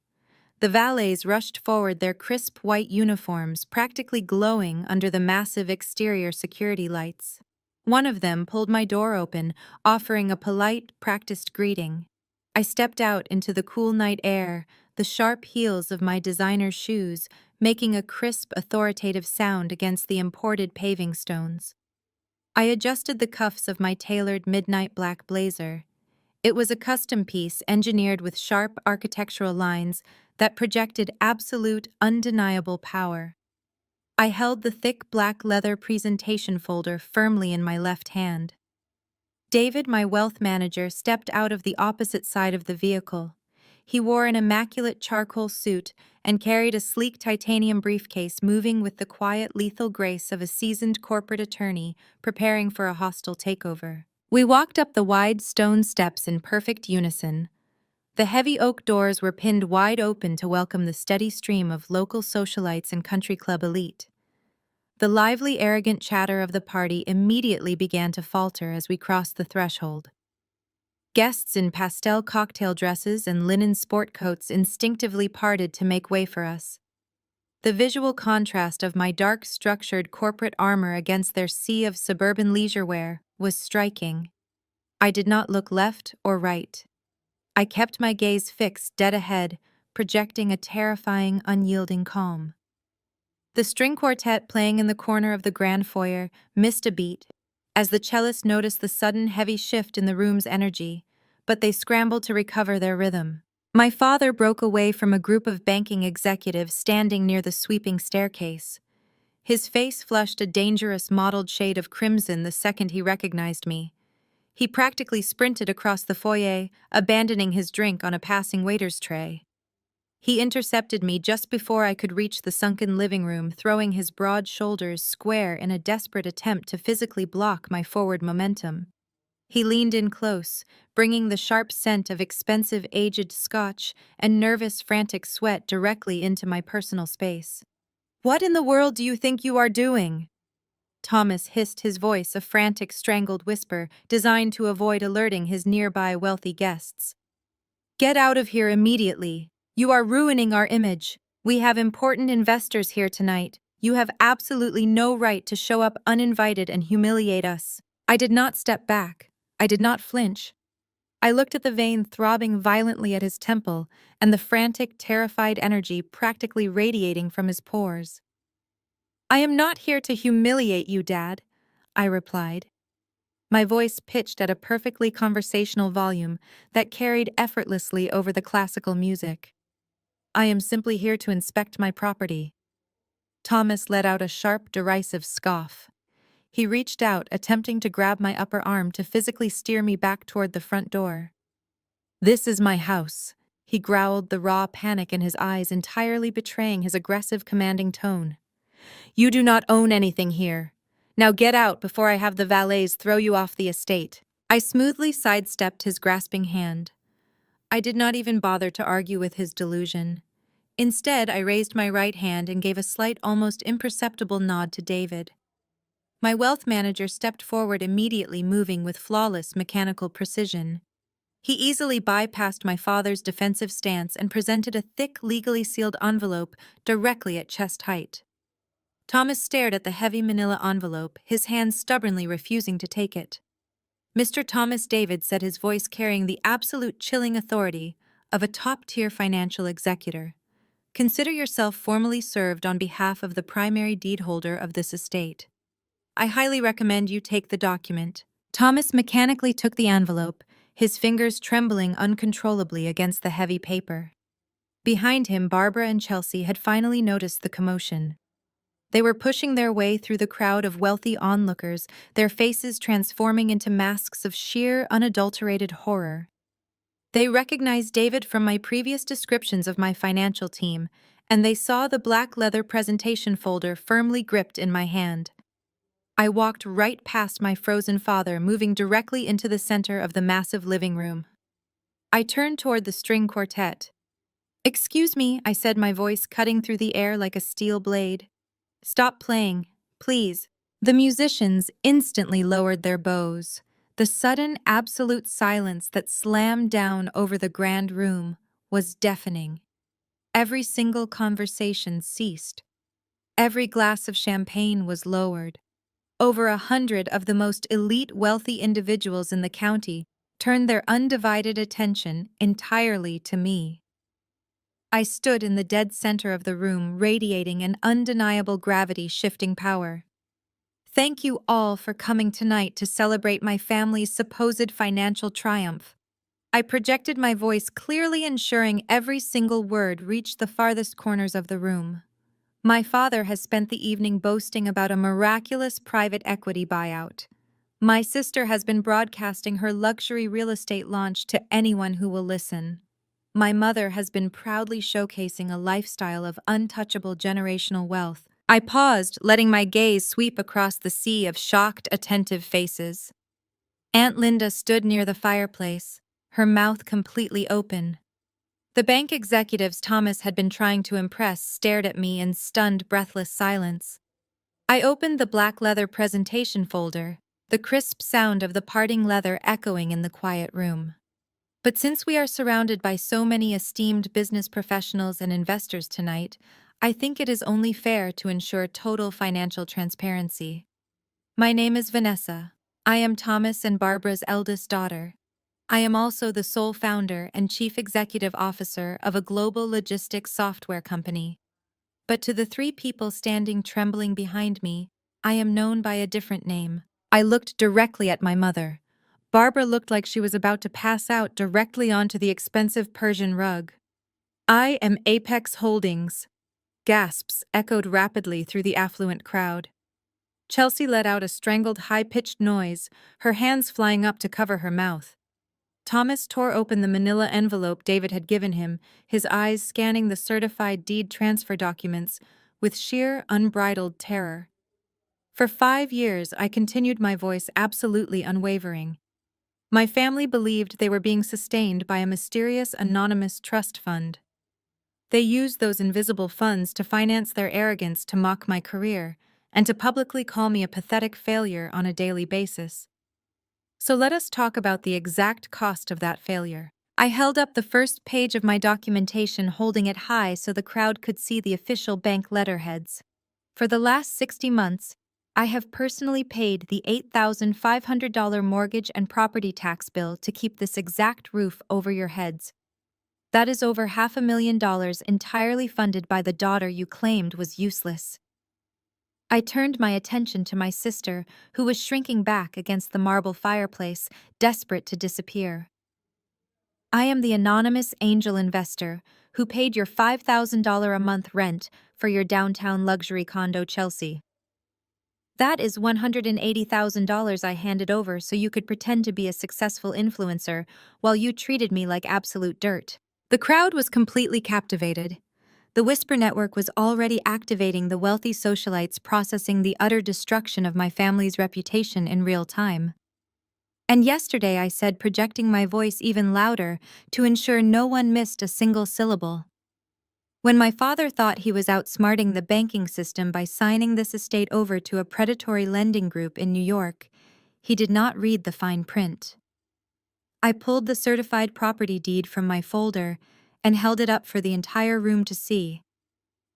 The valets rushed forward, their crisp white uniforms practically glowing under the massive exterior security lights. One of them pulled my door open, offering a polite, practiced greeting. I stepped out into the cool night air, the sharp heels of my designer shoes making a crisp, authoritative sound against the imported paving stones. I adjusted the cuffs of my tailored midnight black blazer. It was a custom piece engineered with sharp architectural lines that projected absolute, undeniable power. I held the thick black leather presentation folder firmly in my left hand. David, my wealth manager, stepped out of the opposite side of the vehicle. He wore an immaculate charcoal suit and carried a sleek titanium briefcase, moving with the quiet, lethal grace of a seasoned corporate attorney preparing for a hostile takeover. We walked up the wide stone steps in perfect unison. The heavy oak doors were pinned wide open to welcome the steady stream of local socialites and country club elite. The lively, arrogant chatter of the party immediately began to falter as we crossed the threshold. Guests in pastel cocktail dresses and linen sport coats instinctively parted to make way for us. The visual contrast of my dark, structured corporate armor against their sea of suburban leisure wear was striking. I did not look left or right. I kept my gaze fixed dead ahead, projecting a terrifying, unyielding calm. The string quartet playing in the corner of the grand foyer missed a beat as the cellist noticed the sudden heavy shift in the room's energy, but they scrambled to recover their rhythm. My father broke away from a group of banking executives standing near the sweeping staircase. His face flushed a dangerous mottled shade of crimson the second he recognized me. He practically sprinted across the foyer, abandoning his drink on a passing waiter's tray. He intercepted me just before I could reach the sunken living room, throwing his broad shoulders square in a desperate attempt to physically block my forward momentum. He leaned in close, bringing the sharp scent of expensive aged scotch and nervous, frantic sweat directly into my personal space. "What in the world do you think you are doing?" Thomas hissed, his voice a frantic, strangled whisper designed to avoid alerting his nearby wealthy guests. "Get out of here immediately. You are ruining our image. We have important investors here tonight. You have absolutely no right to show up uninvited and humiliate us." I did not step back. I did not flinch. I looked at the vein throbbing violently at his temple and the frantic, terrified energy practically radiating from his pores. I am not here to humiliate you, Dad, I replied, my voice pitched at a perfectly conversational volume that carried effortlessly over the classical music. I am simply here to inspect my property. Thomas let out a sharp, derisive scoff. He reached out, attempting to grab my upper arm to physically steer me back toward the front door. This is my house, he growled, the raw panic in his eyes entirely betraying his aggressive, commanding tone. You do not own anything here. Now get out before I have the valets throw you off the estate. I smoothly sidestepped his grasping hand. I did not even bother to argue with his delusion. Instead, I raised my right hand and gave a slight, almost imperceptible nod to David. My wealth manager stepped forward immediately, moving with flawless mechanical precision. He easily bypassed my father's defensive stance and presented a thick, legally sealed envelope directly at chest height. Thomas stared at the heavy manila envelope, his hand stubbornly refusing to take it. Mr. Thomas David said, his voice carrying the absolute chilling authority of a top-tier financial executor. Consider yourself formally served on behalf of the primary deed holder of this estate. I highly recommend you take the document. Thomas mechanically took the envelope, his fingers trembling uncontrollably against the heavy paper. Behind him, Barbara and Chelsea had finally noticed the commotion. They were pushing their way through the crowd of wealthy onlookers, their faces transforming into masks of sheer, unadulterated horror. They recognized David from my previous descriptions of my financial team, and they saw the black leather presentation folder firmly gripped in my hand. I walked right past my frozen father, moving directly into the center of the massive living room. I turned toward the string quartet. "Excuse me," I said, my voice cutting through the air like a steel blade. "Stop playing, please." The musicians instantly lowered their bows. The sudden, absolute silence that slammed down over the grand room was deafening. Every single conversation ceased. Every glass of champagne was lowered. Over 100 of the most elite wealthy individuals in the county turned their undivided attention entirely to me. I stood in the dead center of the room, radiating an undeniable gravity-shifting power. Thank you all for coming tonight to celebrate my family's supposed financial triumph. I projected my voice, clearly ensuring every single word reached the farthest corners of the room. My father has spent the evening boasting about a miraculous private equity buyout. My sister has been broadcasting her luxury real estate launch to anyone who will listen. My mother has been proudly showcasing a lifestyle of untouchable generational wealth. I paused, letting my gaze sweep across the sea of shocked, attentive faces. Aunt Linda stood near the fireplace, her mouth completely open. The bank executives Thomas had been trying to impress stared at me in stunned, breathless silence. I opened the black leather presentation folder, the crisp sound of the parting leather echoing in the quiet room. But since we are surrounded by so many esteemed business professionals and investors tonight, I think it is only fair to ensure total financial transparency. My name is Vanessa. I am Thomas and Barbara's eldest daughter. I am also the sole founder and chief executive officer of a global logistics software company. But to the three people standing trembling behind me, I am known by a different name. I looked directly at my mother. Barbara looked like she was about to pass out directly onto the expensive Persian rug. I am Apex Holdings. Gasps echoed rapidly through the affluent crowd. Chelsea let out a strangled, high-pitched noise, her hands flying up to cover her mouth. Thomas tore open the manila envelope David had given him, his eyes scanning the certified deed transfer documents with sheer, unbridled terror. For 5 years, I continued my voice absolutely unwavering. My family believed they were being sustained by a mysterious, anonymous trust fund. They used those invisible funds to finance their arrogance, to mock my career, and to publicly call me a pathetic failure on a daily basis. So let us talk about the exact cost of that failure. I held up the first page of my documentation, holding it high so the crowd could see the official bank letterheads. For the last 60 months, I have personally paid the $8,500 mortgage and property tax bill to keep this exact roof over your heads. That is over $500,000 entirely funded by the daughter you claimed was useless. I turned my attention to my sister, who was shrinking back against the marble fireplace, desperate to disappear. I am the anonymous angel investor who paid your $5,000 a month rent for your downtown luxury condo, Chelsea. That is $180,000 I handed over so you could pretend to be a successful influencer while you treated me like absolute dirt. The crowd was completely captivated. The Whisper Network was already activating the wealthy socialites, processing the utter destruction of my family's reputation in real time. And yesterday I said, projecting my voice even louder to ensure no one missed a single syllable. When my father thought he was outsmarting the banking system by signing this estate over to a predatory lending group in New York, he did not read the fine print. I pulled the certified property deed from my folder and held it up for the entire room to see.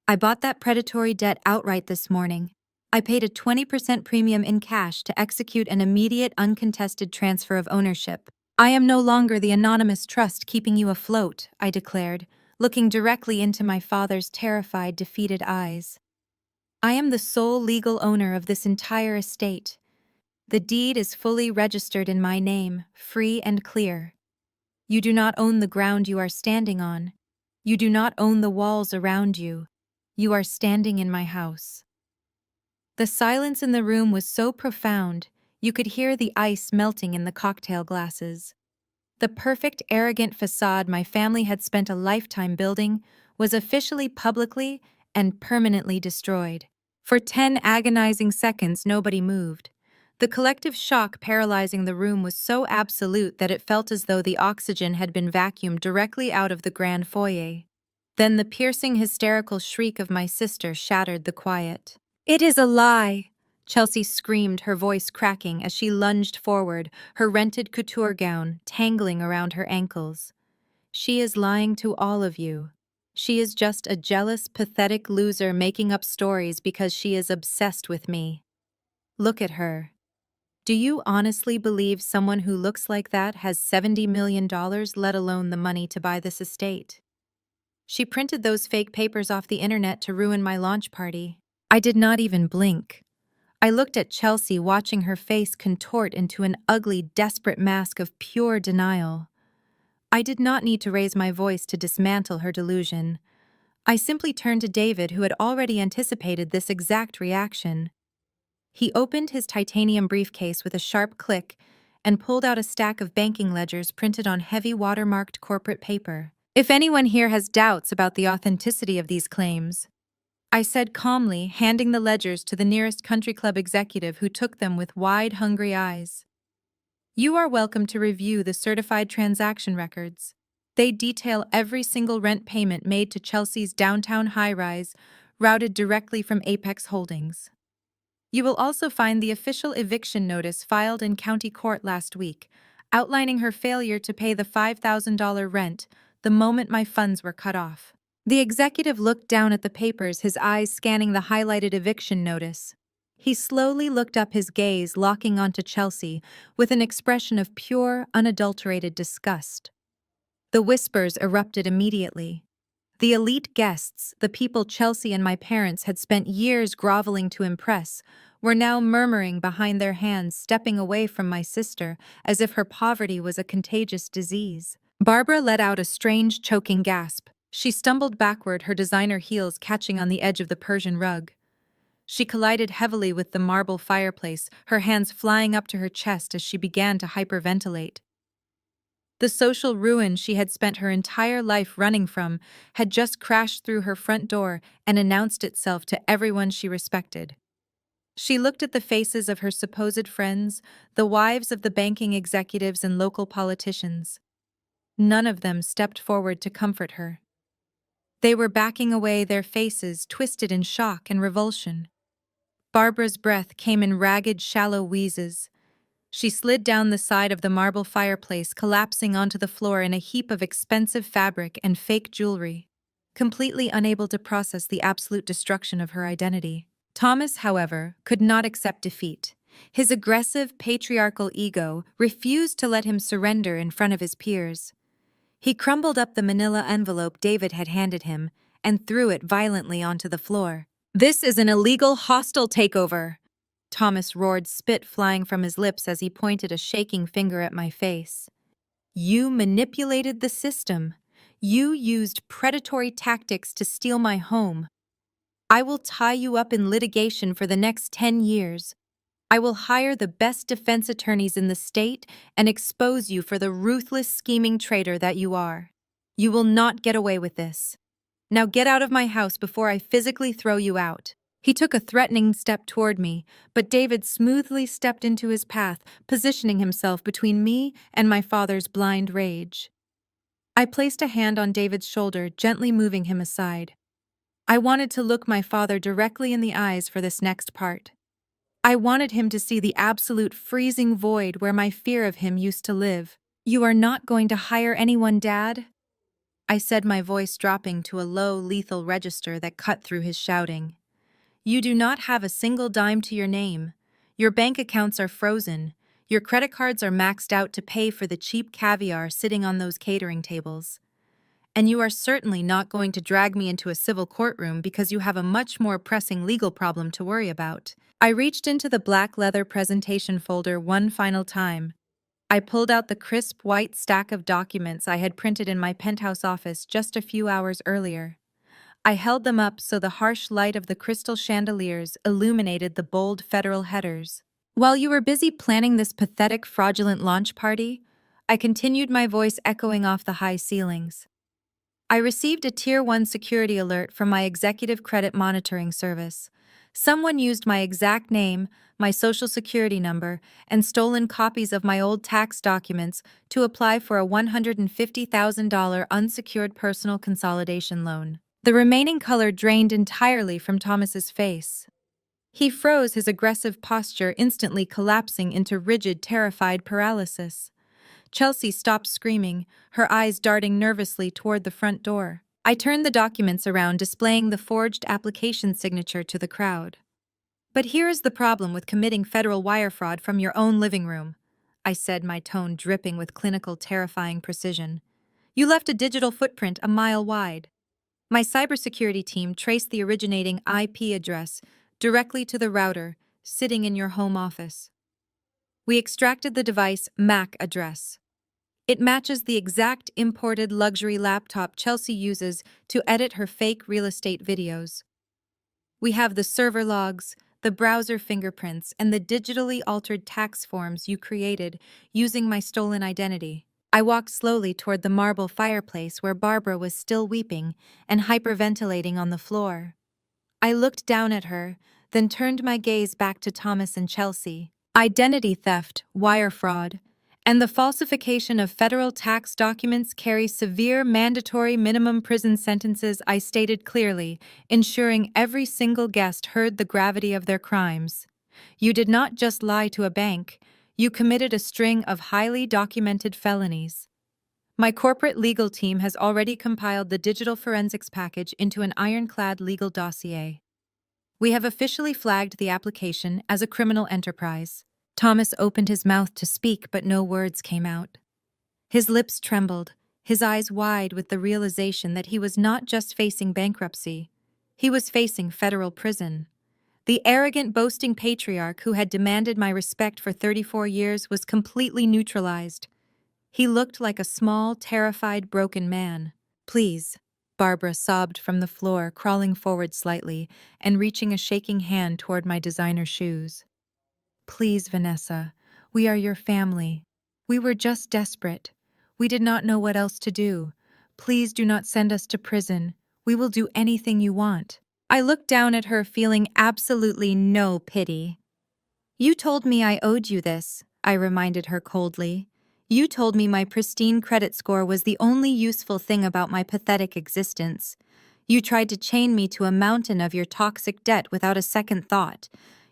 I bought that predatory debt outright this morning. I paid a 20% premium in cash to execute an immediate uncontested transfer of ownership. I am no longer the anonymous trust keeping you afloat, I declared, looking directly into my father's terrified, defeated eyes. I am the sole legal owner of this entire estate. The deed is fully registered in my name, free and clear. You do not own the ground you are standing on. You do not own the walls around you. You are standing in my house. The silence in the room was so profound, you could hear the ice melting in the cocktail glasses. The perfect, arrogant facade my family had spent a lifetime building was officially, publicly, and permanently destroyed. For 10 agonizing seconds, nobody moved. The collective shock paralyzing the room was so absolute that it felt as though the oxygen had been vacuumed directly out of the grand foyer. Then the piercing, hysterical shriek of my sister shattered the quiet. "It is a lie!" Chelsea screamed, her voice cracking as she lunged forward, her rented couture gown tangling around her ankles. "She is lying to all of you. She is just a jealous, pathetic loser making up stories because she is obsessed with me. Look at her. Do you honestly believe someone who looks like that has $70 million, let alone the money to buy this estate? She printed those fake papers off the internet to ruin my launch party." I did not even blink. I looked at Chelsea, watching her face contort into an ugly, desperate mask of pure denial. I did not need to raise my voice to dismantle her delusion. I simply turned to David, who had already anticipated this exact reaction. He opened his titanium briefcase with a sharp click and pulled out a stack of banking ledgers printed on heavy watermarked corporate paper. "If anyone here has doubts about the authenticity of these claims," I said calmly, handing the ledgers to the nearest country club executive, who took them with wide, hungry eyes, "you are welcome to review the certified transaction records. They detail every single rent payment made to Chelsea's downtown high-rise, routed directly from Apex Holdings. You will also find the official eviction notice filed in county court last week, outlining her failure to pay the $5,000 rent the moment my funds were cut off." The executive looked down at the papers, his eyes scanning the highlighted eviction notice. He slowly looked up, his gaze locking onto Chelsea with an expression of pure, unadulterated disgust. The whispers erupted immediately. The elite guests, the people Chelsea and my parents had spent years groveling to impress, were now murmuring behind their hands, stepping away from my sister as if her poverty was a contagious disease. Barbara let out a strange, choking gasp. She stumbled backward, her designer heels catching on the edge of the Persian rug. She collided heavily with the marble fireplace, her hands flying up to her chest as she began to hyperventilate. The social ruin she had spent her entire life running from had just crashed through her front door and announced itself to everyone she respected. She looked at the faces of her supposed friends, the wives of the banking executives and local politicians. None of them stepped forward to comfort her. They were backing away, their faces twisted in shock and revulsion. Barbara's breath came in ragged, shallow wheezes. She slid down the side of the marble fireplace, collapsing onto the floor in a heap of expensive fabric and fake jewelry, completely unable to process the absolute destruction of her identity. Thomas, however, could not accept defeat. His aggressive, patriarchal ego refused to let him surrender in front of his peers. He crumbled up the manila envelope David had handed him and threw it violently onto the floor. This is an illegal, hostile takeover. Thomas roared, spit flying from his lips as he pointed a shaking finger at my face. You manipulated the system. You used predatory tactics to steal my home. I will tie you up in litigation for the next 10 years. I will hire the best defense attorneys in the state and expose you for the ruthless, scheming traitor that you are. You will not get away with this. Now get out of my house before I physically throw you out. He took a threatening step toward me, but David smoothly stepped into his path, positioning himself between me and my father's blind rage. I placed a hand on David's shoulder, gently moving him aside. I wanted to look my father directly in the eyes for this next part. I wanted him to see the absolute freezing void where my fear of him used to live. You are not going to hire anyone, Dad? I said, my voice dropping to a low, lethal register that cut through his shouting. You do not have a single dime to your name. Your bank accounts are frozen. Your credit cards are maxed out to pay for the cheap caviar sitting on those catering tables. And you are certainly not going to drag me into a civil courtroom because you have a much more pressing legal problem to worry about. I reached into the black leather presentation folder one final time. I pulled out the crisp white stack of documents I had printed in my penthouse office just a few hours earlier. I held them up so the harsh light of the crystal chandeliers illuminated the bold federal headers. While you were busy planning this pathetic, fraudulent launch party, I continued, my voice echoing off the high ceilings. I received a Tier 1 security alert from my executive credit monitoring service. Someone used my exact name, my social security number, and stolen copies of my old tax documents to apply for a $150,000 unsecured personal consolidation loan. The remaining color drained entirely from Thomas's face. He froze, his aggressive posture instantly collapsing into rigid, terrified paralysis. Chelsea stopped screaming, her eyes darting nervously toward the front door. I turned the documents around, displaying the forged application signature to the crowd. But here is the problem with committing federal wire fraud from your own living room, I said, my tone dripping with clinical, terrifying precision. You left a digital footprint a mile wide. My cybersecurity team traced the originating IP address directly to the router sitting in your home office. We extracted the device MAC address. It matches the exact imported luxury laptop Chelsea uses to edit her fake real estate videos. We have the server logs, the browser fingerprints, and the digitally altered tax forms you created using my stolen identity. I walked slowly toward the marble fireplace where Barbara was still weeping and hyperventilating on the floor. I looked down at her, then turned my gaze back to Thomas and Chelsea. Identity theft, wire fraud, and the falsification of federal tax documents carry severe mandatory minimum prison sentences, I stated clearly, ensuring every single guest heard the gravity of their crimes. You did not just lie to a bank, you committed a string of highly documented felonies. My corporate legal team has already compiled the digital forensics package into an ironclad legal dossier. We have officially flagged the application as a criminal enterprise. Thomas opened his mouth to speak, but no words came out. His lips trembled, his eyes wide with the realization that he was not just facing bankruptcy, he was facing federal prison. The arrogant, boasting patriarch who had demanded my respect for 34 years was completely neutralized. He looked like a small, terrified, broken man. Please, Barbara sobbed from the floor, crawling forward slightly and reaching a shaking hand toward my designer shoes. Please, Vanessa, we are your family. We were just desperate. We did not know what else to do. Please do not send us to prison. We will do anything you want. I looked down at her, feeling absolutely no pity. You told me I owed you this, I reminded her coldly. You told me my pristine credit score was the only useful thing about my pathetic existence. You tried to chain me to a mountain of your toxic debt without a second thought.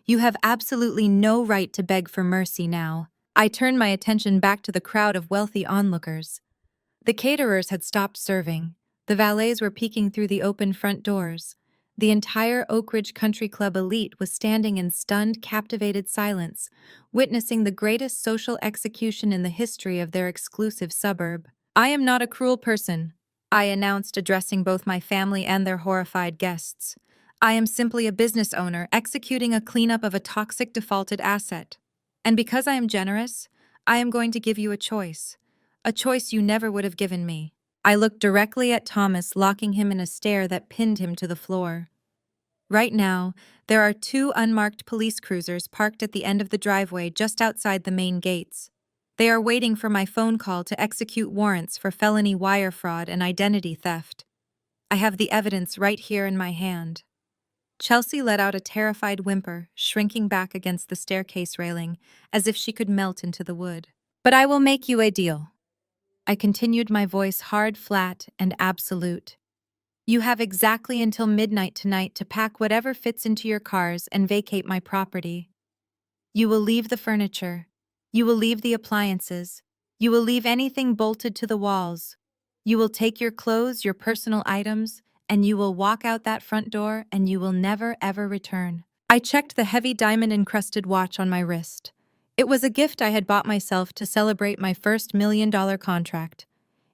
You have absolutely no right to beg for mercy now. I turned my attention back to the crowd of wealthy onlookers. The caterers had stopped serving. The valets were peeking through the open front doors. The entire Oak Ridge Country Club elite was standing in stunned, captivated silence, witnessing the greatest social execution in the history of their exclusive suburb. I am not a cruel person, I announced, addressing both my family and their horrified guests. I am simply a business owner executing a cleanup of a toxic defaulted asset. And because I am generous, I am going to give you a choice you never would have given me. I looked directly at Thomas, locking him in a stare that pinned him to the floor. Right now, there are two unmarked police cruisers parked at the end of the driveway just outside the main gates. They are waiting for my phone call to execute warrants for felony wire fraud and identity theft. I have the evidence right here in my hand. Chelsea let out a terrified whimper, shrinking back against the staircase railing, as if she could melt into the wood. But I will make you a deal. I continued, my voice hard, flat, and absolute. You have exactly until midnight tonight to pack whatever fits into your cars and vacate my property. You will leave the furniture. You will leave the appliances. You will leave anything bolted to the walls. You will take your clothes, your personal items, and you will walk out that front door and you will never ever return. I checked the heavy diamond-encrusted watch on my wrist. It was a gift I had bought myself to celebrate my first $1 million contract.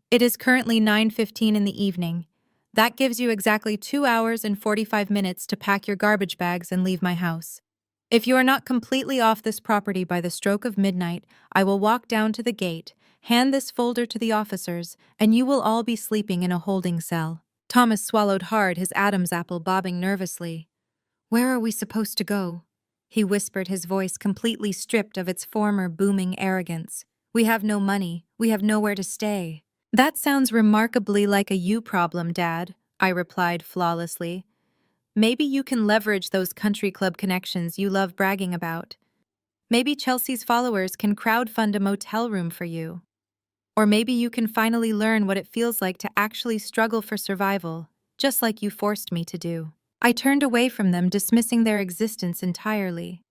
It is currently 9:15 in the evening. That gives you exactly 2 hours and 45 minutes to pack your garbage bags and leave my house. If you are not completely off this property by the stroke of midnight, I will walk down to the gate, hand this folder to the officers, and you will all be sleeping in a holding cell. Thomas swallowed hard, his Adam's apple bobbing nervously. Where are we supposed to go? He whispered, his voice completely stripped of its former booming arrogance. We have no money. We have nowhere to stay. That sounds remarkably like a you problem, Dad, I replied flawlessly. Maybe you can leverage those country club connections you love bragging about. Maybe Chelsea's followers can crowdfund a motel room for you. Or maybe you can finally learn what it feels like to actually struggle for survival, just like you forced me to do. I turned away from them, dismissing their existence entirely.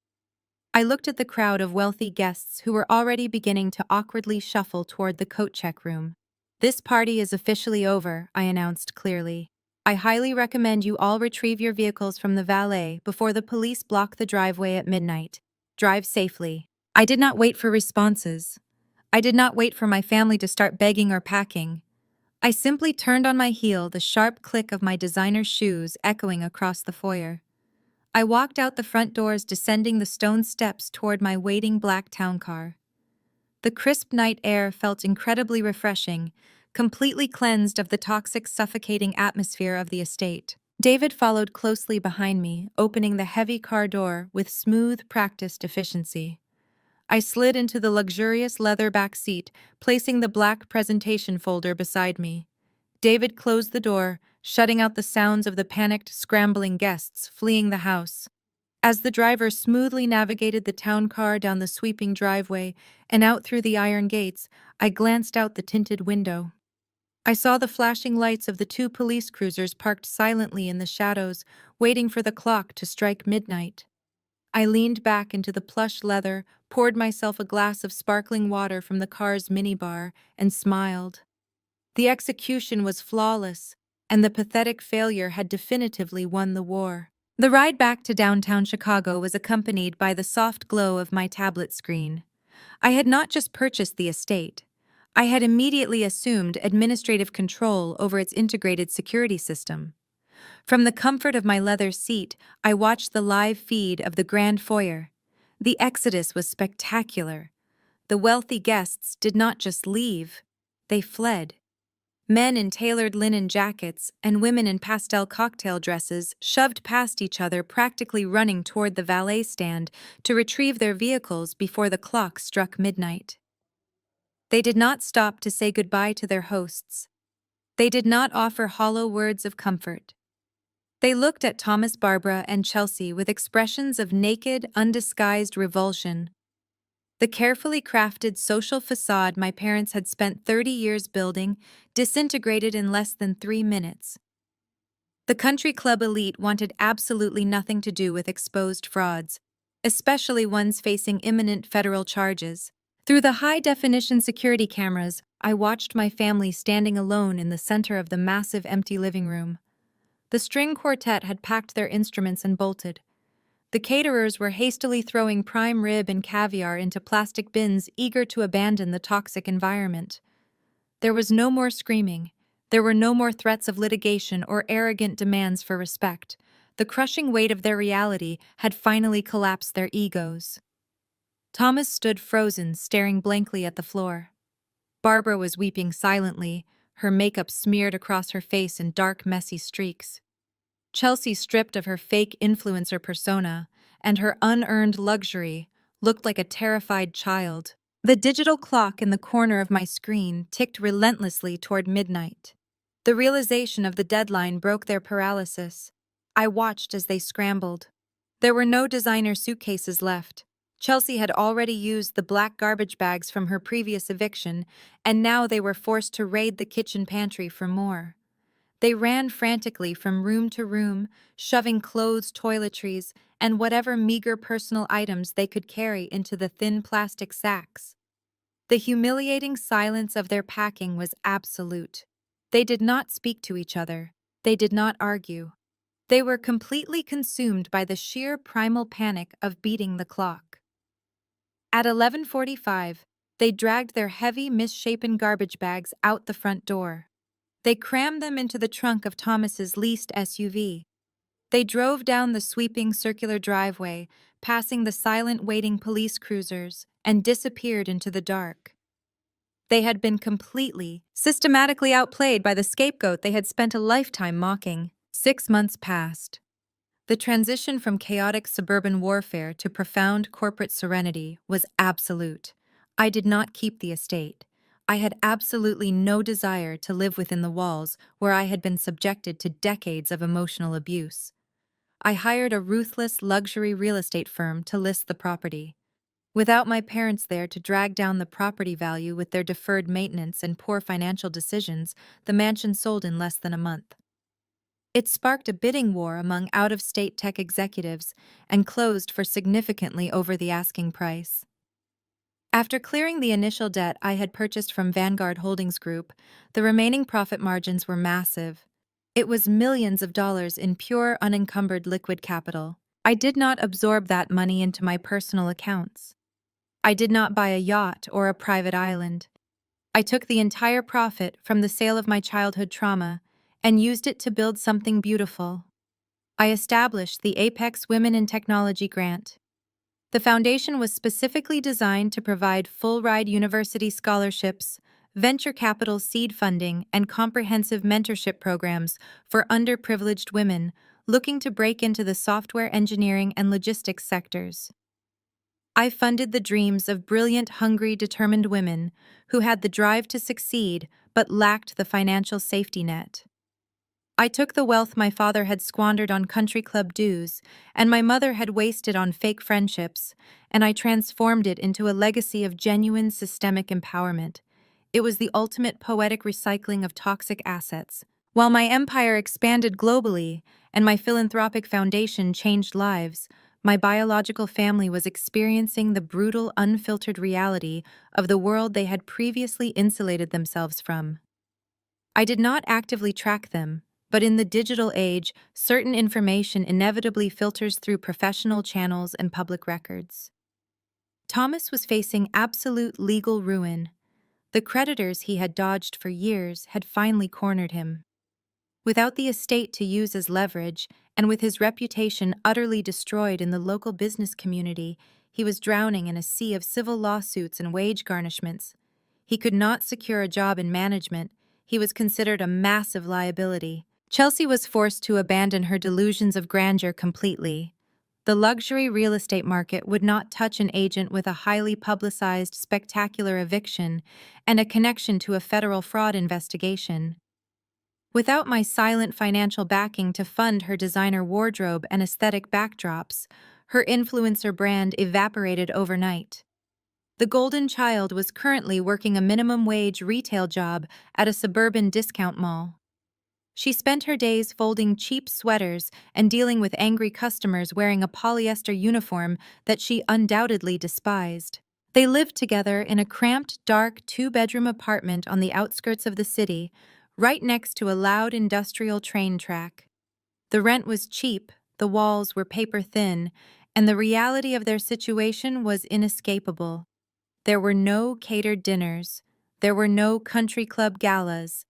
I looked at the crowd of wealthy guests who were already beginning to awkwardly shuffle toward the coat check room. This party is officially over, I announced clearly. I highly recommend you all retrieve your vehicles from the valet before the police block the driveway at midnight. Drive safely. I did not wait for responses. I did not wait for my family to start begging or packing. I simply turned on my heel, the sharp click of my designer shoes echoing across the foyer. I walked out the front doors, descending the stone steps toward my waiting black town car. The crisp night air felt incredibly refreshing, completely cleansed of the toxic, suffocating atmosphere of the estate. David followed closely behind me, opening the heavy car door with smooth, practiced efficiency. I slid into the luxurious leather back seat, placing the black presentation folder beside me. David closed the door, shutting out the sounds of the panicked, scrambling guests fleeing the house. As the driver smoothly navigated the town car down the sweeping driveway and out through the iron gates, I glanced out the tinted window. I saw the flashing lights of the two police cruisers parked silently in the shadows, waiting for the clock to strike midnight. I leaned back into the plush leather, poured myself a glass of sparkling water from the car's minibar, and smiled. The execution was flawless, and the pathetic failure had definitively won the war. The ride back to downtown Chicago was accompanied by the soft glow of my tablet screen. I had not just purchased the estate. I had immediately assumed administrative control over its integrated security system. From the comfort of my leather seat, I watched the live feed of the grand foyer. The exodus was spectacular. The wealthy guests did not just leave, they fled. Men in tailored linen jackets and women in pastel cocktail dresses shoved past each other, practically running toward the valet stand to retrieve their vehicles before the clock struck midnight. They did not stop to say goodbye to their hosts. They did not offer hollow words of comfort. They looked at Thomas, Barbara, and Chelsea with expressions of naked, undisguised revulsion. The carefully crafted social facade my parents had spent 30 years building disintegrated in less than 3 minutes. The country club elite wanted absolutely nothing to do with exposed frauds, especially ones facing imminent federal charges. Through the high-definition security cameras, I watched my family standing alone in the center of the massive empty living room. The string quartet had packed their instruments and bolted. The caterers were hastily throwing prime rib and caviar into plastic bins, eager to abandon the toxic environment. There was no more screaming. There were no more threats of litigation or arrogant demands for respect. The crushing weight of their reality had finally collapsed their egos. Thomas stood frozen, staring blankly at the floor. Barbara was weeping silently, her makeup smeared across her face in dark, messy streaks. Chelsea, stripped of her fake influencer persona and her unearned luxury, looked like a terrified child. The digital clock in the corner of my screen ticked relentlessly toward midnight. The realization of the deadline broke their paralysis. I watched as they scrambled. There were no designer suitcases left. Chelsea had already used the black garbage bags from her previous eviction, and now they were forced to raid the kitchen pantry for more. They ran frantically from room to room, shoving clothes, toiletries, and whatever meager personal items they could carry into the thin plastic sacks. The humiliating silence of their packing was absolute. They did not speak to each other. They did not argue. They were completely consumed by the sheer primal panic of beating the clock. At 11:45, they dragged their heavy, misshapen garbage bags out the front door. They crammed them into the trunk of Thomas's leased SUV. They drove down the sweeping circular driveway, passing the silent waiting police cruisers, and disappeared into the dark. They had been completely, systematically outplayed by the scapegoat they had spent a lifetime mocking. 6 months passed. The transition from chaotic suburban warfare to profound corporate serenity was absolute. I did not keep the estate. I had absolutely no desire to live within the walls where I had been subjected to decades of emotional abuse. I hired a ruthless luxury real estate firm to list the property. Without my parents there to drag down the property value with their deferred maintenance and poor financial decisions, the mansion sold in less than a month. It sparked a bidding war among out-of-state tech executives and closed for significantly over the asking price. After clearing the initial debt I had purchased from Vanguard Holdings Group, the remaining profit margins were massive. It was millions of dollars in pure, unencumbered liquid capital. I did not absorb that money into my personal accounts. I did not buy a yacht or a private island. I took the entire profit from the sale of my childhood trauma and used it to build something beautiful. I established the Apex Women in Technology grant. The foundation was specifically designed to provide full-ride university scholarships, venture capital seed funding, and comprehensive mentorship programs for underprivileged women looking to break into the software engineering and logistics sectors. I funded the dreams of brilliant, hungry, determined women who had the drive to succeed but lacked the financial safety net. I took the wealth my father had squandered on country club dues and my mother had wasted on fake friendships, and I transformed it into a legacy of genuine systemic empowerment. It was the ultimate poetic recycling of toxic assets. While my empire expanded globally and my philanthropic foundation changed lives, my biological family was experiencing the brutal, unfiltered reality of the world they had previously insulated themselves from. I did not actively track them, but in the digital age, certain information inevitably filters through professional channels and public records. Thomas was facing absolute legal ruin. The creditors he had dodged for years had finally cornered him. Without the estate to use as leverage, and with his reputation utterly destroyed in the local business community, he was drowning in a sea of civil lawsuits and wage garnishments. He could not secure a job in management. He was considered a massive liability. Chelsea was forced to abandon her delusions of grandeur completely. The luxury real estate market would not touch an agent with a highly publicized, spectacular eviction and a connection to a federal fraud investigation. Without my silent financial backing to fund her designer wardrobe and aesthetic backdrops, her influencer brand evaporated overnight. The golden child was currently working a minimum wage retail job at a suburban discount mall. She spent her days folding cheap sweaters and dealing with angry customers wearing a polyester uniform that she undoubtedly despised. They lived together in a cramped, dark, two-bedroom apartment on the outskirts of the city, right next to a loud industrial train track. The rent was cheap, the walls were paper-thin, and the reality of their situation was inescapable. There were no catered dinners. There were no country club galas.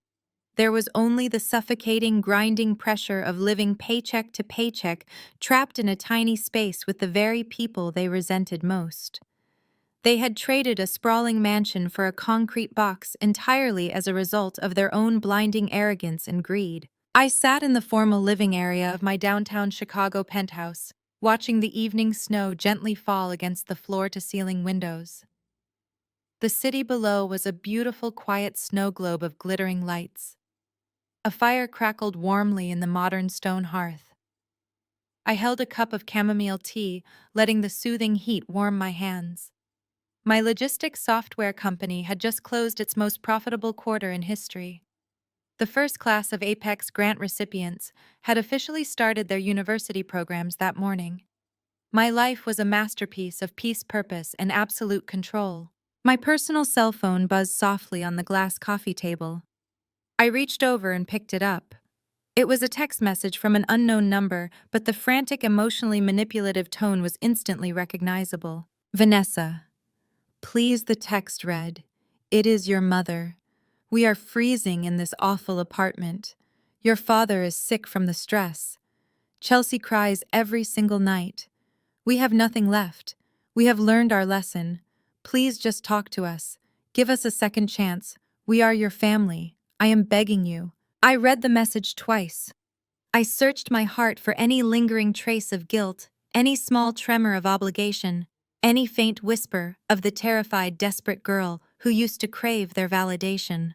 There was only the suffocating, grinding pressure of living paycheck to paycheck, trapped in a tiny space with the very people they resented most. They had traded a sprawling mansion for a concrete box entirely as a result of their own blinding arrogance and greed. I sat in the formal living area of my downtown Chicago penthouse, watching the evening snow gently fall against the floor-to-ceiling windows. The city below was a beautiful, quiet snow globe of glittering lights. A fire crackled warmly in the modern stone hearth. I held a cup of chamomile tea, letting the soothing heat warm my hands. My logistics software company had just closed its most profitable quarter in history. The first class of Apex grant recipients had officially started their university programs that morning. My life was a masterpiece of peace, purpose, and absolute control. My personal cell phone buzzed softly on the glass coffee table. I reached over and picked it up. It was a text message from an unknown number, but the frantic, emotionally manipulative tone was instantly recognizable. Vanessa. Please, the text read. It is your mother. We are freezing in this awful apartment. Your father is sick from the stress. Chelsea cries every single night. We have nothing left. We have learned our lesson. Please just talk to us. Give us a second chance. We are your family. I am begging you. I read the message twice. I searched my heart for any lingering trace of guilt, any small tremor of obligation, any faint whisper of the terrified, desperate girl who used to crave their validation.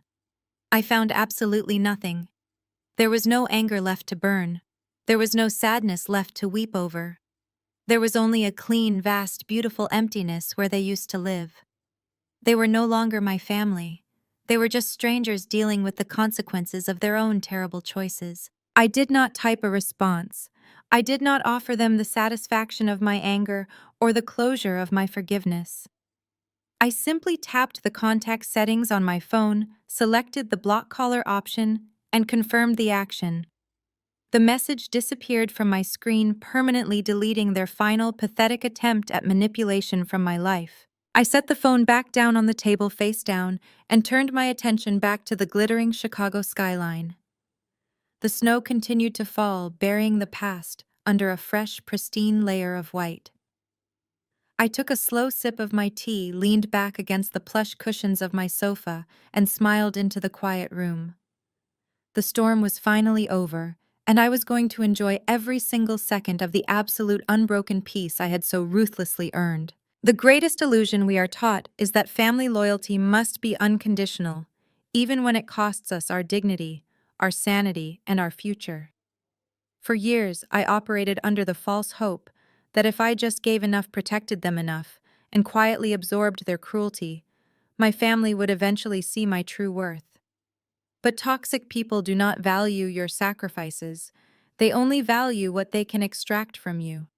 I found absolutely nothing. There was no anger left to burn. There was no sadness left to weep over. There was only a clean, vast, beautiful emptiness where they used to live. They were no longer my family. They were just strangers dealing with the consequences of their own terrible choices. I did not type a response. I did not offer them the satisfaction of my anger or the closure of my forgiveness. I simply tapped the contact settings on my phone, selected the block caller option, and confirmed the action. The message disappeared from my screen, permanently deleting their final pathetic attempt at manipulation from my life. I set the phone back down on the table face down and turned my attention back to the glittering Chicago skyline. The snow continued to fall, burying the past under a fresh, pristine layer of white. I took a slow sip of my tea, leaned back against the plush cushions of my sofa, and smiled into the quiet room. The storm was finally over, and I was going to enjoy every single second of the absolute unbroken peace I had so ruthlessly earned. The greatest illusion we are taught is that family loyalty must be unconditional, even when it costs us our dignity, our sanity, and our future. For years, I operated under the false hope that if I just gave enough, protected them enough, and quietly absorbed their cruelty, my family would eventually see my true worth. But toxic people do not value your sacrifices. They only value what they can extract from you.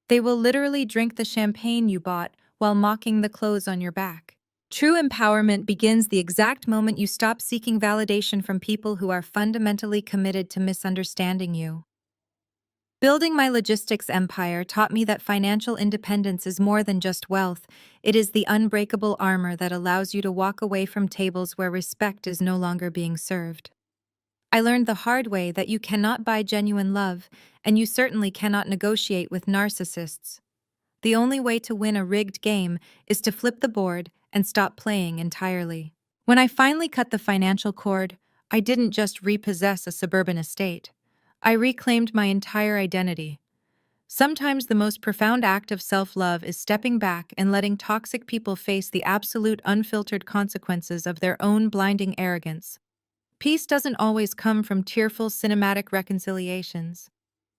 They will literally drink the champagne you bought while mocking the clothes on your back. True empowerment begins the exact moment you stop seeking validation from people who are fundamentally committed to misunderstanding you. Building my logistics empire taught me that financial independence is more than just wealth. It is the unbreakable armor that allows you to walk away from tables where respect is no longer being served. I learned the hard way that you cannot buy genuine love, and you certainly cannot negotiate with narcissists. The only way to win a rigged game is to flip the board and stop playing entirely. When I finally cut the financial cord, I didn't just repossess a suburban estate. I reclaimed my entire identity. Sometimes the most profound act of self-love is stepping back and letting toxic people face the absolute unfiltered consequences of their own blinding arrogance. Peace doesn't always come from tearful cinematic reconciliations.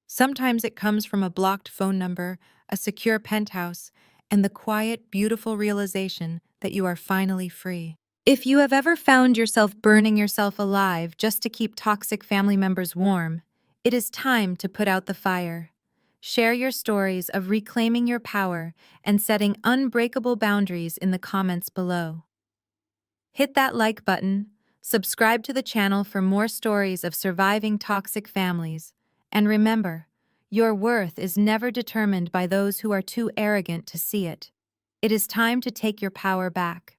Sometimes it comes from a blocked phone number, a secure penthouse, and the quiet, beautiful realization that you are finally free. If you have ever found yourself burning yourself alive just to keep toxic family members warm, it is time to put out the fire. Share your stories of reclaiming your power and setting unbreakable boundaries in the comments below. Hit that like button, subscribe to the channel for more stories of surviving toxic families, and remember, your worth is never determined by those who are too arrogant to see it. It is time to take your power back.